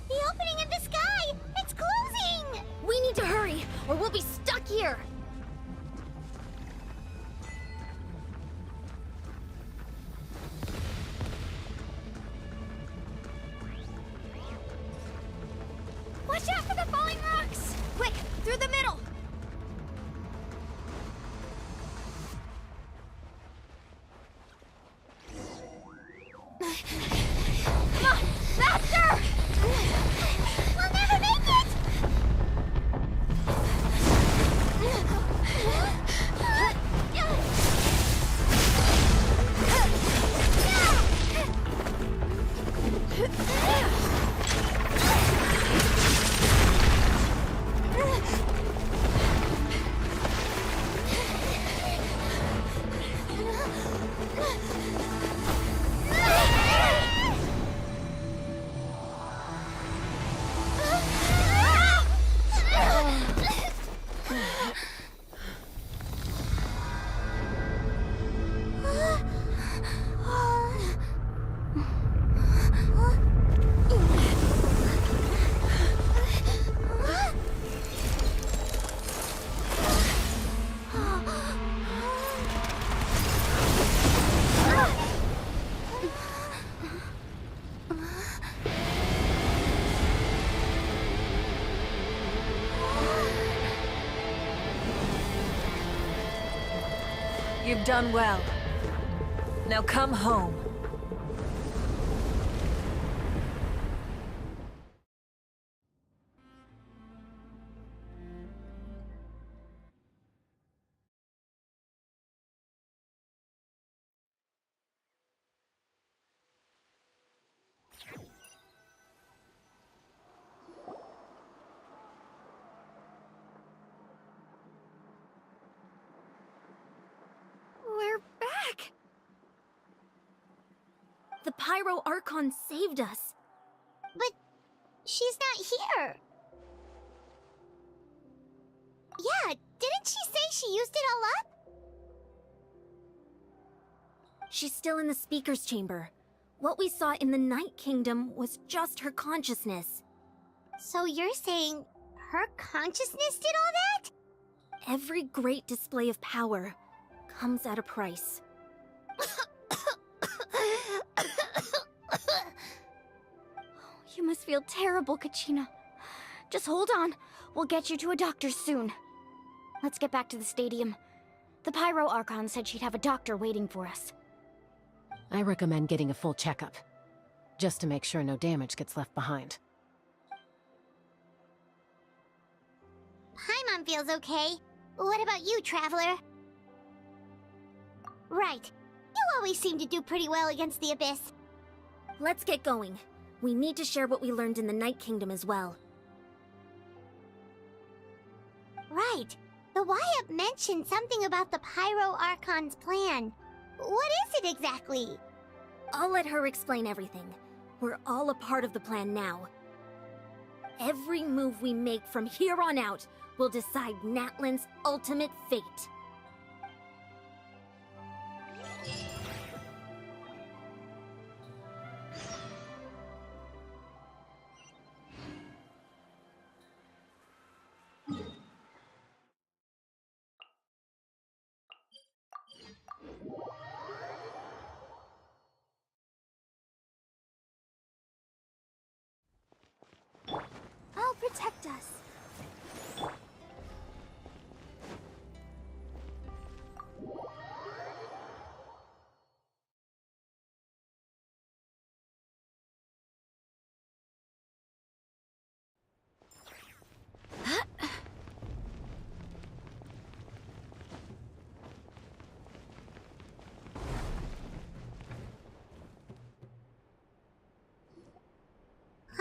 The opening in the sky! It's closing! We need to hurry, or we'll be stuck here! Watch out for the falling rocks! Quick, through the middle! Come on, faster! We'll never make it! You've done well. Now come home. We're back! The Pyro Archon saved us. But she's not here. Yeah, didn't she say she used it all up? She's still in the Speaker's Chamber. What we saw in the Night Kingdom was just her consciousness. So you're saying her consciousness did all that? Every great display of power comes at a price. You must feel terrible, Kachina. Just hold on. We'll get you to a doctor soon. Let's get back to the stadium. The Pyro Archon said she'd have a doctor waiting for us. I recommend getting a full checkup, just to make sure no damage gets left behind. Paimon feels okay. What about you, Traveler? Right. You always seem to do pretty well against the Abyss. Let's get going. We need to share what we learned in the Night Kingdom as well. Right. The Y-Up mentioned something about the Pyro Archon's plan. What is it exactly? I'll let her explain everything. We're all a part of the plan now. Every move we make from here on out will decide NATLAN'S ultimate fate. I'll protect us.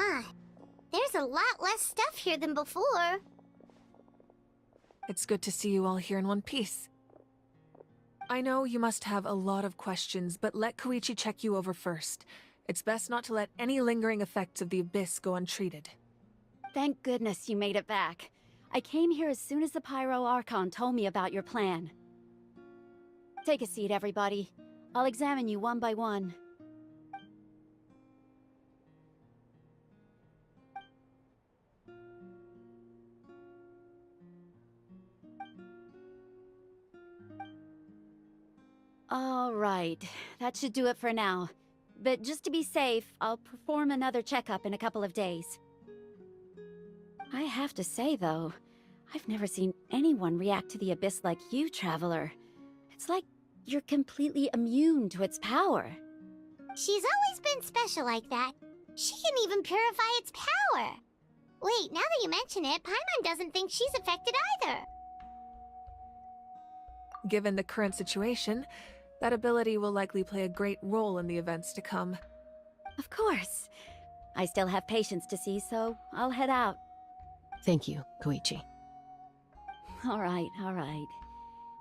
Huh. There's a lot less stuff here than before. It's good to see you all here in one piece. I know you must have a lot of questions, but let Koichi check you over first. It's best not to let any lingering effects of the Abyss go untreated. Thank goodness you made it back. I came here as soon as the Pyro Archon told me about your plan. Take a seat, everybody. I'll examine you one by one. All right, that should do it for now. But just to be safe, I'll perform another checkup in a couple of days. I have to say, though, I've never seen anyone react to the Abyss like you, Traveler. It's like you're completely immune to its power. She's always been special like that. She can even purify its power. Wait, now that you mention it, Paimon doesn't think she's affected either. Given the current situation, that ability will likely play a great role in the events to come. Of course. I still have patients to see, so I'll head out. Thank you, Koichi. All right, all right.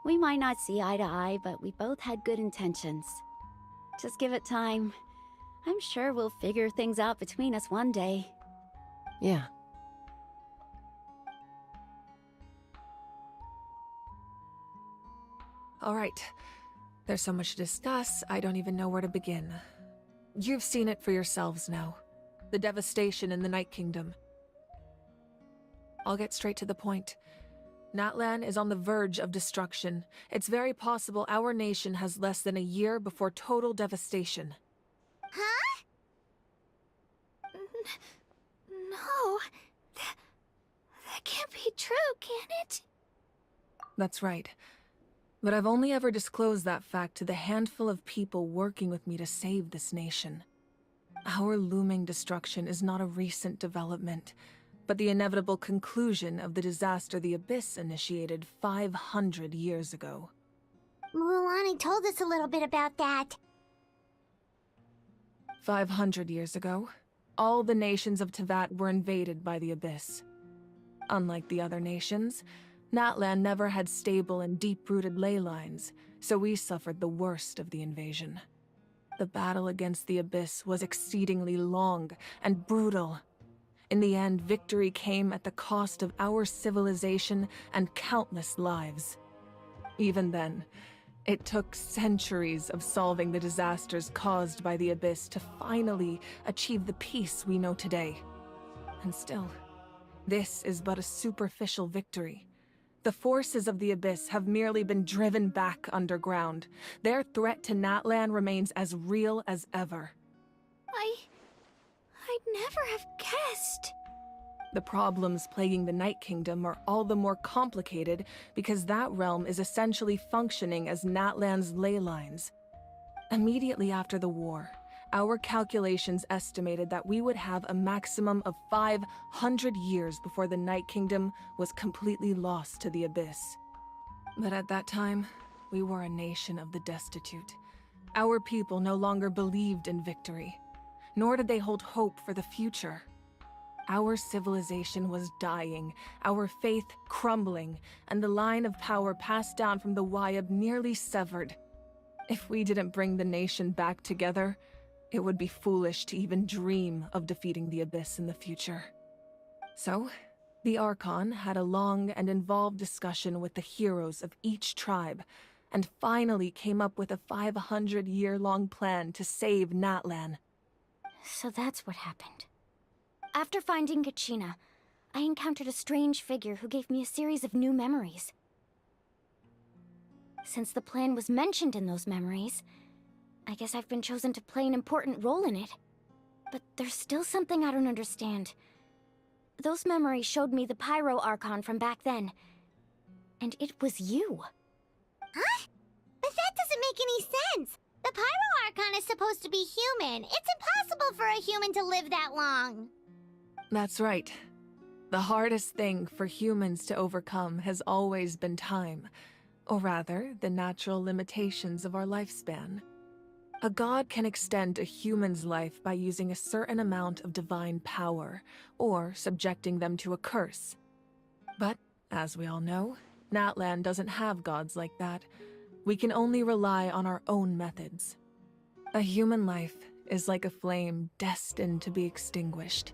We might not see eye to eye, but we both had good intentions. Just give it time. I'm sure we'll figure things out between us one day. Yeah. All right. There's so much to discuss, I don't even know where to begin. You've seen it for yourselves now. The devastation in the Night Kingdom. I'll get straight to the point. NATLAN is on the verge of destruction. It's very possible our nation has less than a year before total devastation. Huh? No. That can't be true, can it? That's right. But I've only ever disclosed that fact to the handful of people working with me to save this nation. Our looming destruction is not a recent development, but the inevitable conclusion of the disaster the Abyss initiated 500 years ago. Mualani told us a little bit about that. 500 years ago, all the nations of Teyvat were invaded by the Abyss. Unlike the other nations, NATLAN never had stable and deep-rooted ley lines, so we suffered the worst of the invasion. The battle against the Abyss was exceedingly long and brutal. In the end, victory came at the cost of our civilization and countless lives. Even then, it took centuries of solving the disasters caused by the Abyss to finally achieve the peace we know today. And still, This is but a superficial victory. The forces of the Abyss have merely been driven back underground. Their threat to Natlan remains as real as ever. I'd never have guessed. The problems plaguing the Night Kingdom are all the more complicated because that realm is essentially functioning as NATLAN'S ley lines. Immediately after the war, our calculations estimated that we would have a maximum of 500 years before the Night Kingdom was completely lost to the Abyss. But at that time, we were a nation of the destitute. Our people no longer believed in victory, nor did they hold hope for the future. Our civilization was dying, our faith crumbling, and the line of power passed down from the Wyab nearly severed. If we didn't bring the nation back together, it would be foolish to even dream of defeating the Abyss in the future. So, the Archon had a long and involved discussion with the heroes of each tribe, and finally came up with a 500-year-long plan to save Natlan. So that's what happened. After finding Kachina, I encountered a strange figure who gave me a series of new memories. Since the plan was mentioned in those memories, I guess I've been chosen to play an important role in it. But there's still something I don't understand. Those memories showed me the Pyro Archon from back then. And it was you. Huh? But that doesn't make any sense! The Pyro Archon is supposed to be human. It's impossible for a human to live that long. That's right. The hardest thing for humans to overcome has always been time, or rather, the natural limitations of our lifespan. A god can extend a human's life by using a certain amount of divine power, or subjecting them to a curse. But, as we all know, Natlan doesn't have gods like that. We can only rely on our own methods. A human life is like a flame destined to be extinguished.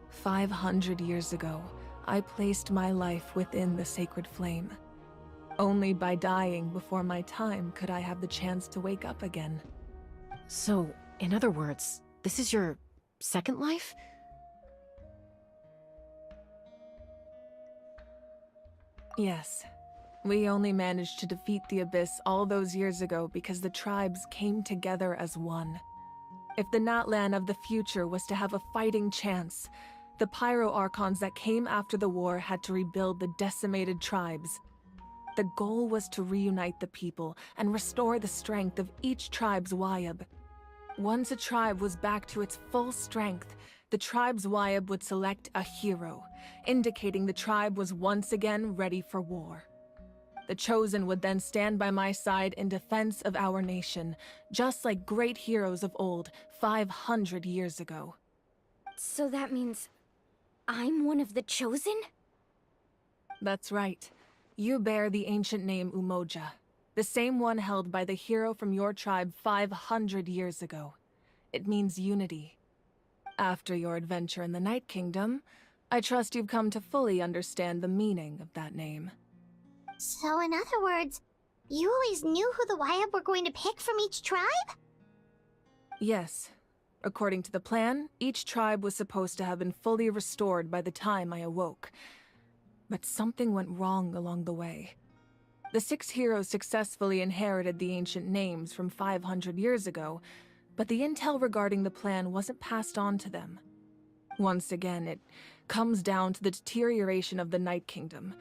500 years ago, I placed my life within the sacred flame. Only by dying before my time could I have the chance to wake up again. So, in other words, this is your second life? Yes. We only managed to defeat the Abyss all those years ago because the tribes came together as one. If the Natlan of the future was to have a fighting chance, the Pyro Archons that came after the war had to rebuild the decimated tribes. The goal was to reunite the people and restore the strength of each tribe's Wyab. Once a tribe was back to its full strength, the tribe's Wyab would select a hero, indicating the tribe was once again ready for war. The Chosen would then stand by my side in defense of our nation, just like great heroes of old, 500 years ago. So that means I'm one of the Chosen? That's right. You bear the ancient name Umoja, the same one held by the hero from your tribe 500 years ago. It means unity. After your adventure in the Night Kingdom, I trust you've come to fully understand the meaning of that name. So in other words, you always knew who the Wyab were going to pick from each tribe? Yes. According to the plan, each tribe was supposed to have been fully restored by the time I awoke. But something went wrong along the way. The 6 heroes successfully inherited the ancient names from 500 years ago, but the intel regarding the plan wasn't passed on to them. Once again, it comes down to the deterioration of the Night Kingdom.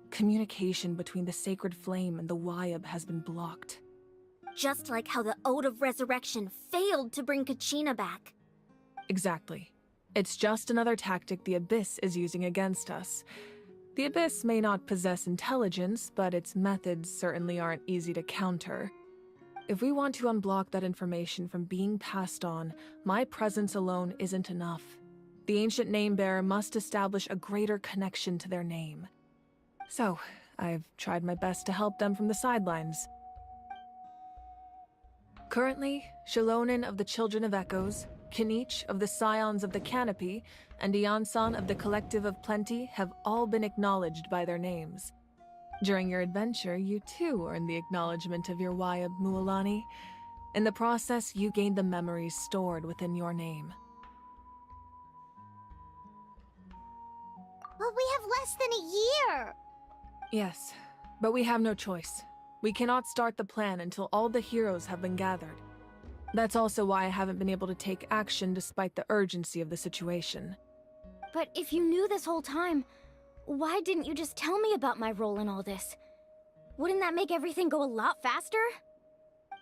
Communication between the Sacred Flame and the Wyab has been blocked. Just like how the Ode of Resurrection failed to bring Kachina back. Exactly. It's just another tactic the Abyss is using against us. The Abyss may not possess intelligence, but its methods certainly aren't easy to counter. If we want to unblock that information from being passed on, my presence alone isn't enough. The ancient name-bearer must establish a greater connection to their name. So, I've tried my best to help them from the sidelines. Currently, Shilonin of the Children of Echoes, Kinich of the Scions of the Canopy, and Iansan of the Collective of Plenty have all been acknowledged by their names. During your adventure, you too earned the acknowledgement of your Wyab, Mualani. In the process, you gained the memories stored within your name. But we have less than a year. Yes, but we have no choice. We cannot start the plan until all the heroes have been gathered. That's also why I haven't been able to take action despite the urgency of the situation. But if you knew this whole time, why didn't you just tell me about my role in all this? Wouldn't that make everything go a lot faster?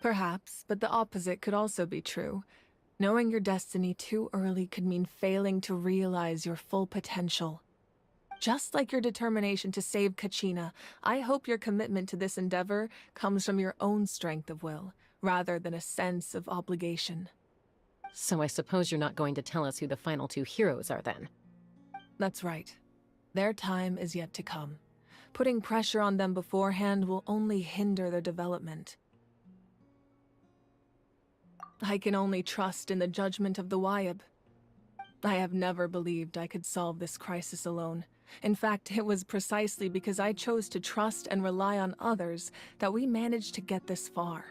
Perhaps, but the opposite could also be true. Knowing your destiny too early could mean failing to realize your full potential. Just like your determination to save Kachina, I hope your commitment to this endeavor comes from your own strength of will, rather than a sense of obligation. So I suppose you're not going to tell us who the final two heroes are then? That's right. Their time is yet to come. Putting pressure on them beforehand will only hinder their development. I can only trust in the judgment of the Wyab. I have never believed I could solve this crisis alone. In fact, it was precisely because I chose to trust and rely on others that we managed to get this far.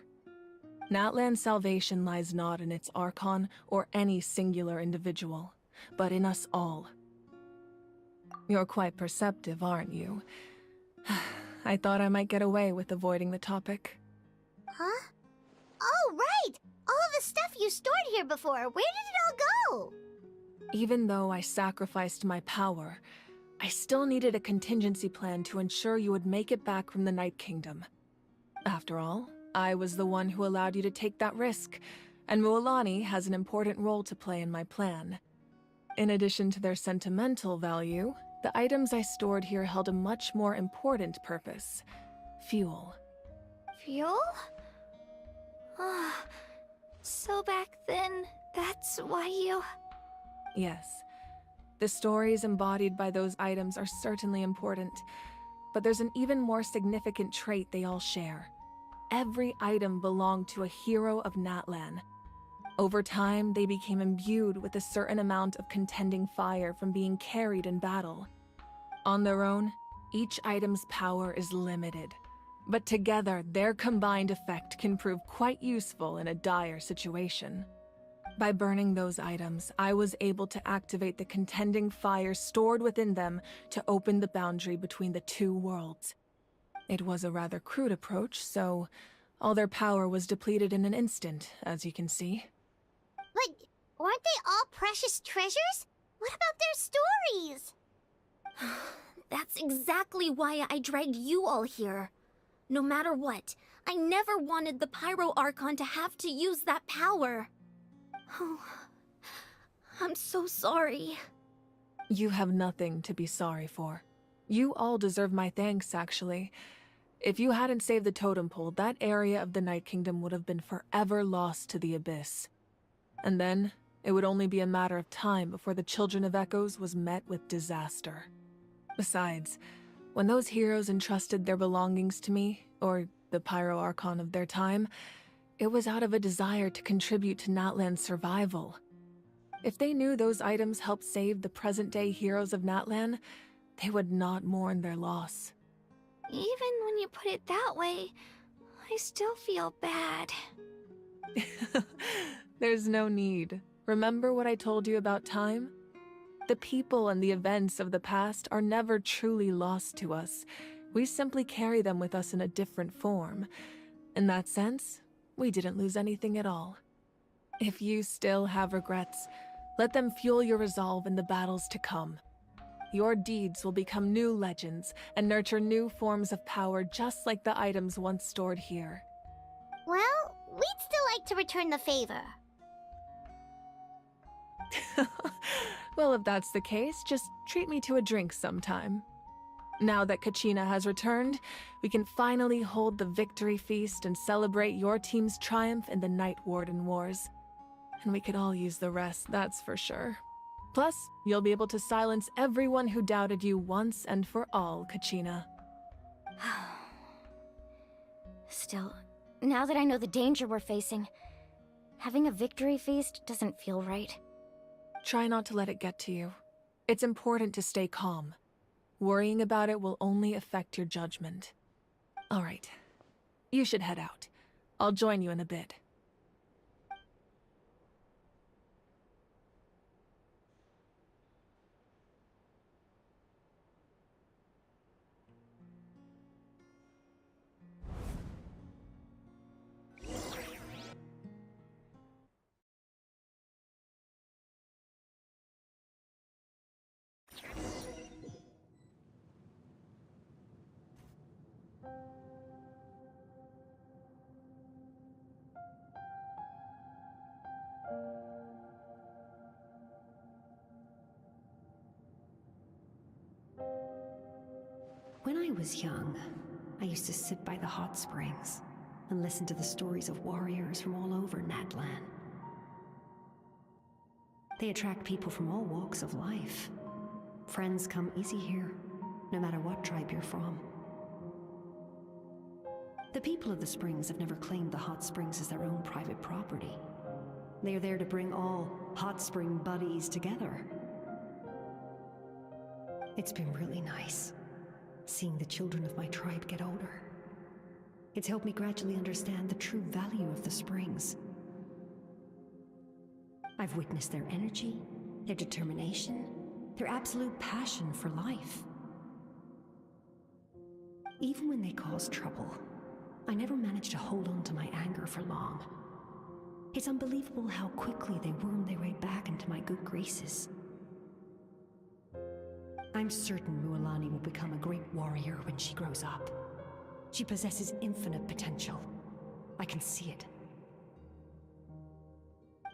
NATLAN'S salvation lies not in its Archon or any singular individual, but in us all. You're quite perceptive, aren't you? I thought I might get away with avoiding the topic. Huh? Oh, right! All of the stuff you stored here before, where did it all go? Even though I sacrificed my power, I still needed a contingency plan to ensure you would make it back from the Night Kingdom. After all, I was the one who allowed you to take that risk, and Mualani has an important role to play in my plan. In addition to their sentimental value, the items I stored here held a much more important purpose: fuel. Fuel? So back then, that's why you... Yes. The stories embodied by those items are certainly important, but there's an even more significant trait they all share. Every item belonged to a hero of NATLAN. Over time, they became imbued with a certain amount of contending fire from being carried in battle. On their own, each item's power is limited, but together, their combined effect can prove quite useful in a dire situation. By burning those items, I was able to activate the contending fire stored within them to open the boundary between the two worlds. It was a rather crude approach, so all their power was depleted in an instant, as you can see. But weren't they all precious treasures? What about their stories? That's exactly why I dragged you all here. No matter what, I never wanted the Pyro Archon to have to use that power. Oh, I'm so sorry. You have nothing to be sorry for. You all deserve my thanks, actually. If you hadn't saved the totem pole, that area of the Night Kingdom would have been forever lost to the Abyss. And then, it would only be a matter of time before the Children of Echoes was met with disaster. Besides, when those heroes entrusted their belongings to me, or the Pyro Archon of their time, it was out of a desire to contribute to NATLAN's survival. If they knew those items helped save the present-day heroes of NATLAN, they would not mourn their loss. Even when you put it that way, I still feel bad. There's no need. Remember what I told you about time? The people and the events of the past are never truly lost to us. We simply carry them with us in a different form. In that sense, we didn't lose anything at all. If you still have regrets, let them fuel your resolve in the battles to come. Your deeds will become new legends and nurture new forms of power just like the items once stored here. Well, we'd still like to return the favor. Well, if that's the case, just treat me to a drink sometime. Now that Kachina has returned, we can finally hold the victory feast and celebrate your team's triumph in the Night Warden Wars. And we could all use the rest, that's for sure. Plus, you'll be able to silence everyone who doubted you once and for all, Kachina. Still, now that I know the danger we're facing, having a victory feast doesn't feel right. Try not to let it get to you. It's important to stay calm. Worrying about it will only affect your judgment. All right. You should head out. I'll join you in a bit. was young, I used to sit by the hot springs and listen to the stories of warriors from all over NATLAN. They attract people from all walks of life. Friends come easy here, no matter what tribe you're from. The people of the springs have never claimed the hot springs as their own private property. They are there to bring all hot spring buddies together. It's been really nice, seeing the children of my tribe get older. It's helped me gradually understand the true value of the springs. I've witnessed their energy, their determination, their absolute passion for life. Even when they cause trouble, I never managed to hold on to my anger for long. It's unbelievable how quickly they worm their way back into my good graces. I'm certain Mualani will become a great warrior when she grows up. She possesses infinite potential. I can see it.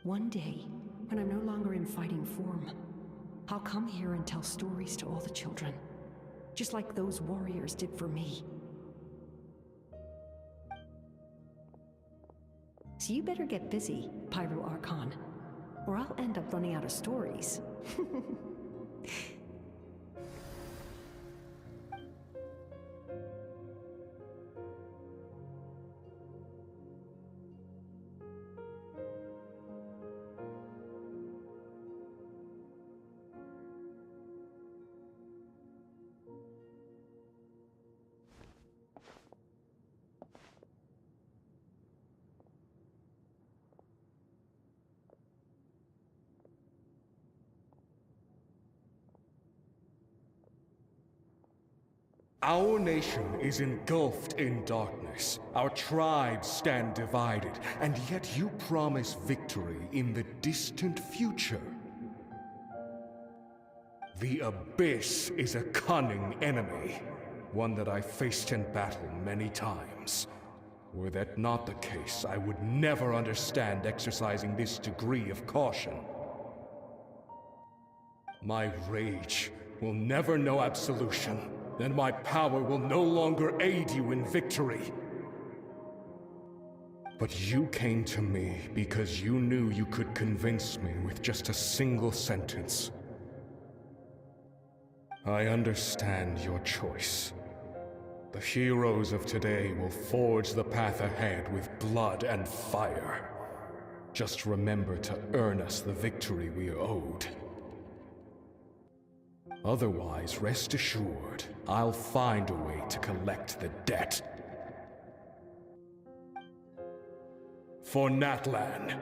One day, when I'm no longer in fighting form, I'll come here and tell stories to all the children, just like those warriors did for me. So you better get busy, Pyro Archon, or I'll end up running out of stories. Our nation is engulfed in darkness. Our tribes stand divided, and yet you promise victory in the distant future. The Abyss is a cunning enemy, one that I faced in battle many times. Were that not the case, I would never understand exercising this degree of caution. My rage will never know absolution. Then my power will no longer aid you in victory. But you came to me because you knew you could convince me with just a single sentence. I understand your choice. The heroes of today will forge the path ahead with blood and fire. Just remember to earn us the victory we are owed. Otherwise, rest assured, I'll find a way to collect the debt. For NATLAN.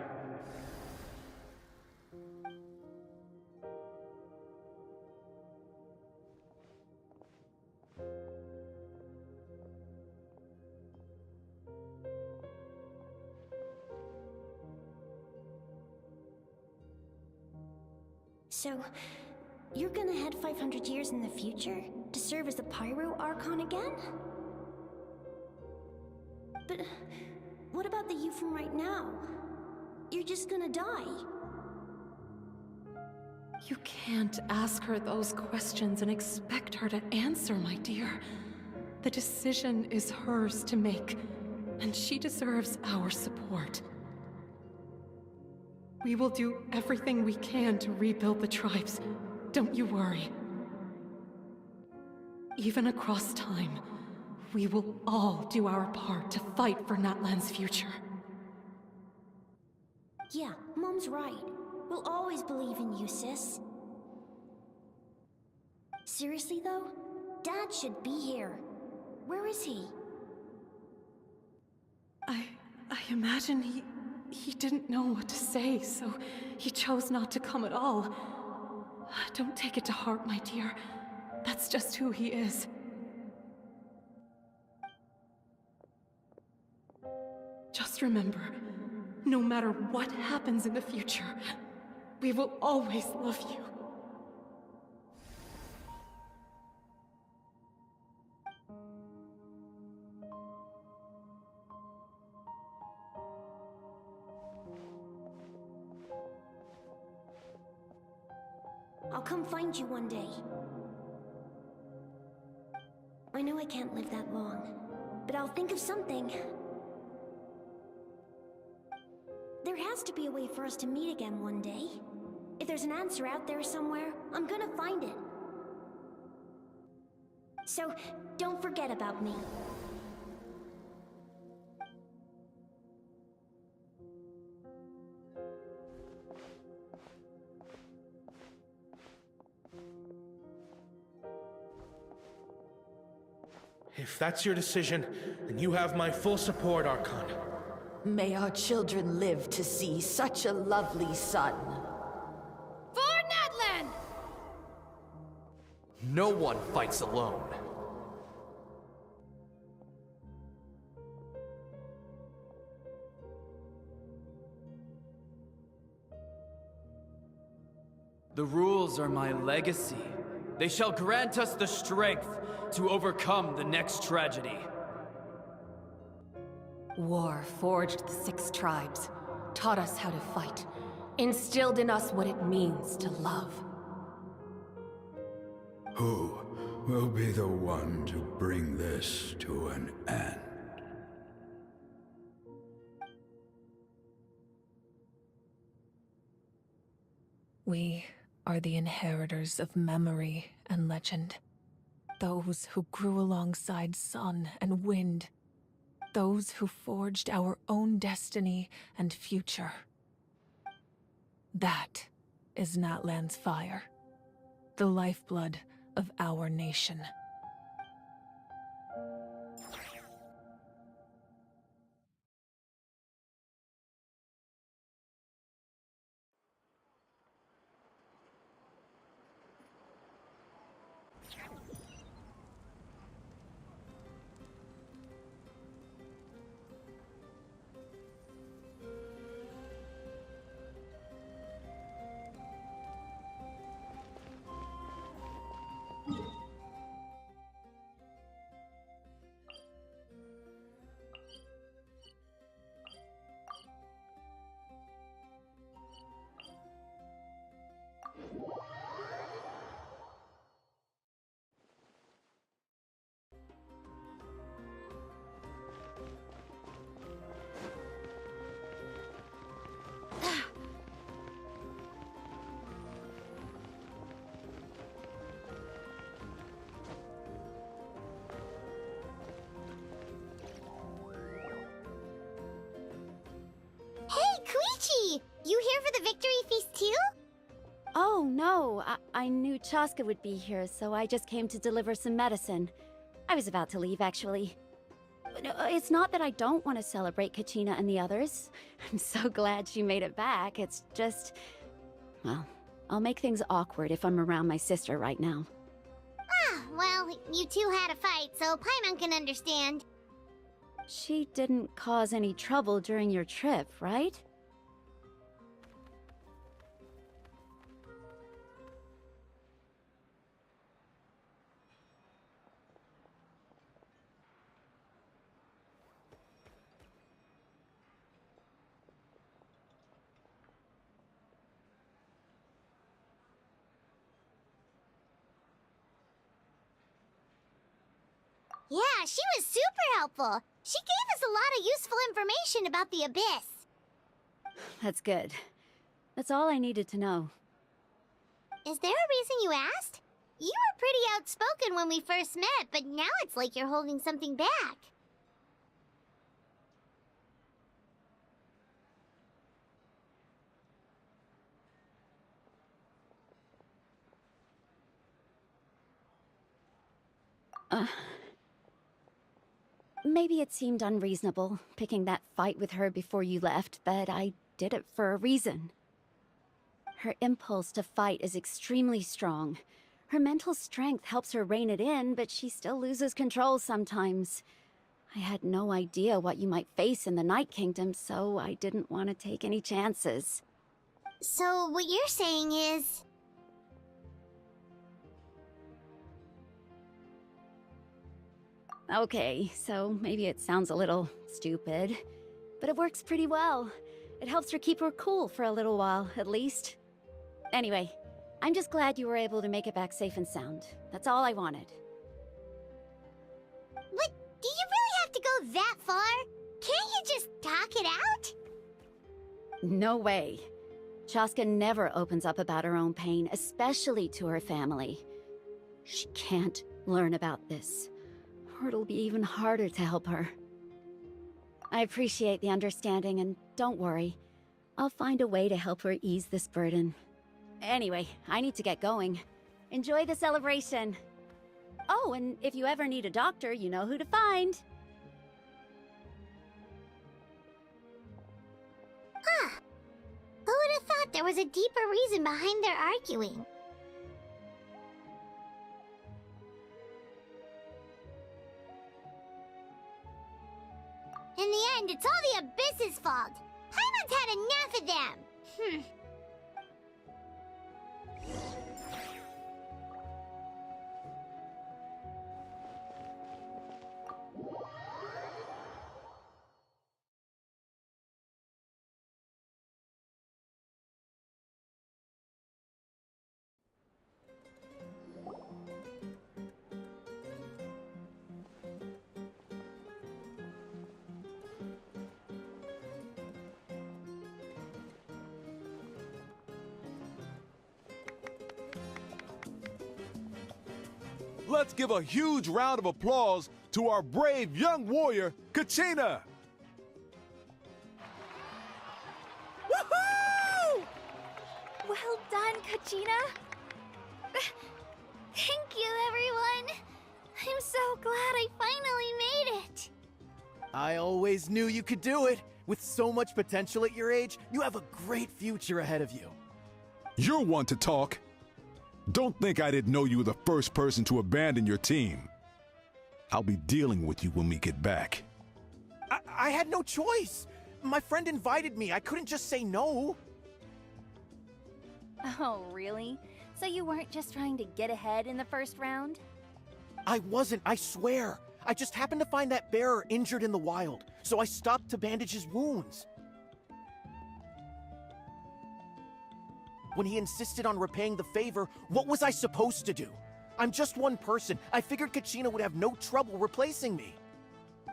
So, you're gonna head 500 years in the future to serve as the Pyro Archon again? But what about the you from right now? You're just gonna die. You can't ask her those questions and expect her to answer, my dear. The decision is hers to make, and she deserves our support. We will do everything we can to rebuild the tribes. Don't you worry. Even across time, we will all do our part to fight for NATLAN'S future. Yeah, Mom's right. We'll always believe in you, sis. Seriously, though? Dad should be here. Where is he? I imagine he didn't know what to say, so he chose not to come at all. Don't take it to heart, my dear. That's just who he is. Just remember, no matter what happens in the future, we will always love you. I'll come find you one day. I know I can't live that long, but I'll think of something. There has to be a way for us to meet again one day. If there's an answer out there somewhere, I'm gonna find it. So, don't forget about me. If that's your decision, then you have my full support, Archon. May our children live to see such a lovely son. For NATLAN! No one fights alone. The rules are my legacy. They shall grant us the strength to overcome the next tragedy. War forged the 6 tribes, taught us how to fight, instilled in us what it means to love. Who will be the one to bring this to an end? We are the inheritors of memory and legend. Those who grew alongside sun and wind. Those who forged our own destiny and future. That is NATLAN'S fire. The lifeblood of our nation. Koichi! You here for the victory feast too? Oh, no. I knew Chaska would be here, so I just came to deliver some medicine. I was about to leave, actually. It's not that I don't want to celebrate Kachina and the others. I'm so glad she made it back. It's just... well, I'll make things awkward if I'm around my sister right now. Ah, well, you two had a fight, so Paimon can understand. She didn't cause any trouble during your trip, right? Yeah, she was super helpful. She gave us a lot of useful information about the Abyss. That's good. That's all I needed to know. Is there a reason you asked? You were pretty outspoken when we first met, but now it's like you're holding something back. Maybe it seemed unreasonable, picking that fight with her before you left, but I did it for a reason. Her impulse to fight is extremely strong. Her mental strength helps her rein it in, but she still loses control sometimes. I had no idea what you might face in the Night Kingdom, so I didn't want to take any chances. So what you're saying is... Okay, so maybe it sounds a little stupid, but it works pretty well. It helps her keep her cool for a little while, at least. Anyway, I'm just glad you were able to make it back safe and sound. That's all I wanted. Do you really have to go that far? Can't you just talk it out? No way. Chaska never opens up about her own pain, especially to her family. She can't learn about this, or it'll be even harder to help her. I appreciate the understanding, and don't worry. I'll find a way to help her ease this burden. Anyway, I need to get going. Enjoy the celebration. Oh, and if you ever need a doctor, you know who to find. Huh. Who would have thought there was a deeper reason behind their arguing? In the end, it's all the Abyss's fault. Paimon's had enough of them. Let's give a huge round of applause to our brave young warrior, Kachina! Woohoo! Well done, Kachina. Thank you, everyone. I'm so glad I finally made it. I always knew you could do it. With so much potential at your age, you have a great future ahead of you. You're one to talk. Don't think I didn't know you were the first person to abandon your team. I'll be dealing with you when we get back. I had no choice. My friend invited me. I couldn't just say no. Oh, really? So you weren't just trying to get ahead in the first round? I wasn't, I swear. I just happened to find that bearer injured in the wild, so I stopped to bandage his wounds. When he insisted on repaying the favor, what was I supposed to do? I'm just one person. I figured Kachina would have no trouble replacing me.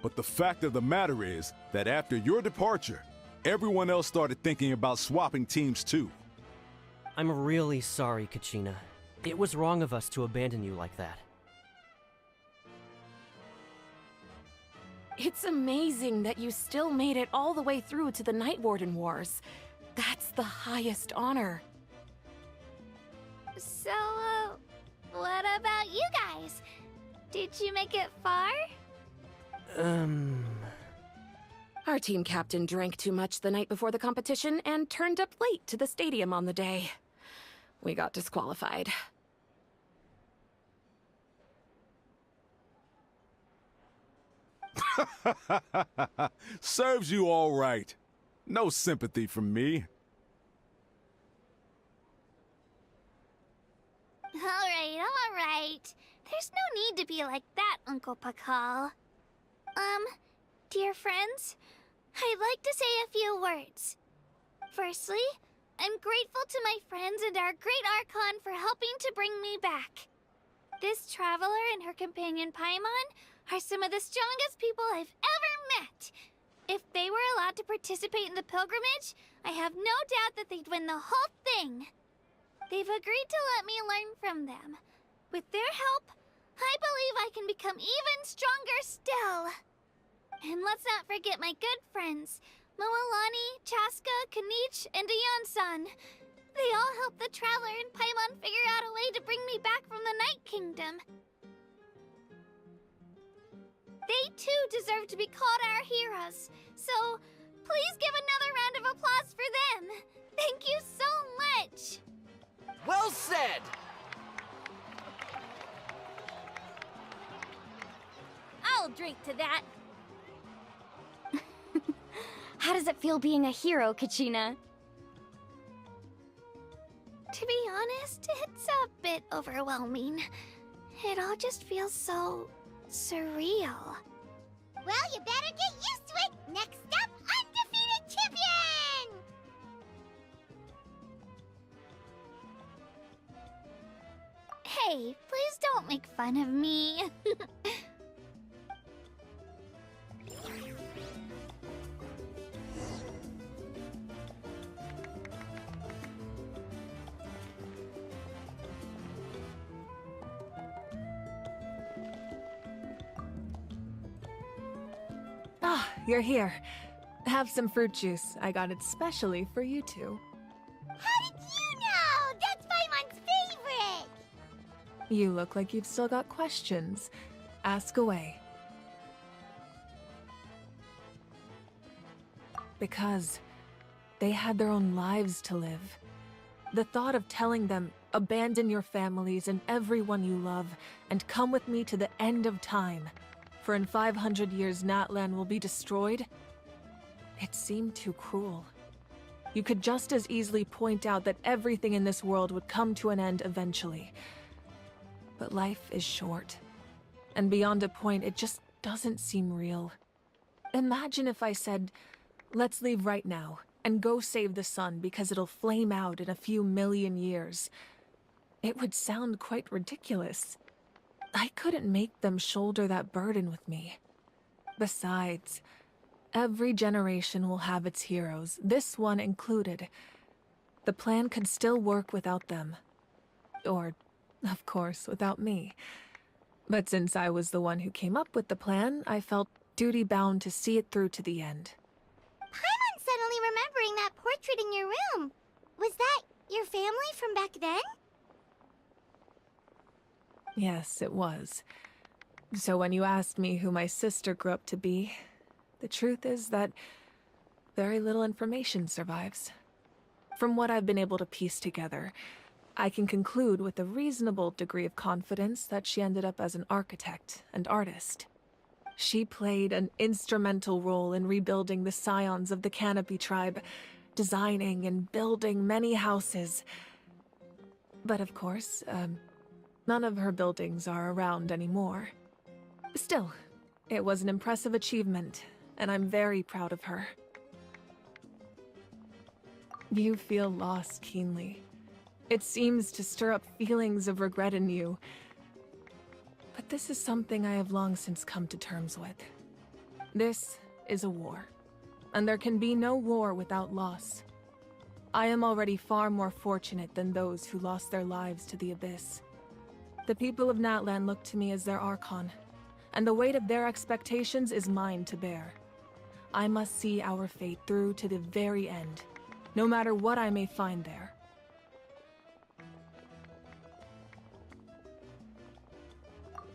But the fact of the matter is that after your departure, everyone else started thinking about swapping teams too. I'm really sorry, Kachina. It was wrong of us to abandon you like that. It's amazing that you still made it all the way through to the Night Warden Wars. That's the highest honor. So, what about you guys? Did you make it far? Our team captain drank too much the night before the competition and turned up late to the stadium on the day. We got disqualified. Serves you all right. No sympathy from me. Alright. There's no need to be like that, Uncle Pakal. Dear friends, I'd like to say a few words. Firstly, I'm grateful to my friends and our great Archon for helping to bring me back. This traveler and her companion Paimon are some of the strongest people I've ever met. If they were allowed to participate in the pilgrimage, I have no doubt that they'd win the whole thing. They've agreed to let me learn from them. With their help, I believe I can become even stronger still. And let's not forget my good friends, Moalani, Chaska, Kanich, and Ayan-san. They all helped the Traveler and Paimon figure out a way to bring me back from the Night Kingdom. They too deserve to be called our heroes, so please give another round of applause for them. Thank you so much! Well said! I'll drink to that. How does it feel being a hero, Kachina? To be honest, it's a bit overwhelming. It all just feels so surreal. Well, you better get used to it. Next up, undefeated champion! Hey, please don't make fun of me. you're here. Have some fruit juice. I got it specially for you two. How did you know? That's Paimon's favorite! You look like you've still got questions. Ask away. Because they had their own lives to live. The thought of telling them, abandon your families and everyone you love, and come with me to the end of time, for in 500 years Natlan will be destroyed, it seemed too cruel. You could just as easily point out that everything in this world would come to an end eventually. But life is short, and beyond a point, it just doesn't seem real. Imagine if I said, let's leave right now, and go save the sun because it'll flame out in a few million years. It would sound quite ridiculous. I couldn't make them shoulder that burden with me. Besides, every generation will have its heroes, this one included. The plan could still work without them. Or, of course, without me. But since I was the one who came up with the plan, I felt duty-bound to see it through to the end. Paimon's suddenly remembering that portrait in your room. Was that your family from back then? Yes, it was. So when you asked me who my sister grew up to be, the truth is that very little information survives. From what I've been able to piece together, I can conclude with a reasonable degree of confidence that she ended up as an architect and artist. She played an instrumental role in rebuilding the scions of the Canopy tribe, designing and building many houses. But of course, none of her buildings are around anymore. Still, it was an impressive achievement, and I'm very proud of her. You feel loss keenly. It seems to stir up feelings of regret in you. But this is something I have long since come to terms with. This is a war, and there can be no war without loss. I am already far more fortunate than those who lost their lives to the Abyss. The people of Natlan look to me as their Archon, and the weight of their expectations is mine to bear. I must see our fate through to the very end, no matter what I may find there.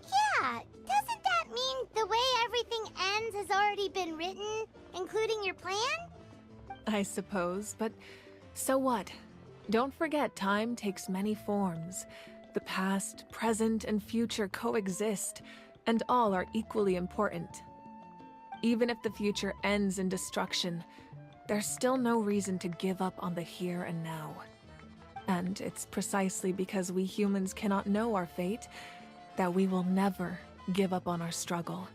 Yeah, doesn't that mean the way everything ends has already been written, including your plan? I suppose, but so what? Don't forget, time takes many forms. The past, present, and future coexist, and all are equally important. Even if the future ends in destruction, there's still no reason to give up on the here and now. And it's precisely because we humans cannot know our fate that we will never give up on our struggle.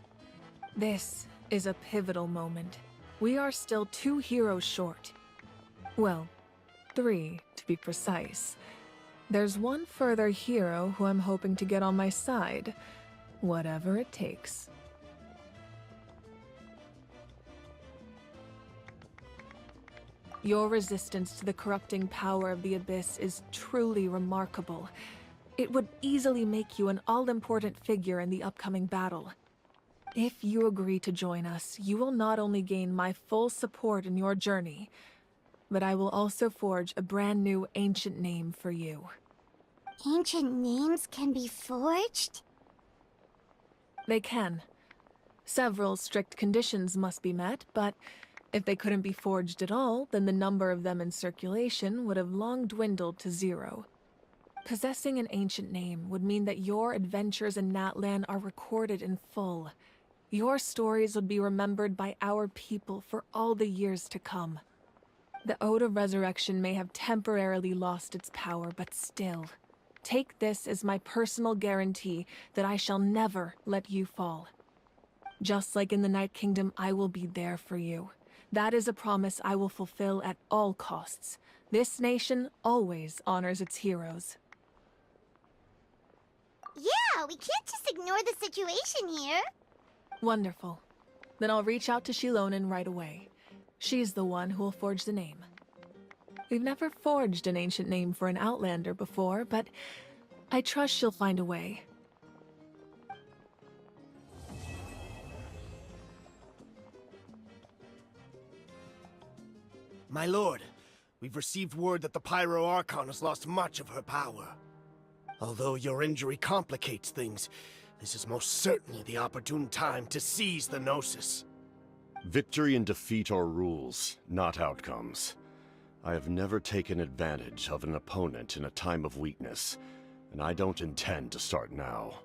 This is a pivotal moment. We are still 2 heroes short. Well, 3 to be precise. There's one further hero who I'm hoping to get on my side, whatever it takes. Your resistance to the corrupting power of the Abyss is truly remarkable. It would easily make you an all-important figure in the upcoming battle. If you agree to join us, you will not only gain my full support in your journey, but I will also forge a brand new ancient name for you. Ancient names can be forged? They can. Several strict conditions must be met, but if they couldn't be forged at all, then the number of them in circulation would have long dwindled to 0. Possessing an ancient name would mean that your adventures in Natlan are recorded in full. Your stories would be remembered by our people for all the years to come. The Ode of Resurrection may have temporarily lost its power, but still, take this as my personal guarantee that I shall never let you fall. Just like in the Night Kingdom, I will be there for you. That is a promise I will fulfill at all costs. This nation always honors its heroes. Yeah, we can't just ignore the situation here. Wonderful. Then I'll reach out to Shilonen right away. She's the one who will forge the name. We've never forged an ancient name for an Outlander before, but I trust she'll find a way. My lord, we've received word that the Pyro Archon has lost much of her power. Although your injury complicates things, this is most certainly the opportune time to seize the Gnosis. Victory and defeat are rules, not outcomes. I have never taken advantage of an opponent in a time of weakness, and I don't intend to start now.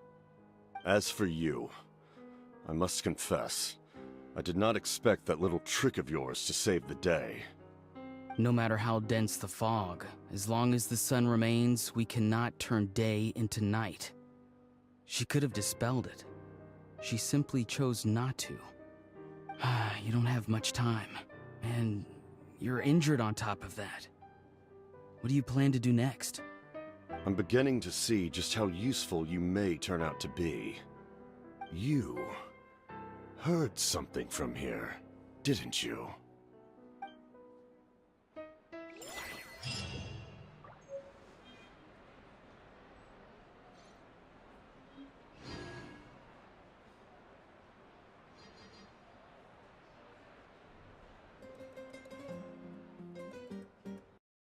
As for you, I must confess, I did not expect that little trick of yours to save the day. No matter how dense the fog, as long as the sun remains, we cannot turn day into night. She could have dispelled it. She simply chose not to. You don't have much time, and you're injured on top of that. What do you plan to do next? I'm beginning to see just how useful you may turn out to be. You heard something from here, didn't you?